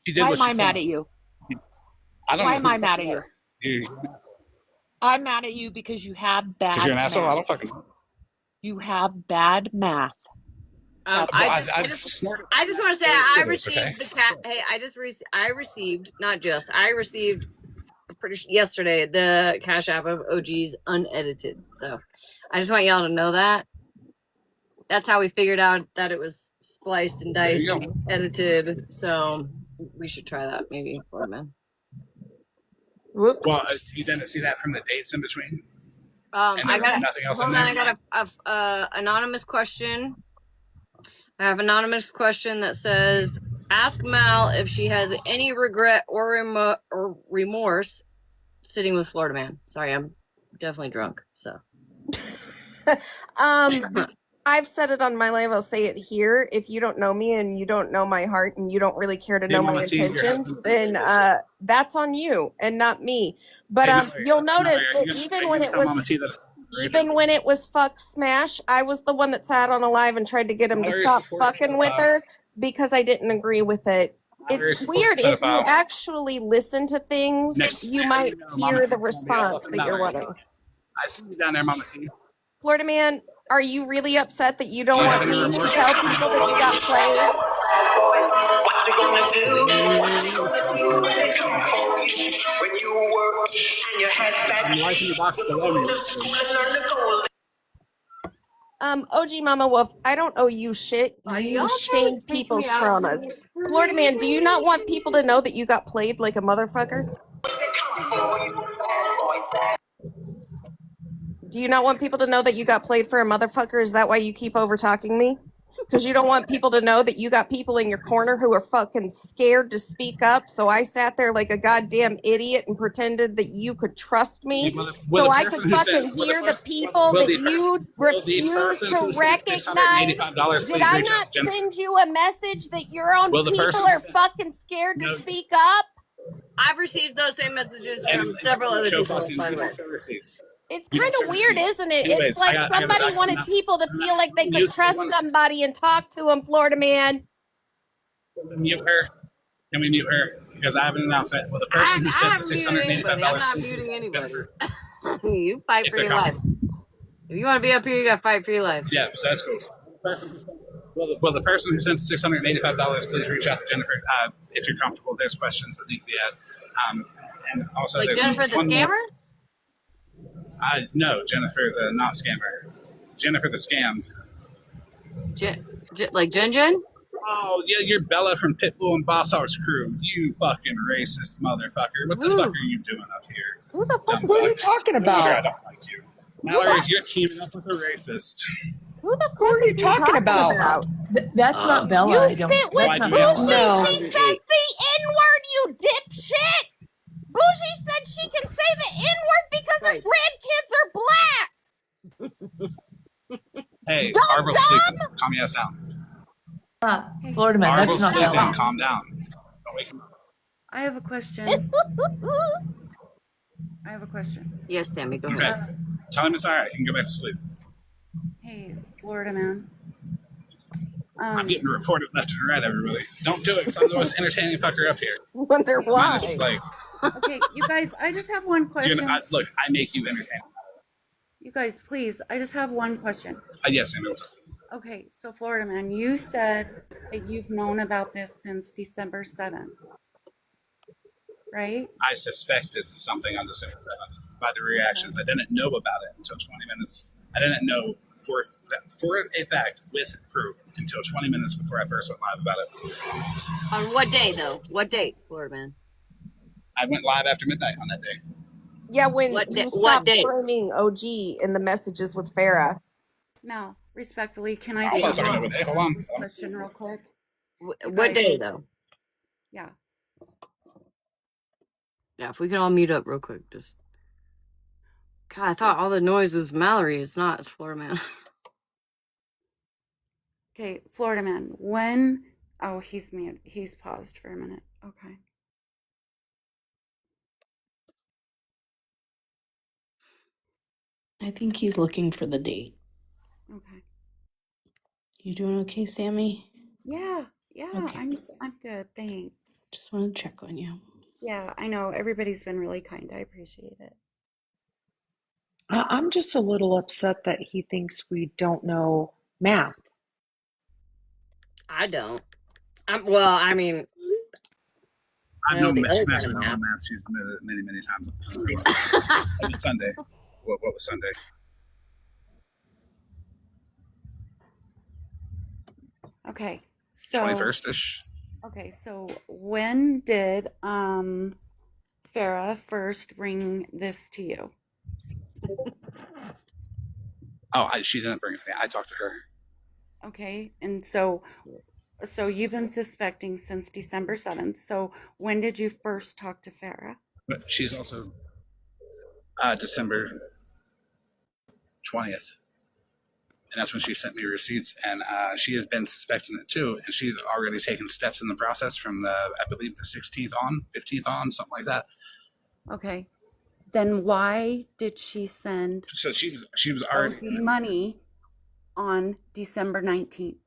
she did Why what am she I mad told at you? I don't Why know am who I the mad fuck at you you? are. You're an asshole. I'm mad at you because you have Because bad you're an asshole? I math. don't fucking know. You have bad math. That's Well, all. I just want to say I received the cat. Hey, I received not just I received yesterday the Cash App of OG's unedited. So I just want y'all to know that. That's how we figured out that it was spliced and There you diced go. and edited. So we should try that maybe, Florida man. Whoops. Well, you didn't see that from the dates in between? And I there got was nothing else in hold on. there? I got a anonymous question. I have an anonymous question that says, "Ask Mal if she has any regret or remorse sitting with Florida man." Sorry, I'm definitely drunk. So, I've said it on my live. I'll say it here. If you don't know me and you don't know my heart and you don't really care to know my intentions, then that's on you and not me. But you'll notice that even when it was fuck smash, I was the one that sat on a live and tried to get him to stop fucking with her because I didn't agree with it. It's weird. If you actually listen to things, you might hear the response that you're wanting. I see you down there, Mama T. Florida man, are you really upset that you don't want me to tell people that you got played? What you gonna do? What you gonna do when they come for you? When you work and your head back. I'm liking the box below me. OG Mama Wolf, I don't owe you shit. You shamed people's traumas. Florida man, do you not want people to know that you got played like a motherfucker? Do you not want people to know that you got played for a motherfucker? Is that why you keep over talking me? Because you don't want people to know that you got people in your corner who are fucking scared to speak up. So I sat there like a goddamn idiot and pretended that you could trust me. So I could fucking hear the people that you refuse to recognize. Did I not send you a message that your own people are fucking scared to speak up? I've received those same messages from several other people, by the way. It's kind of weird, isn't it? It's like somebody wanted people to feel like they could trust somebody and talk to them, Florida man. Can we mute her? Can we mute her? Because I have an announcement. Well, the person who sent the $685. I'm not muting anybody. You fight for your life. If you want to be up here, you got to fight for your life. Yeah, so that's cool. Well, the person who sent the $685, please reach out to Jennifer if you're comfortable. There's questions that need to be added. And also, like Jennifer the scammer? No, Jennifer the not scammer. Jennifer the scammed. Like Jen? Oh, yeah, you're Bella from Pitbull and Boss Hogg's crew. You fucking racist motherfucker. What the fuck are you doing up here? Who the fuck are you talking about? I don't like you. Mallory, you're teaming up with a racist. Who the fuck are you talking about? That's not Bella. You sit with Bougie. She says the N-word, you dipshit. Bougie said she can say the N-word because her grandkids are black. Hey, Arvo's sleeping. Calm your ass down. Florida man, Arvo's that's not sleeping. Bella. Calm down. Don't wake him up. I have a question. I have a question. Yes, Sammy, go ahead. Tell him it's all right. You can go back to sleep. Hey, Florida man. I'm getting reported left and right, everybody. Don't do it, because I'm the most entertaining fucker up here. Wonder why. Okay, you guys, I just have one question. Look, I make you entertaining. You guys, please, I just have one question. Yes, I know what's up. Okay, so Florida man, you said that you've known about this since December 7th, right? I suspected something on December 7th by the reactions. I didn't know about it until 20 minutes. I didn't know for a fact with proof until 20 minutes before I first went live about it. On what day, though? What date, Florida man? I went live after midnight on that day. Yeah, when you stopped framing OG in the messages with Farah. Now, respectfully, can I ask this question real quick? What day, though? Yeah. Yeah, if we can all meet up real quick, just. God, I thought all the noise was Mallory. It's not. It's Florida Man. Okay, Florida Man. When? Oh, he's mute. He's paused for a minute. Okay. I think he's looking for the date. Okay. You doing okay, Sammy? Yeah. Okay. I'm good. Thanks. Just want to check on you. Yeah, I know. Everybody's been really kind. I appreciate it. I'm just a little upset that he thinks we don't know math. I don't. Well, I mean, I've I know known the other Smash kind and of all math. math. She's admitted it many, many times. It was Sunday. What was Sunday? Okay. So 21st-ish. Okay, so when did Farah first bring this to you? Oh, she didn't bring it to me. I talked to her. Okay, and so you've been suspecting since December 7th. So when did you first talk to Farah? But she's also December 20th. And that's when she sent me receipts. And she has been suspecting it too. And she's already taken steps in the process from I believe, the 16th on, 15th on, something like that. Okay. Then why did she send So she was already OG money on December 19th?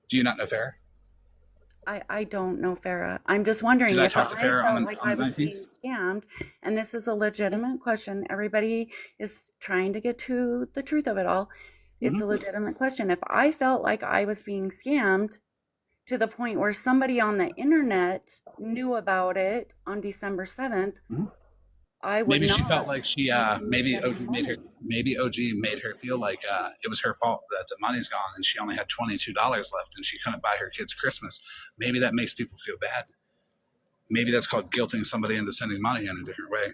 Do you not know Farah? I don't know Farah. I'm just wondering Did I if talk to Farah felt on like the I was 19th? being scammed, and this is a legitimate question. Everybody is trying to get to the truth of it all. It's a legitimate question. If I felt like I was being scammed to the point where somebody on the internet knew about it on December 7th, I would Maybe not. she felt like she maybe send OG made her feel like it was her fault that the money's gone and she only had $22 left and she couldn't buy her kids Christmas. Maybe that makes people feel bad. Maybe that's called guilting somebody into sending money in a different way.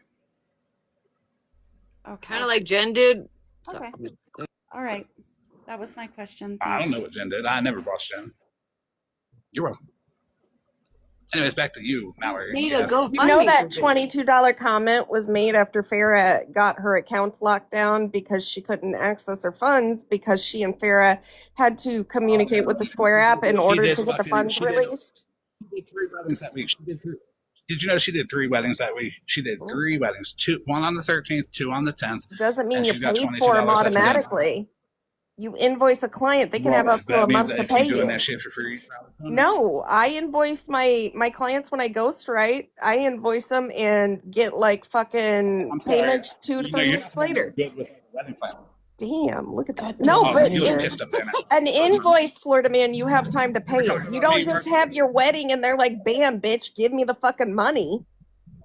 Okay. Kind of like Jen did. Okay. All right. That was my question. I don't know what Jen did. I never bought Jen. You're welcome. Anyways, back to you, Mallory. You know that $22 comment was made after Farah got her accounts locked down because she couldn't access her funds because she and Farah had to communicate with the Square app in order to get the funds released. She did 3 weddings that week. Did you know she did 3 weddings that week? She did 3 weddings. 1 on the 13th, 2 on the 10th. Doesn't mean and you she's got paid $22 for them left for them. automatically. You invoice a client, they can have up to a month to pay If you're doing you. that shit for free. No, I invoice my clients when I ghostwrite. I invoice them and get like fucking payments 2 to 3 weeks later. Good with a wedding planner. Damn, look at that. No, but you look pissed up there now. an invoice, Florida Man, you have time to pay it. You don't just have your wedding and they're like, bam, bitch, give me the fucking money.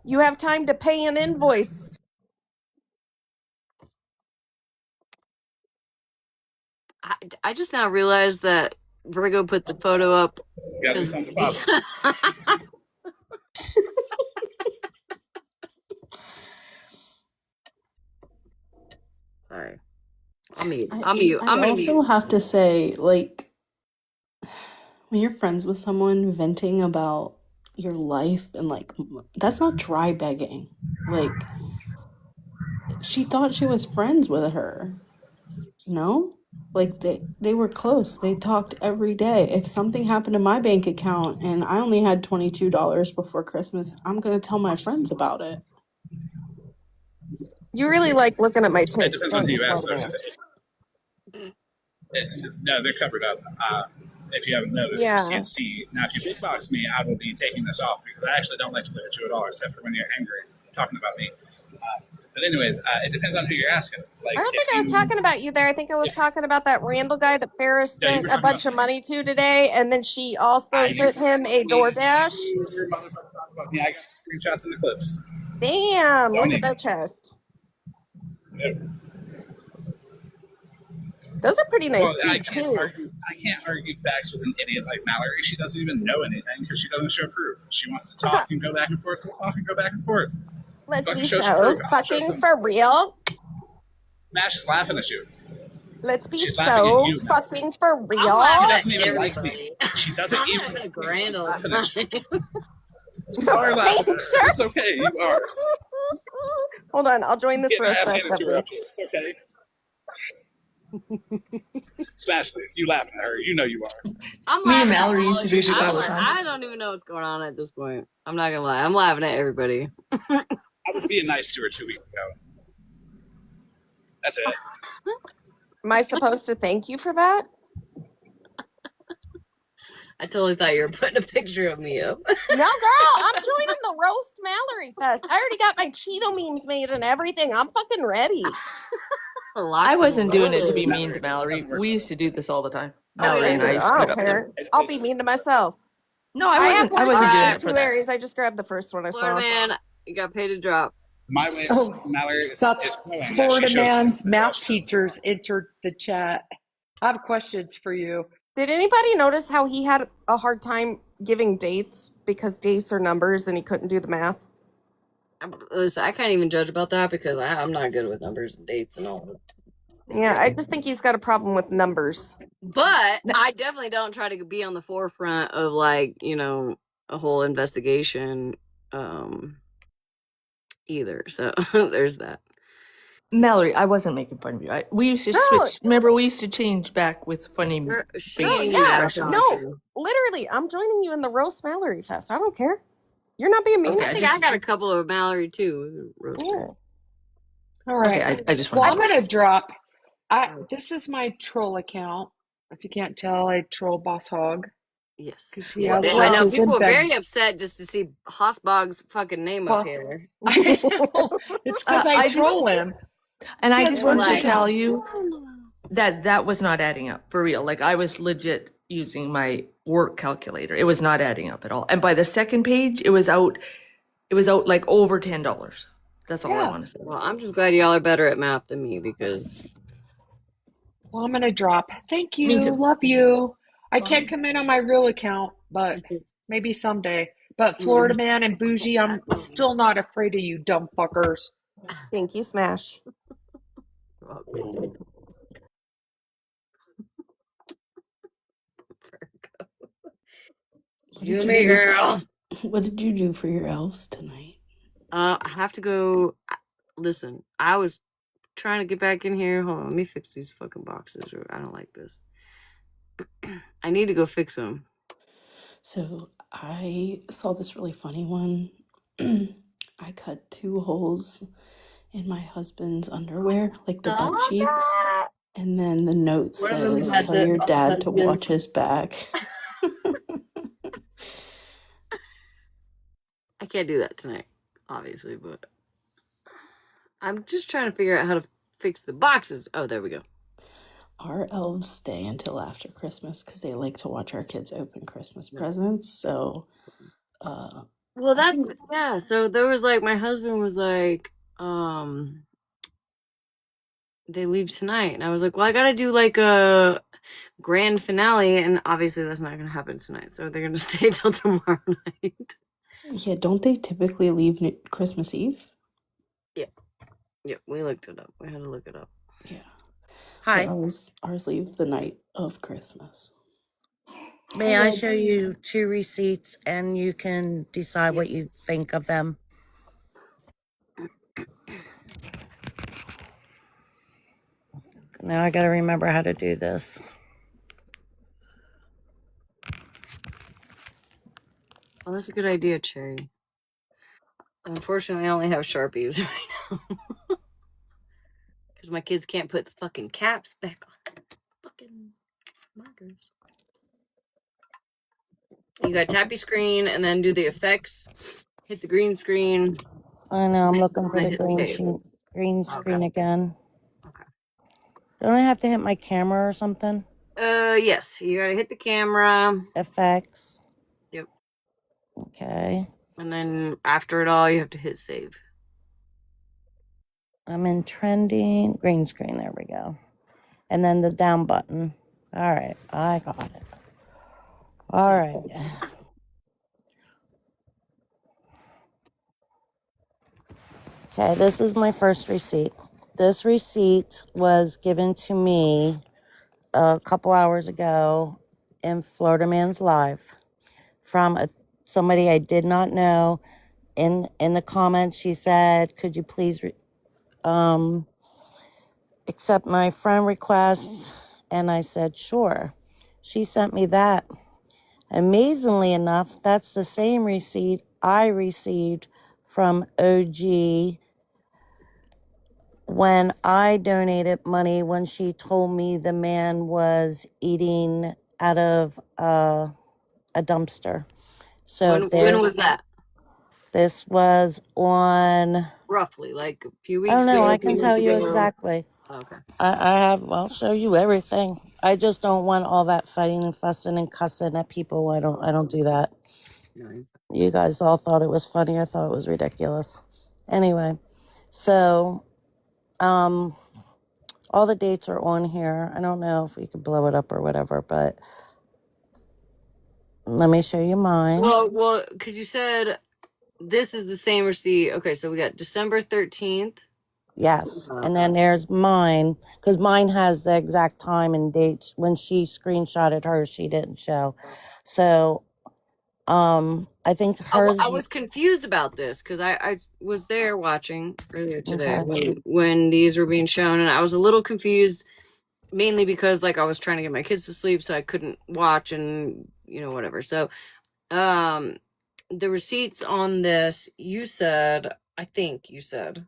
You have time to pay an invoice. I just now realized that Virgo put the photo up. Gotta do something positive. Sorry. I'm mute. I also have to say, like, when you're friends with someone venting about your life and like that's not dry begging. Like, she thought she was friends with her. No? Like they were close. They talked every day. If something happened to my bank account and I only had $22 before Christmas, I'm gonna tell my friends about it. You really like looking at my It tits, depends on don't who you, you ask. Florida Man? No, they're covered up. If you haven't noticed, Yeah. you can't see. Now, if you big box me, I will be taking this off because I actually don't like to look at you at all, except for when you're angry talking about me. But anyways, it depends on who you're asking. Like, I don't think I was talking about you there. I think I was talking about that Randall guy that Ferris Yeah, you sent were a talking bunch about of money to today, and then she also sent him a DoorDash. You're motherfucker talking about me. I got screenshots and the clips. Damn, Don't look need at that chest. Yep. Those are pretty nice Well, I teeth, can't too. argue facts with an idiot like Mallory. She doesn't even know anything because she doesn't show proof. She wants to talk and go back and forth. We'll talk and go back and forth. Let's Fucking be show some so proof. I'll show fucking them. for real. Mash is laughing at you. Let's be She's laughing at so you, Mallory. fucking for I'm real. laughing She at doesn't even like me. everybody. She doesn't I'm even having a like me. grand She's old laughing at you. time. You are laughing Make at her. sure. It's okay. You are. Hold on, I'll join You this get ass roast handed to her actively. up here. It's okay. Smashley, you laughing at her. You know you are. I'm Me and laughing at Mallory all used to of do you. this all the time. I don't even know what's going on at this point. I'm not gonna lie. I'm laughing at everybody. I was being nice to her 2 weeks ago. That's it. Am I supposed to thank you for that? I totally thought you were putting a picture of me up. No, girl, I'm joining the roast Mallory fest. I already got my Cheeto memes made and everything. I'm fucking ready. I wasn't doing it to be Mallory, mean to Mallory. doesn't work. We used to do this all the time. I Mallory mean, and I used to I put don't up care. the. I'll be mean to myself. No, I have I one wasn't doing script it for two that. Aries. I just grabbed the first one I Florida saw. man, you got paid to drop. My way, Oh, Mallory is that's showing that she Florida shows man's math question. teachers entered the chat. I have questions for you. Did anybody notice how he had a hard time giving dates because dates are numbers and he couldn't do the math? Listen, I can't even judge about that because I'm not good with numbers and dates and all. Yeah, I just think he's got a problem with numbers. But I definitely don't try to be on the forefront of like, a whole investigation either. So there's that. Mallory, I wasn't making fun of you. We used to switch. Remember, we used to change back with funny face expressions. No, literally, I'm joining you in the roast Mallory fest. I don't care. You're not being mean. Okay, I think I got a couple of Mallory too. Yeah. All right. Okay, I just Well, want I'm going to drop. This is my troll account. If you can't tell, I troll Boss Hog. Yes. Because he has I know witches people in are bed. very upset just to see Hossbog's fucking name up here. It's because I troll him. And I just wanted to like- tell you that was not adding up for real. Like I was legit using my work calculator. It was not adding up at all. And by the second page, it was out like over $10. That's all I want to say. Well, I'm just glad y'all are better at math than me because. Well, I'm going to drop. Thank Me you. too. Love you. I can't come in on my real account, but maybe someday. But Florida Man and Bougie, I'm still not afraid of you dumb fuckers. Thank you, Smash. You and me, girl. What did you do for your elves tonight? I have to go. Listen, I was trying to get back in here. Hold on, let me fix these fucking boxes. Or I don't like this. I need to go fix them. So I saw this really funny one. I cut 2 holes in my husband's underwear, like the butt cheeks. And then the note says, tell your dad to watch his back. I can't do that tonight, obviously, but I'm just trying to figure out how to fix the boxes. Oh, there we go. Our elves stay until after Christmas because they like to watch our kids open Christmas presents. So, well, that yeah. So there was like my husband was like, they leave tonight, and I was like, well, I gotta do like a grand finale, and obviously that's not gonna happen tonight. So they're gonna stay till tomorrow night. Yeah, don't they typically leave Christmas Eve? Yeah, we looked it up. We had to look it up. Yeah. Hi. Ours leave the night of Christmas. May I show you 2 receipts and you can decide what you think of them? Now I gotta remember how to do this. Oh, that's a good idea, Cherry. Unfortunately, I only have Sharpies right now. Because my kids can't put the fucking caps back on the fucking markers. You gotta tap your screen and then do the effects. Hit the green screen. I know, I'm looking for then the hit green save. green screen Okay. again. Okay. Don't I have to hit my camera or something? Yes. You gotta hit the camera. Effects. Yep. Okay. And then after it all, you have to hit save. I'm in trending. Green screen, there we go. And then the down button. All right, I got it. All right. Okay, this is my first receipt. This receipt was given to me a couple hours ago in Florida Man's Live from somebody I did not know. In the comments, she said, "Could you please accept my friend requests?" And I said, "Sure." She sent me that. Amazingly enough, that's the same receipt I received from OG when I donated money when she told me the man was eating out of a dumpster. So When was that? this was on, Roughly, like a few I don't weeks know, ago, I a few can tell months you ago. exactly. Okay. I'll show you everything. I just don't want all that fighting and fussing and cussing at people. I don't do that. You guys all thought it was funny. I thought it was ridiculous. Anyway, so all the dates are on here. I don't know if we could blow it up or whatever, but let me show you mine. Well, because you said this is the same receipt. Okay, so we got December 13th. Yes, and then there's mine, because mine has the exact time and dates. When she screenshotted hers, she didn't show. So, I think hers. I was confused about this because I was there watching earlier today Okay. when these were being shown, and I was a little confused, mainly because like I was trying to get my kids to sleep, so I couldn't watch and whatever. So, the receipts on this, I think you said,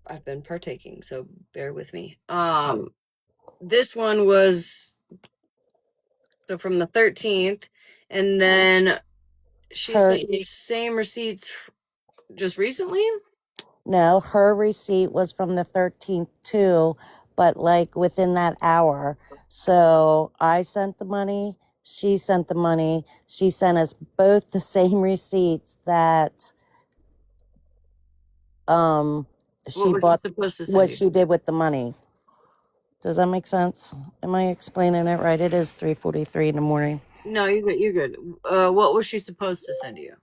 I've been partaking, so bear with me. This one was so from the 13th, and then she sent me same receipts just recently. No, her receipt was from the 13th too, but like within that hour. So I sent the money, she sent the money. She sent us both the same receipts that she bought, supposed to send what you? she did with the money. Does that make sense? Am I explaining it right? It is 3:43 in the morning. No, you're good. You're good. What was she supposed to send you?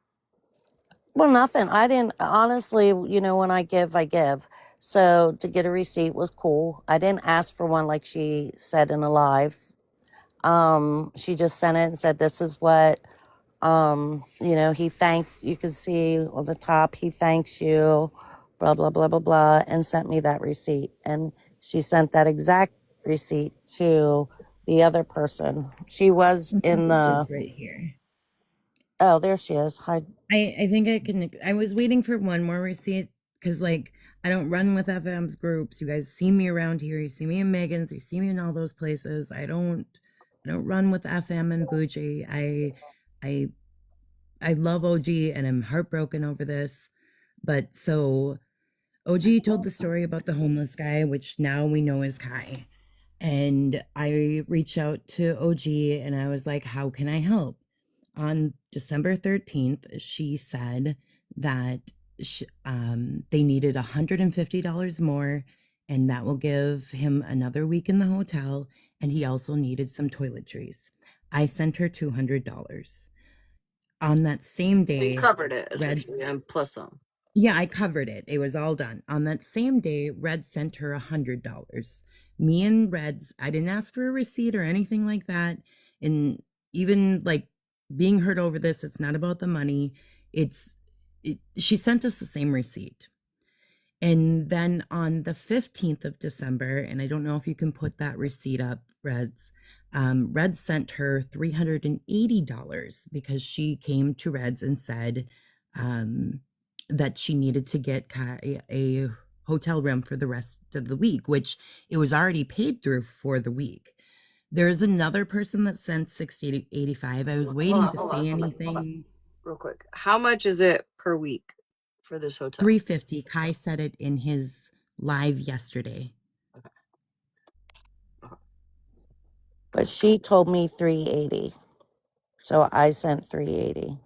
Well, nothing. I didn't, honestly, when I give, I give. So to get a receipt was cool. I didn't ask for one like she said in a live. She just sent it and said, "This is what, he thanked," you can see on the top, "He thanks you, blah, blah, blah, blah, blah," and sent me that receipt. And she sent that exact receipt to the other person. She was in It's the, right here. oh, there she is. Hi. I think I can. I was waiting for one more receipt because, like, I don't run with FM's groups. You guys see me around here. You see me in Megan's. You see me in all those places. I don't run with FM and Bougie. I love OG, and I'm heartbroken over this. But so OG told the story about the homeless guy, which now we know is Kai. And I reached out to OG and I was like, "How can I help?" On December 13th, she said that they needed $150 more, and that will give him another week in the hotel. And he also needed some toiletries. I sent her $200. On that same day, You covered it Red, essentially, and plus some. yeah, I covered it. It was all done. On that same day, Red sent her $100. Me and Red's, I didn't ask for a receipt or anything like that. And even like being hurt over this, it's not about the money. She sent us the same receipt. And then on the 15th of December, and I don't know if you can put that receipt up, Reds, Red sent her $380 because she came to Reds and said that she needed to get a hotel room for the rest of the week, which it was already paid through for the week. There's another person that sent $685. I was waiting to say anything. Real quick, how much is it per week for this hotel? $350. Kai said it in his live yesterday. But she told me 380. So I sent 380.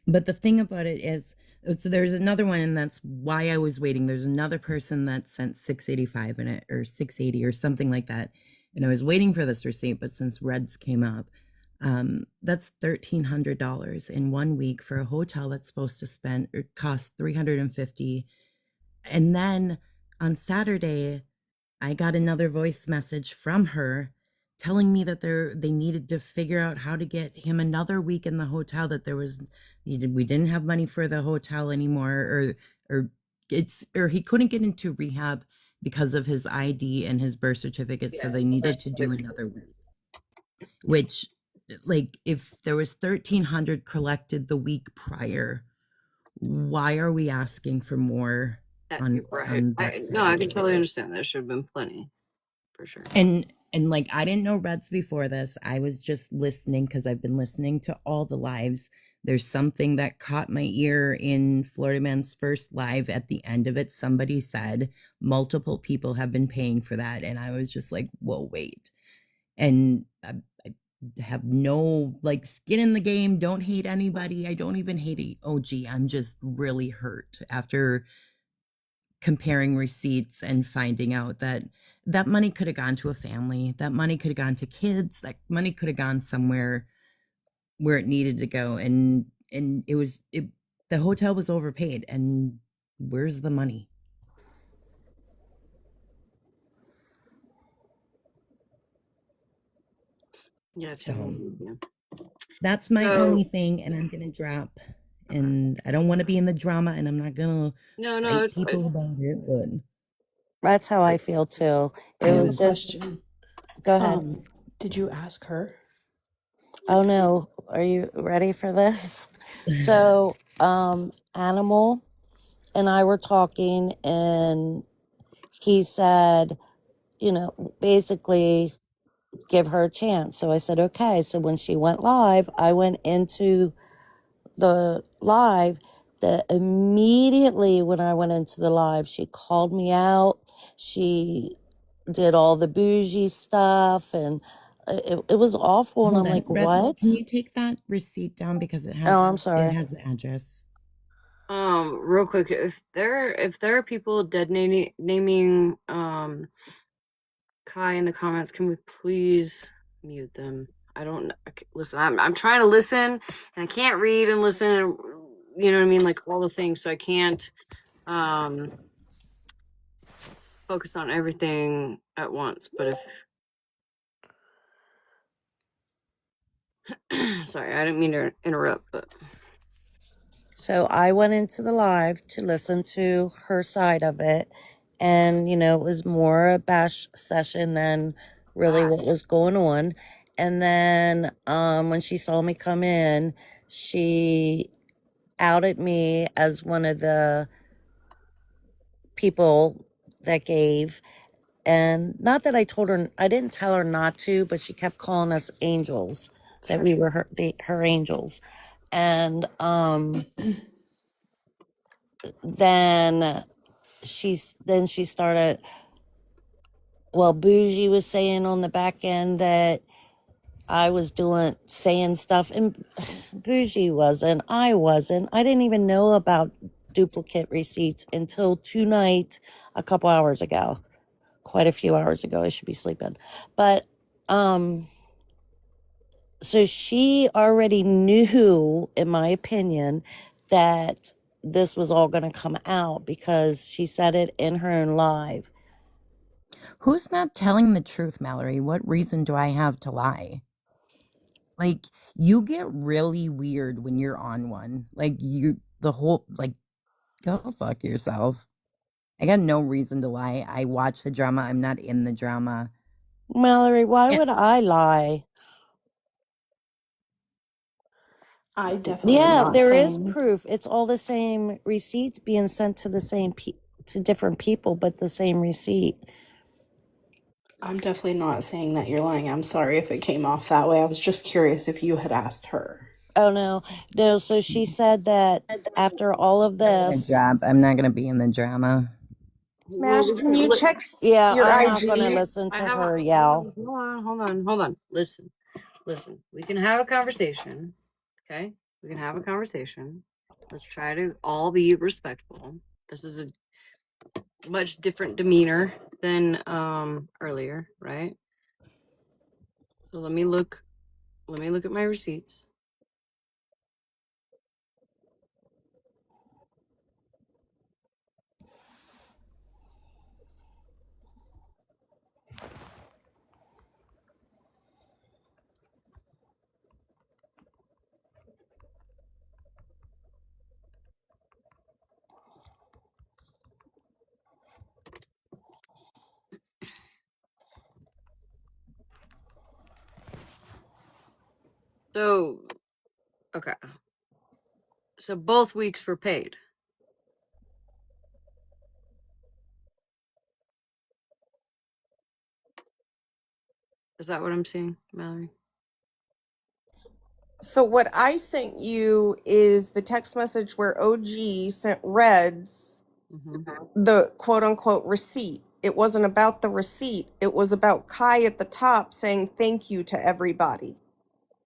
But the thing about it is, so there's another one, and that's why I was waiting. There's another person that sent 685 in it, or 680 or something like that. And I was waiting for this receipt, but since Reds came up, That's $1,300 in 1 week for a hotel that's supposed to spend or cost $350. And then on Saturday, I got another voice message from her telling me that they needed to figure out how to get him another week in the hotel, that we didn't have money for the hotel anymore, or he couldn't get into rehab because of his ID and his birth certificate, so they needed to do another week. Which, like, if there was 1,300 collected the week prior, why are we asking for more on that No, I can Saturday? totally understand. There should have been plenty, for sure. And like, I didn't know Reds before this. I was just listening because I've been listening to all the lives. There's something that caught my ear in Florida Man's first live. At the end of it, somebody said multiple people have been paying for that, and I was just like, whoa, wait. And I have no, like, skin in the game. Don't hate anybody. I don't even hate OG. I'm just really hurt after comparing receipts and finding out that that money could have gone to a family, that money could have gone to kids, that money could have gone somewhere where it needed to go. And the hotel was overpaid, and where's the money? Yeah, So that's my only thing, and I'm gonna drop. And I don't want to be in the drama, and I'm not gonna fight people about it, but That's how I feel too. I It have a was just, question. go ahead. Did you ask her? Oh no, are you ready for this? So, Animal and I were talking, and he said, basically give her a chance. So I said, okay. So when she went live, I went into the live. Immediately when I went into the live, she called me out. She did all the bougie stuff, and it was awful. And hold I'm on, like, Reds, what? can you take that receipt down because it Oh, I'm has sorry. the address. Real quick, if there are people naming Kai in the comments, can we please mute them? I don't listen. I'm trying to listen, and I can't read and listen. And, you know what I mean, like all the things. So I can't focus on everything at once. But if sorry, I didn't mean to interrupt, but. So I went into the live to listen to her side of it. And, it was more a bash session than really what was going on. And then when she saw me come in, she outed me as one of the people that gave. And not that I didn't tell her not to, but she kept calling us angels, that we were her angels. And then she started, well, Bougie was saying on the back end that I was saying stuff, and Bougie wasn't. I wasn't. I didn't even know about duplicate receipts until tonight, a couple hours ago. Quite a few hours ago. I should be sleeping. But, so she already knew, in my opinion, that this was all going to come out because she said it in her live. Who's not telling the truth, Mallory? What reason do I have to lie? Like, you get really weird when you're on one. Like, go fuck yourself. I got no reason to lie. I watch the drama. I'm not in the drama. Mallory, why would I lie? I definitely am Yeah, not there is saying. proof. It's all the same receipts being sent to the same to different people, but the same receipt. I'm definitely not saying that you're lying. I'm sorry if it came off that way. I was just curious if you had asked her. Oh no. So she said that after all of this, I'm not gonna be in the drama. Well, Can you check yeah, your I'm not gonna IG? listen to her yell. Hold on. Listen. We can have a conversation, okay? We can have a conversation. Let's try to all be respectful. This is a much different demeanor than earlier, right? So let me look Let me look at my receipts. So, okay. So both weeks were paid. Is that what I'm seeing, Mallory? So what I sent you is the text message where OG sent Reds the quote unquote receipt. It wasn't about the receipt. It was about Kai at the top saying thank you to everybody.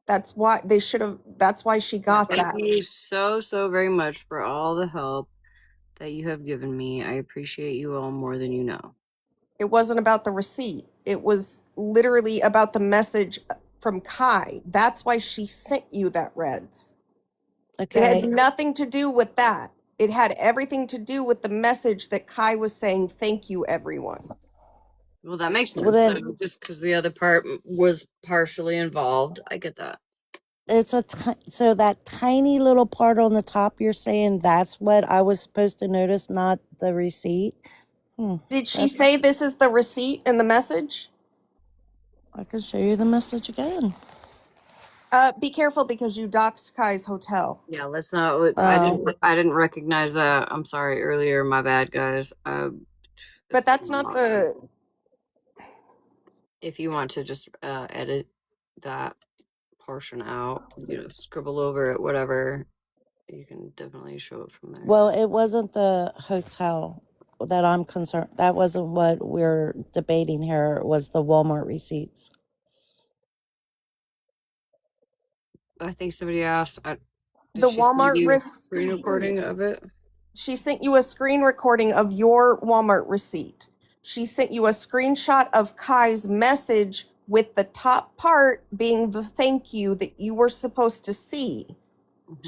That's why they should have, that's why she got that. Thank you so very much for all the help that you have given me. I appreciate you all more than you know. It wasn't about the receipt. It was literally about the message from Kai. That's why she sent you that, Reds. It Okay. had nothing to do with that. It had everything to do with the message that Kai was saying, thank you, everyone. Well, that makes sense. Well, then- So just because the other part was partially involved, I get that. It's so that tiny little part on the top, you're saying that's what I was supposed to notice, not the receipt? Did she say this is the receipt in the message? I can show you the message again. Be careful because you doxed Kai's hotel. Yeah, let's not. I didn't recognize that. I'm sorry earlier. My bad, guys. But that's not the. If you want to just edit that portion out, scribble over it, whatever, you can definitely show it from there. Well, it wasn't the hotel that I'm concerned. That wasn't what we're debating here. It was the Walmart receipts. I think somebody asked. The Walmart screen recording of it. She sent you a screen recording of your Walmart receipt. She sent you a screenshot of Kai's message with the top part being the thank you that you were supposed to see.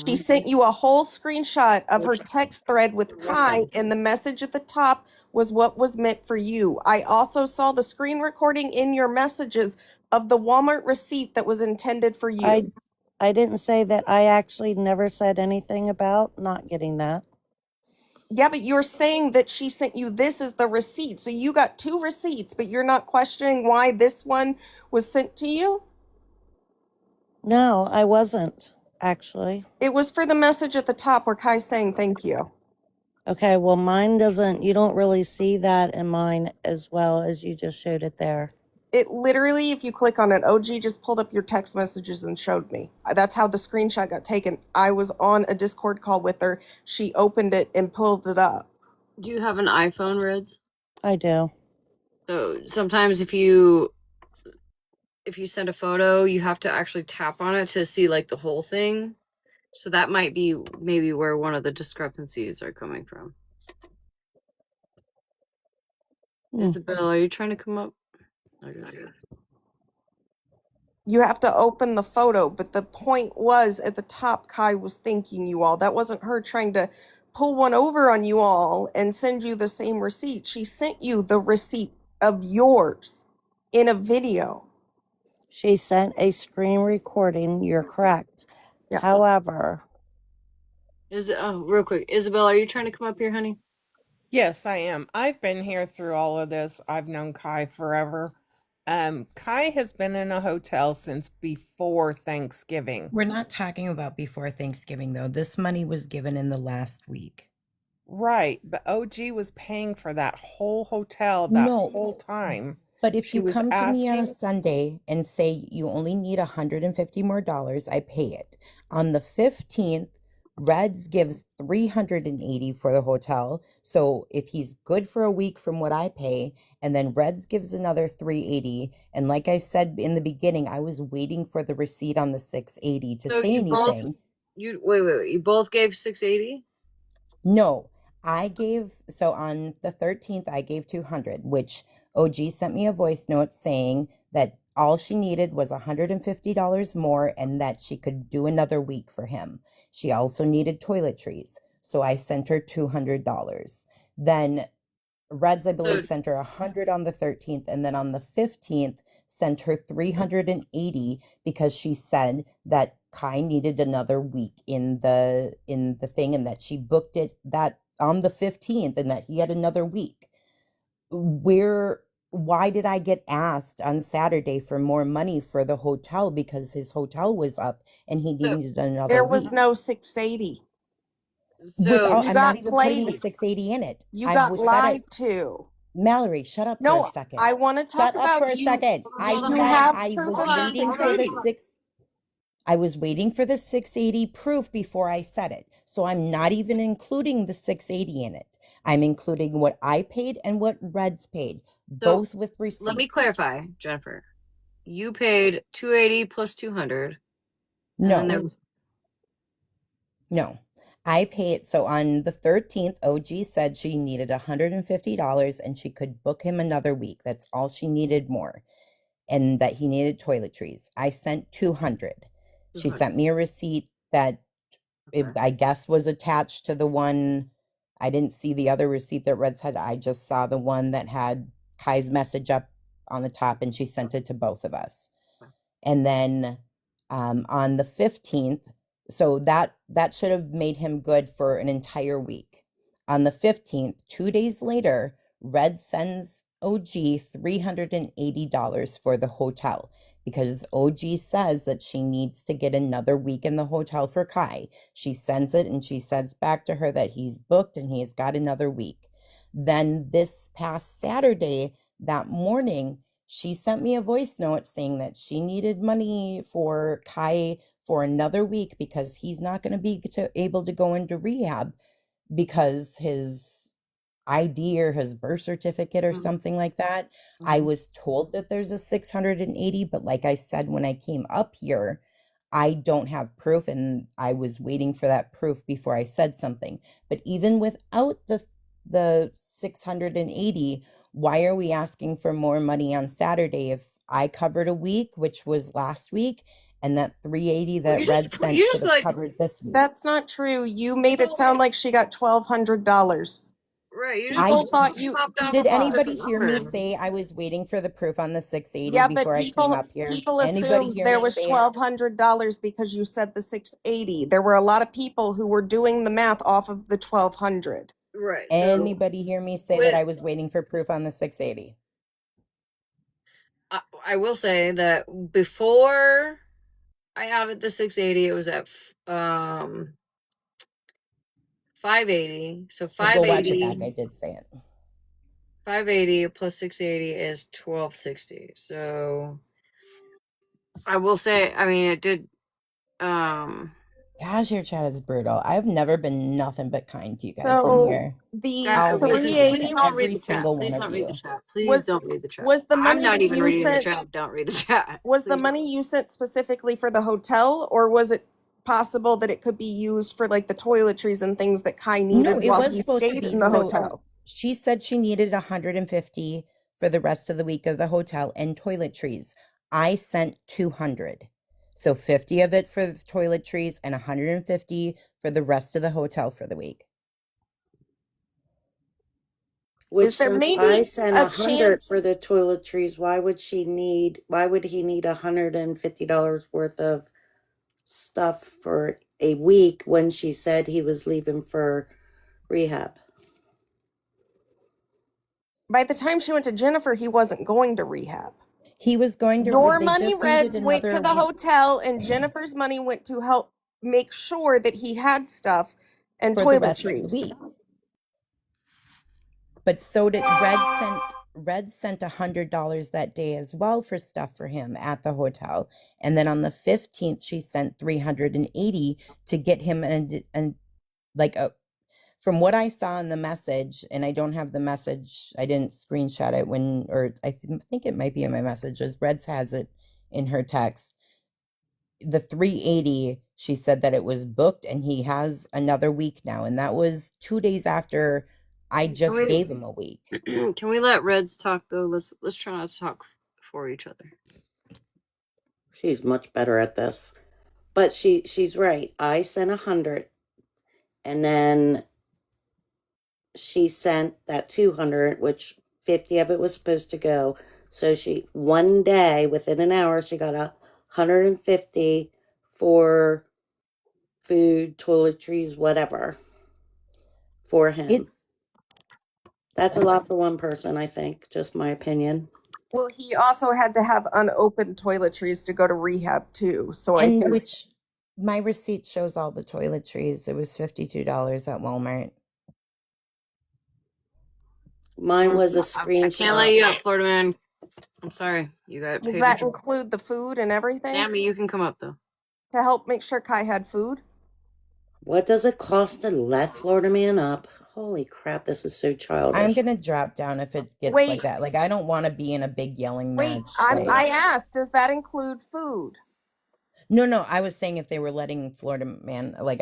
She sent you a whole screenshot of her text thread with Kai, and the message at the top was what was meant for you. I also saw the screen recording in your messages of the Walmart receipt that was intended for you. I didn't say that. I actually never said anything about not getting that. Yeah, but you're saying that she sent you this as the receipt. So you got two receipts, but you're not questioning why this one was sent to you? No, I wasn't, actually. It was for the message at the top where Kai's saying thank you. Okay, well, mine doesn't, you don't really see that in mine as well as you just showed it there. It literally, if you click on it, OG just pulled up your text messages and showed me. That's how the screenshot got taken. I was on a Discord call with her. She opened it and pulled it up. Do you have an iPhone, Reds? I do. So sometimes if you send a photo, you have to actually tap on it to see like the whole thing. So that might be maybe where one of the discrepancies are coming from. Isabel, are you trying to come up? You have to open the photo, but the point was at the top, Kai was thanking you all. That wasn't her trying to pull one over on you all and send you the same receipt. She sent you the receipt of yours in a video. She sent a screen recording. You're correct. Yeah. However, real quick, Isabel, are you trying to come up here, honey? Yes, I am. I've been here through all of this. I've known Kai forever. Kai has been in a hotel since before Thanksgiving. We're not talking about before Thanksgiving, though. This money was given in the last week. Right, but OG was paying for that whole hotel that whole time. But if She you was come to me on a asking- Sunday and say you only need $150 more, I pay it. On the 15th, Reds gives $380 for the hotel. So if he's good for a week from what I pay, and then Reds gives another $380, and like I said in the beginning, I was waiting for the receipt on the $680 to say anything. Wait. You both gave $680? No, so on the 13th, I gave 200, which OG sent me a voice note saying that all she needed was $150 more and that she could do another week for him. She also needed toiletries, so I sent her $200. Then Reds, I believe, sent her 100 on the 13th, and then on the 15th sent her 380 because she said that Kai needed another week in the thing, and that she booked it that on the 15th, and that he had another week. Why did I get asked on Saturday for more money for the hotel because his hotel was up and he needed another There week? was no 680. Without, you I'm not got even putting the played. 680 in it. You I got was said lied it. to. Mallory, shut up for a No, second. I want to talk Shut up about for a second. I You said have I proof was of the waiting for the 680. I was waiting for the 680 proof before I said it. So I'm not even including the 680 in it. I'm including what I paid and what Reds paid, both with receipts. Let me clarify, Jennifer. You paid 280 plus 200. No. No. I paid, so on the 13th, OG said she needed $150 and she could book him another week. That's all she needed more. And that he needed toiletries. I sent 200. She sent me a receipt that I guess was attached to the one. I didn't see the other receipt that Reds had. I just saw the one that had Kai's message up on the top, and she sent it to both of us. And then on the 15th, so that should have made him good for an entire week. On the 15th, 2 days later, Red sends OG $380 for the hotel because OG says that she needs to get another week in the hotel for Kai. She sends it and she says back to her that he's booked and he's got another week. Then this past Saturday, that morning, she sent me a voice note saying that she needed money for Kai for another week because he's not going to be able to go into rehab because his ID or his birth certificate or something like that. I was told that there's a 680, but like I said, when I came up here, I don't have proof and I was waiting for that proof before I said something. But even without the 680, why are we asking for more money on Saturday if I covered a week, which was last week, and that 380 that Red sent should have covered this week? That's not true. You made it sound like she got $1,200. Right. You People thought you Did anybody hear me say I was waiting for the proof on the 680 Yeah, before but I came up here? people Anybody assumed hear there me was say it? $1,200 because you said the 680. There were a lot of people who were doing the math off of the 1,200. Right. Anybody hear me say that I was waiting for proof on the 680? I will say that before I added the 680, it was at 580. So Well, go watch it back. 580. I did say it. 580 plus 680 is 1260. So I will say, I mean, it did. Gosh, your chat is brutal. I've never been nothing but kind to you guys in So here. the Always kind 380 to every single one of you. Please don't read the chat. Was the money I'm not that even you reading the sent, chat. Don't read the chat. Was the money you sent specifically for the hotel, or was it possible that it could be used for like the toiletries and things that Kai needed No, it while was he supposed to stayed be. in the So hotel? she said she needed 150 for the rest of the week of the hotel and toiletries. I sent 200. So 50 of it for the toiletries and 150 for the rest of the hotel for the week. Which, Is there since maybe I sent a 100 for chance? the toiletries, why would he need $150 worth of stuff for a week when she said he was leaving for rehab? By the time she went to Jennifer, he wasn't going to rehab. He was going to. Your They money, just needed Reds, went to another the week. hotel, and Jennifer's money went to help make sure that he had stuff and For the rest of the toiletries. week. But so did Red sent $100 that day as well for stuff for him at the hotel. And then on the 15th, she sent 380 to get him from what I saw in the message, and I don't have the message, I didn't screenshot it I think it might be in my messages. Reds has it in her text. The 380, she said that it was booked and he has another week now. And that was 2 days after I just gave him a week. Can we let Reds talk though? Let's try not to talk for each other. She's much better at this. But she's right. I sent 100, and then she sent that 200, which 50 of it was supposed to go. So she, one day, within an hour, she got 150 for food, toiletries, whatever, for him. That's a lot for one person, I think. Just my opinion. Well, he also had to have unopened toiletries to go to rehab too. So And I think which my receipt shows all the toiletries. It was $52 at Walmart. Mine was a I can't screenshot. let you up, Florida man. I'm sorry. You got does paid. that include the food and everything? Sammy, you can come up though. To help make sure Kai had food? What does it cost to let Florida man up? Holy crap, this is so childish. I'm gonna drop down if it gets like that. Like, I don't want to be in a big yelling match. I asked, does that include food? No, I was saying if they were letting Florida man, like,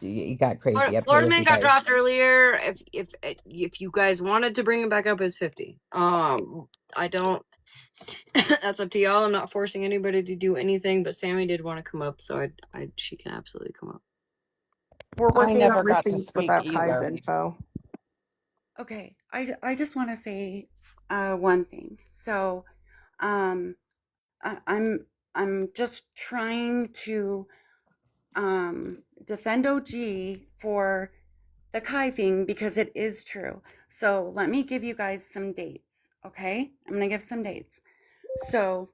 it got crazy up here Florida with man you got guys. dropped earlier. If you guys wanted to bring him back up, it's 50. I don't. That's up to y'all. I'm not forcing anybody to do anything. But Sammy did want to come up, so she can absolutely come up. We're working never on got to receipts speak without Kai's either. info. Okay, I just want to say one thing. So, I'm just trying to defend OG for the Kai thing because it is true. So let me give you guys some dates. Okay, I'm gonna give some dates. So,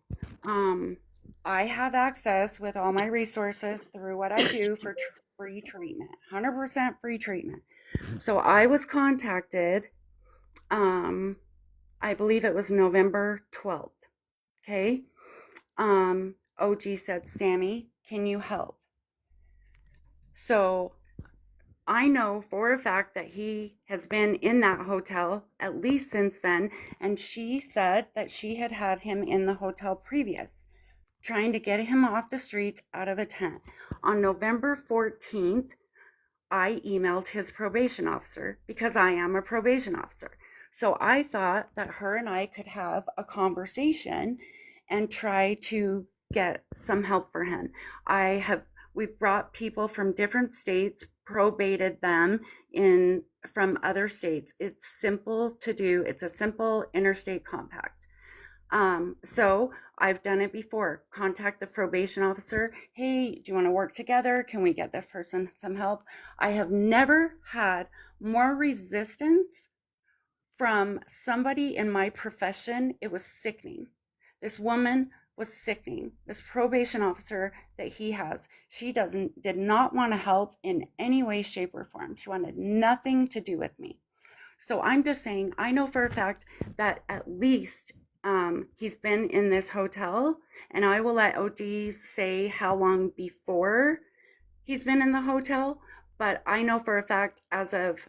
I have access with all my resources through what I do for free treatment, 100% free treatment. So I was contacted, I believe it was November 12th. Okay. OG said, Sammy, can you help? So I know for a fact that he has been in that hotel at least since then. And she said that she had had him in the hotel previous, trying to get him off the streets out of a tent. On November 14th, I emailed his probation officer because I am a probation officer. So I thought that her and I could have a conversation and try to get some help for him. We've brought people from different states, probated them from other states. It's simple to do. It's a simple interstate compact. So I've done it before. Contact the probation officer. Hey, do you want to work together? Can we get this person some help? I have never had more resistance from somebody in my profession. It was sickening. This woman was sickening. This probation officer that he has, she did not want to help in any way, shape, or form. She wanted nothing to do with me. So I'm just saying, I know for a fact that at least he's been in this hotel, and I will let OG say how long before he's been in the hotel, but I know for a fact as of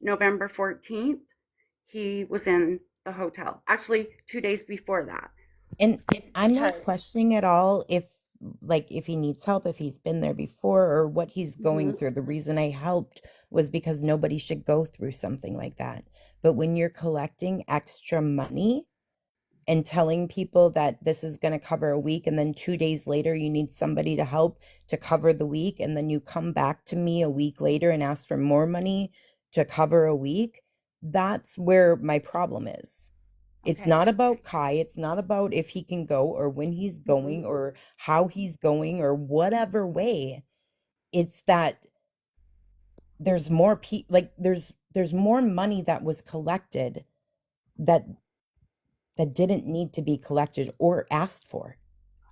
November 14th, he was in the hotel. Actually, 2 days before that. And I'm not questioning at all if he needs help, if he's been there before, or what he's going through. The reason I helped was because nobody should go through something like that. But when you're collecting extra money and telling people that this is going to cover a week, and then 2 days later you need somebody to help to cover the week, and then you come back to me a week later and ask for more money to cover a week, that's where my problem is. It's not about Kai. It's not about if he can go or when he's going or how he's going or whatever way. It's that there's more there's more money that was collected that didn't need to be collected or asked for.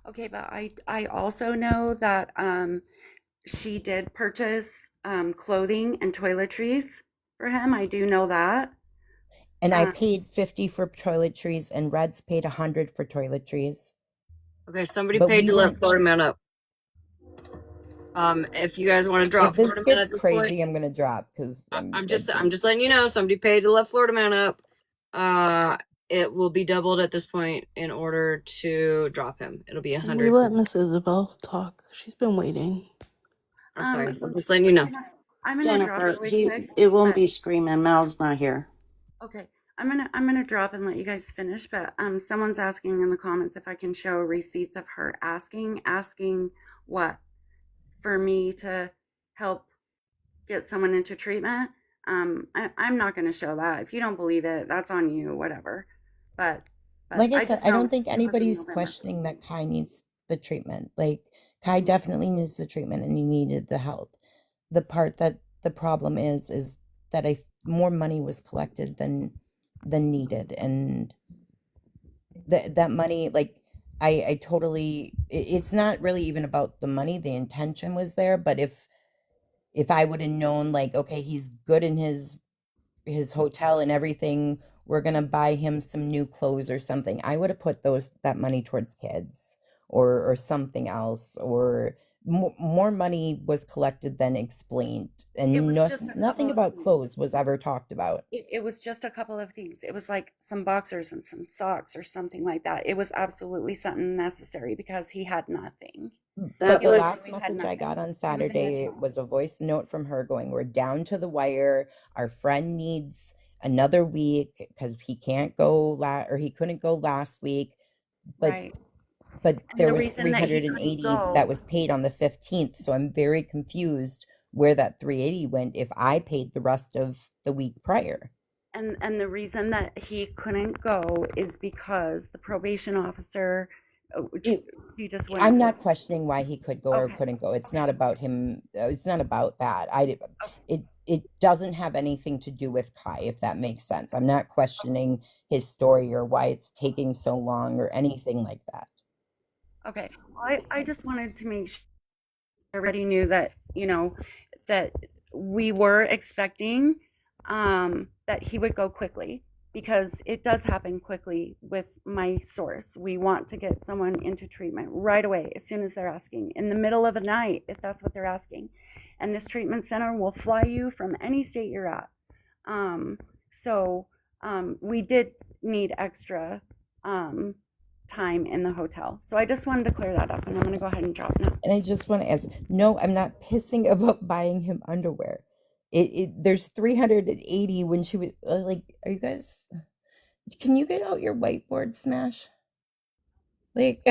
Okay, but I also know that she did purchase clothing and toiletries for him. I do know that. And I paid 50 for toiletries, and Red's paid 100 for toiletries. Okay, somebody paid to let Florida man up. If you guys want to drop if this Florida man gets at this crazy, point, I'm gonna drop because I'm just letting you know. Somebody paid to let Florida man up. It will be doubled at this point in order to drop him. It'll be 100. We let Miss Isabel talk. She's been waiting. I'm sorry. I'm just letting you know. I'm gonna drop Jennifer, really quick. it won't be screaming. Mal's not here. Okay, I'm gonna drop and let you guys finish, but someone's asking in the comments if I can show receipts of her asking what? For me to help get someone into treatment. I'm not gonna show that. If you don't believe it, that's on you, whatever. But Like I I said, just I don't know think it was in anybody's November. questioning that Kai needs the treatment. Like, Kai definitely needs the treatment and he needed the help. The part that the problem is that more money was collected than needed, and that money, like, I totally, it's not really even about the money. The intention was there, but if I would have known, like, okay, he's good in his hotel and everything, we're gonna buy him some new clothes or something, I would have put that money towards kids or something else, or more money was collected than explained, It and was just a couple nothing of about things. clothes was ever talked about. It was just a couple of things. It was like some boxers and some socks or something like that. It was absolutely something necessary because he had nothing. But He the last literally had message I got nothing. on He was in Saturday Utah. was a voice note from her going, "We're down to the wire. Our friend needs another week because he can't go or he couldn't go last week." But Right. but And there the was reason that he couldn't 380 that go, was paid on the 15th. So I'm very confused where that 380 went if I paid the rest of the week prior. and the reason that he couldn't go is because the probation officer, he just I'm wouldn't do not it. questioning why he could go or Okay. couldn't go. It's not about him. It's not about that. Okay. It doesn't have anything to do with Kai, if that makes sense. I'm not questioning his story or why it's taking so long or anything like that. Okay. I just wanted to make sure everybody knew that, that we were expecting that he would go quickly because it does happen quickly with my source. We want to get someone into treatment right away as soon as they're asking, in the middle of the night, if that's what they're asking. And this treatment center will fly you from any state you're at. So we did need extra time in the hotel. So I just wanted to clear that up, and I'm going to go ahead and drop now. And I just want to ask, no, I'm not pissing about buying him underwear. There's 380 when she was like, are you guys, can you get out your whiteboard, Smash? Like,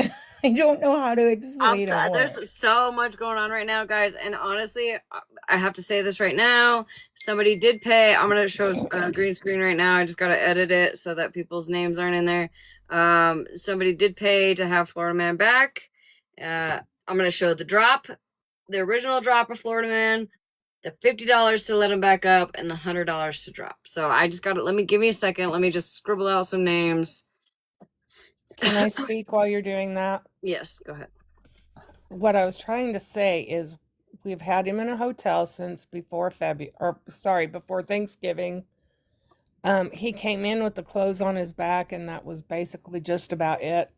I don't know how to explain it more. There's so much going on right now, guys. And honestly, I have to say this right now. Somebody did pay. I'm going to show a green screen right now. I just got to edit it so that people's names aren't in there. Somebody did pay to have Florida Man back. I'm going to show the drop, the original drop of Florida Man, the $50 to let him back up, and the $100 to drop. So I just got to, give me a second. Let me just scribble out some names. Can I speak while you're doing that? Yes, go ahead. What I was trying to say is we've had him in a hotel since before before Thanksgiving. He came in with the clothes on his back, and that was basically just about it.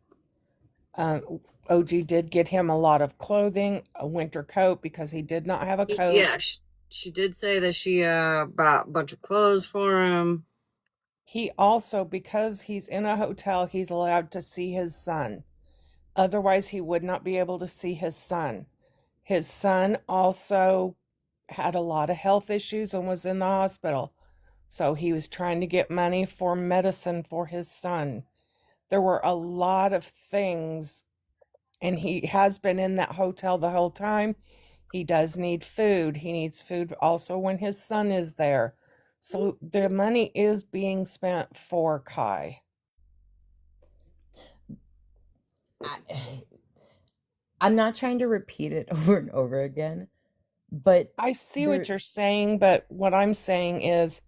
OG did get him a lot of clothing, a winter coat, because he did not have a coat. Yeah, she did say that she bought a bunch of clothes for him. He also, because he's in a hotel, he's allowed to see his son. Otherwise, he would not be able to see his son. His son also had a lot of health issues and was in the hospital. So he was trying to get money for medicine for his son. There were a lot of things, and he has been in that hotel the whole time. He does need food. He needs food also when his son is there. So the money is being spent for Kai. I'm not trying to repeat it over and over again, but I see what you're saying, but what I'm saying is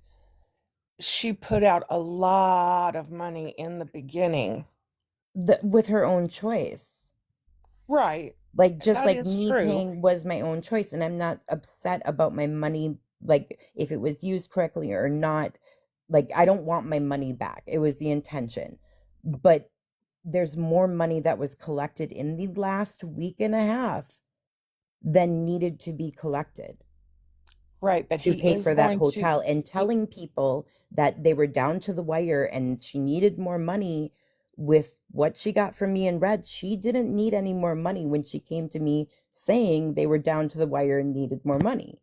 she put out a lot of money in the beginning. With her own choice. Right. Like, just That like is me true. paying was my own choice, and I'm not upset about my money, like, if it was used correctly or not. Like, I don't want my money back. It was the intention. But there's more money that was collected in the last week and a half than needed to be collected. Right, but to he pay is for that going hotel, to and telling people that they were down to the wire and she needed more money with what she got from me and Red. She didn't need any more money when she came to me saying they were down to the wire and needed more money.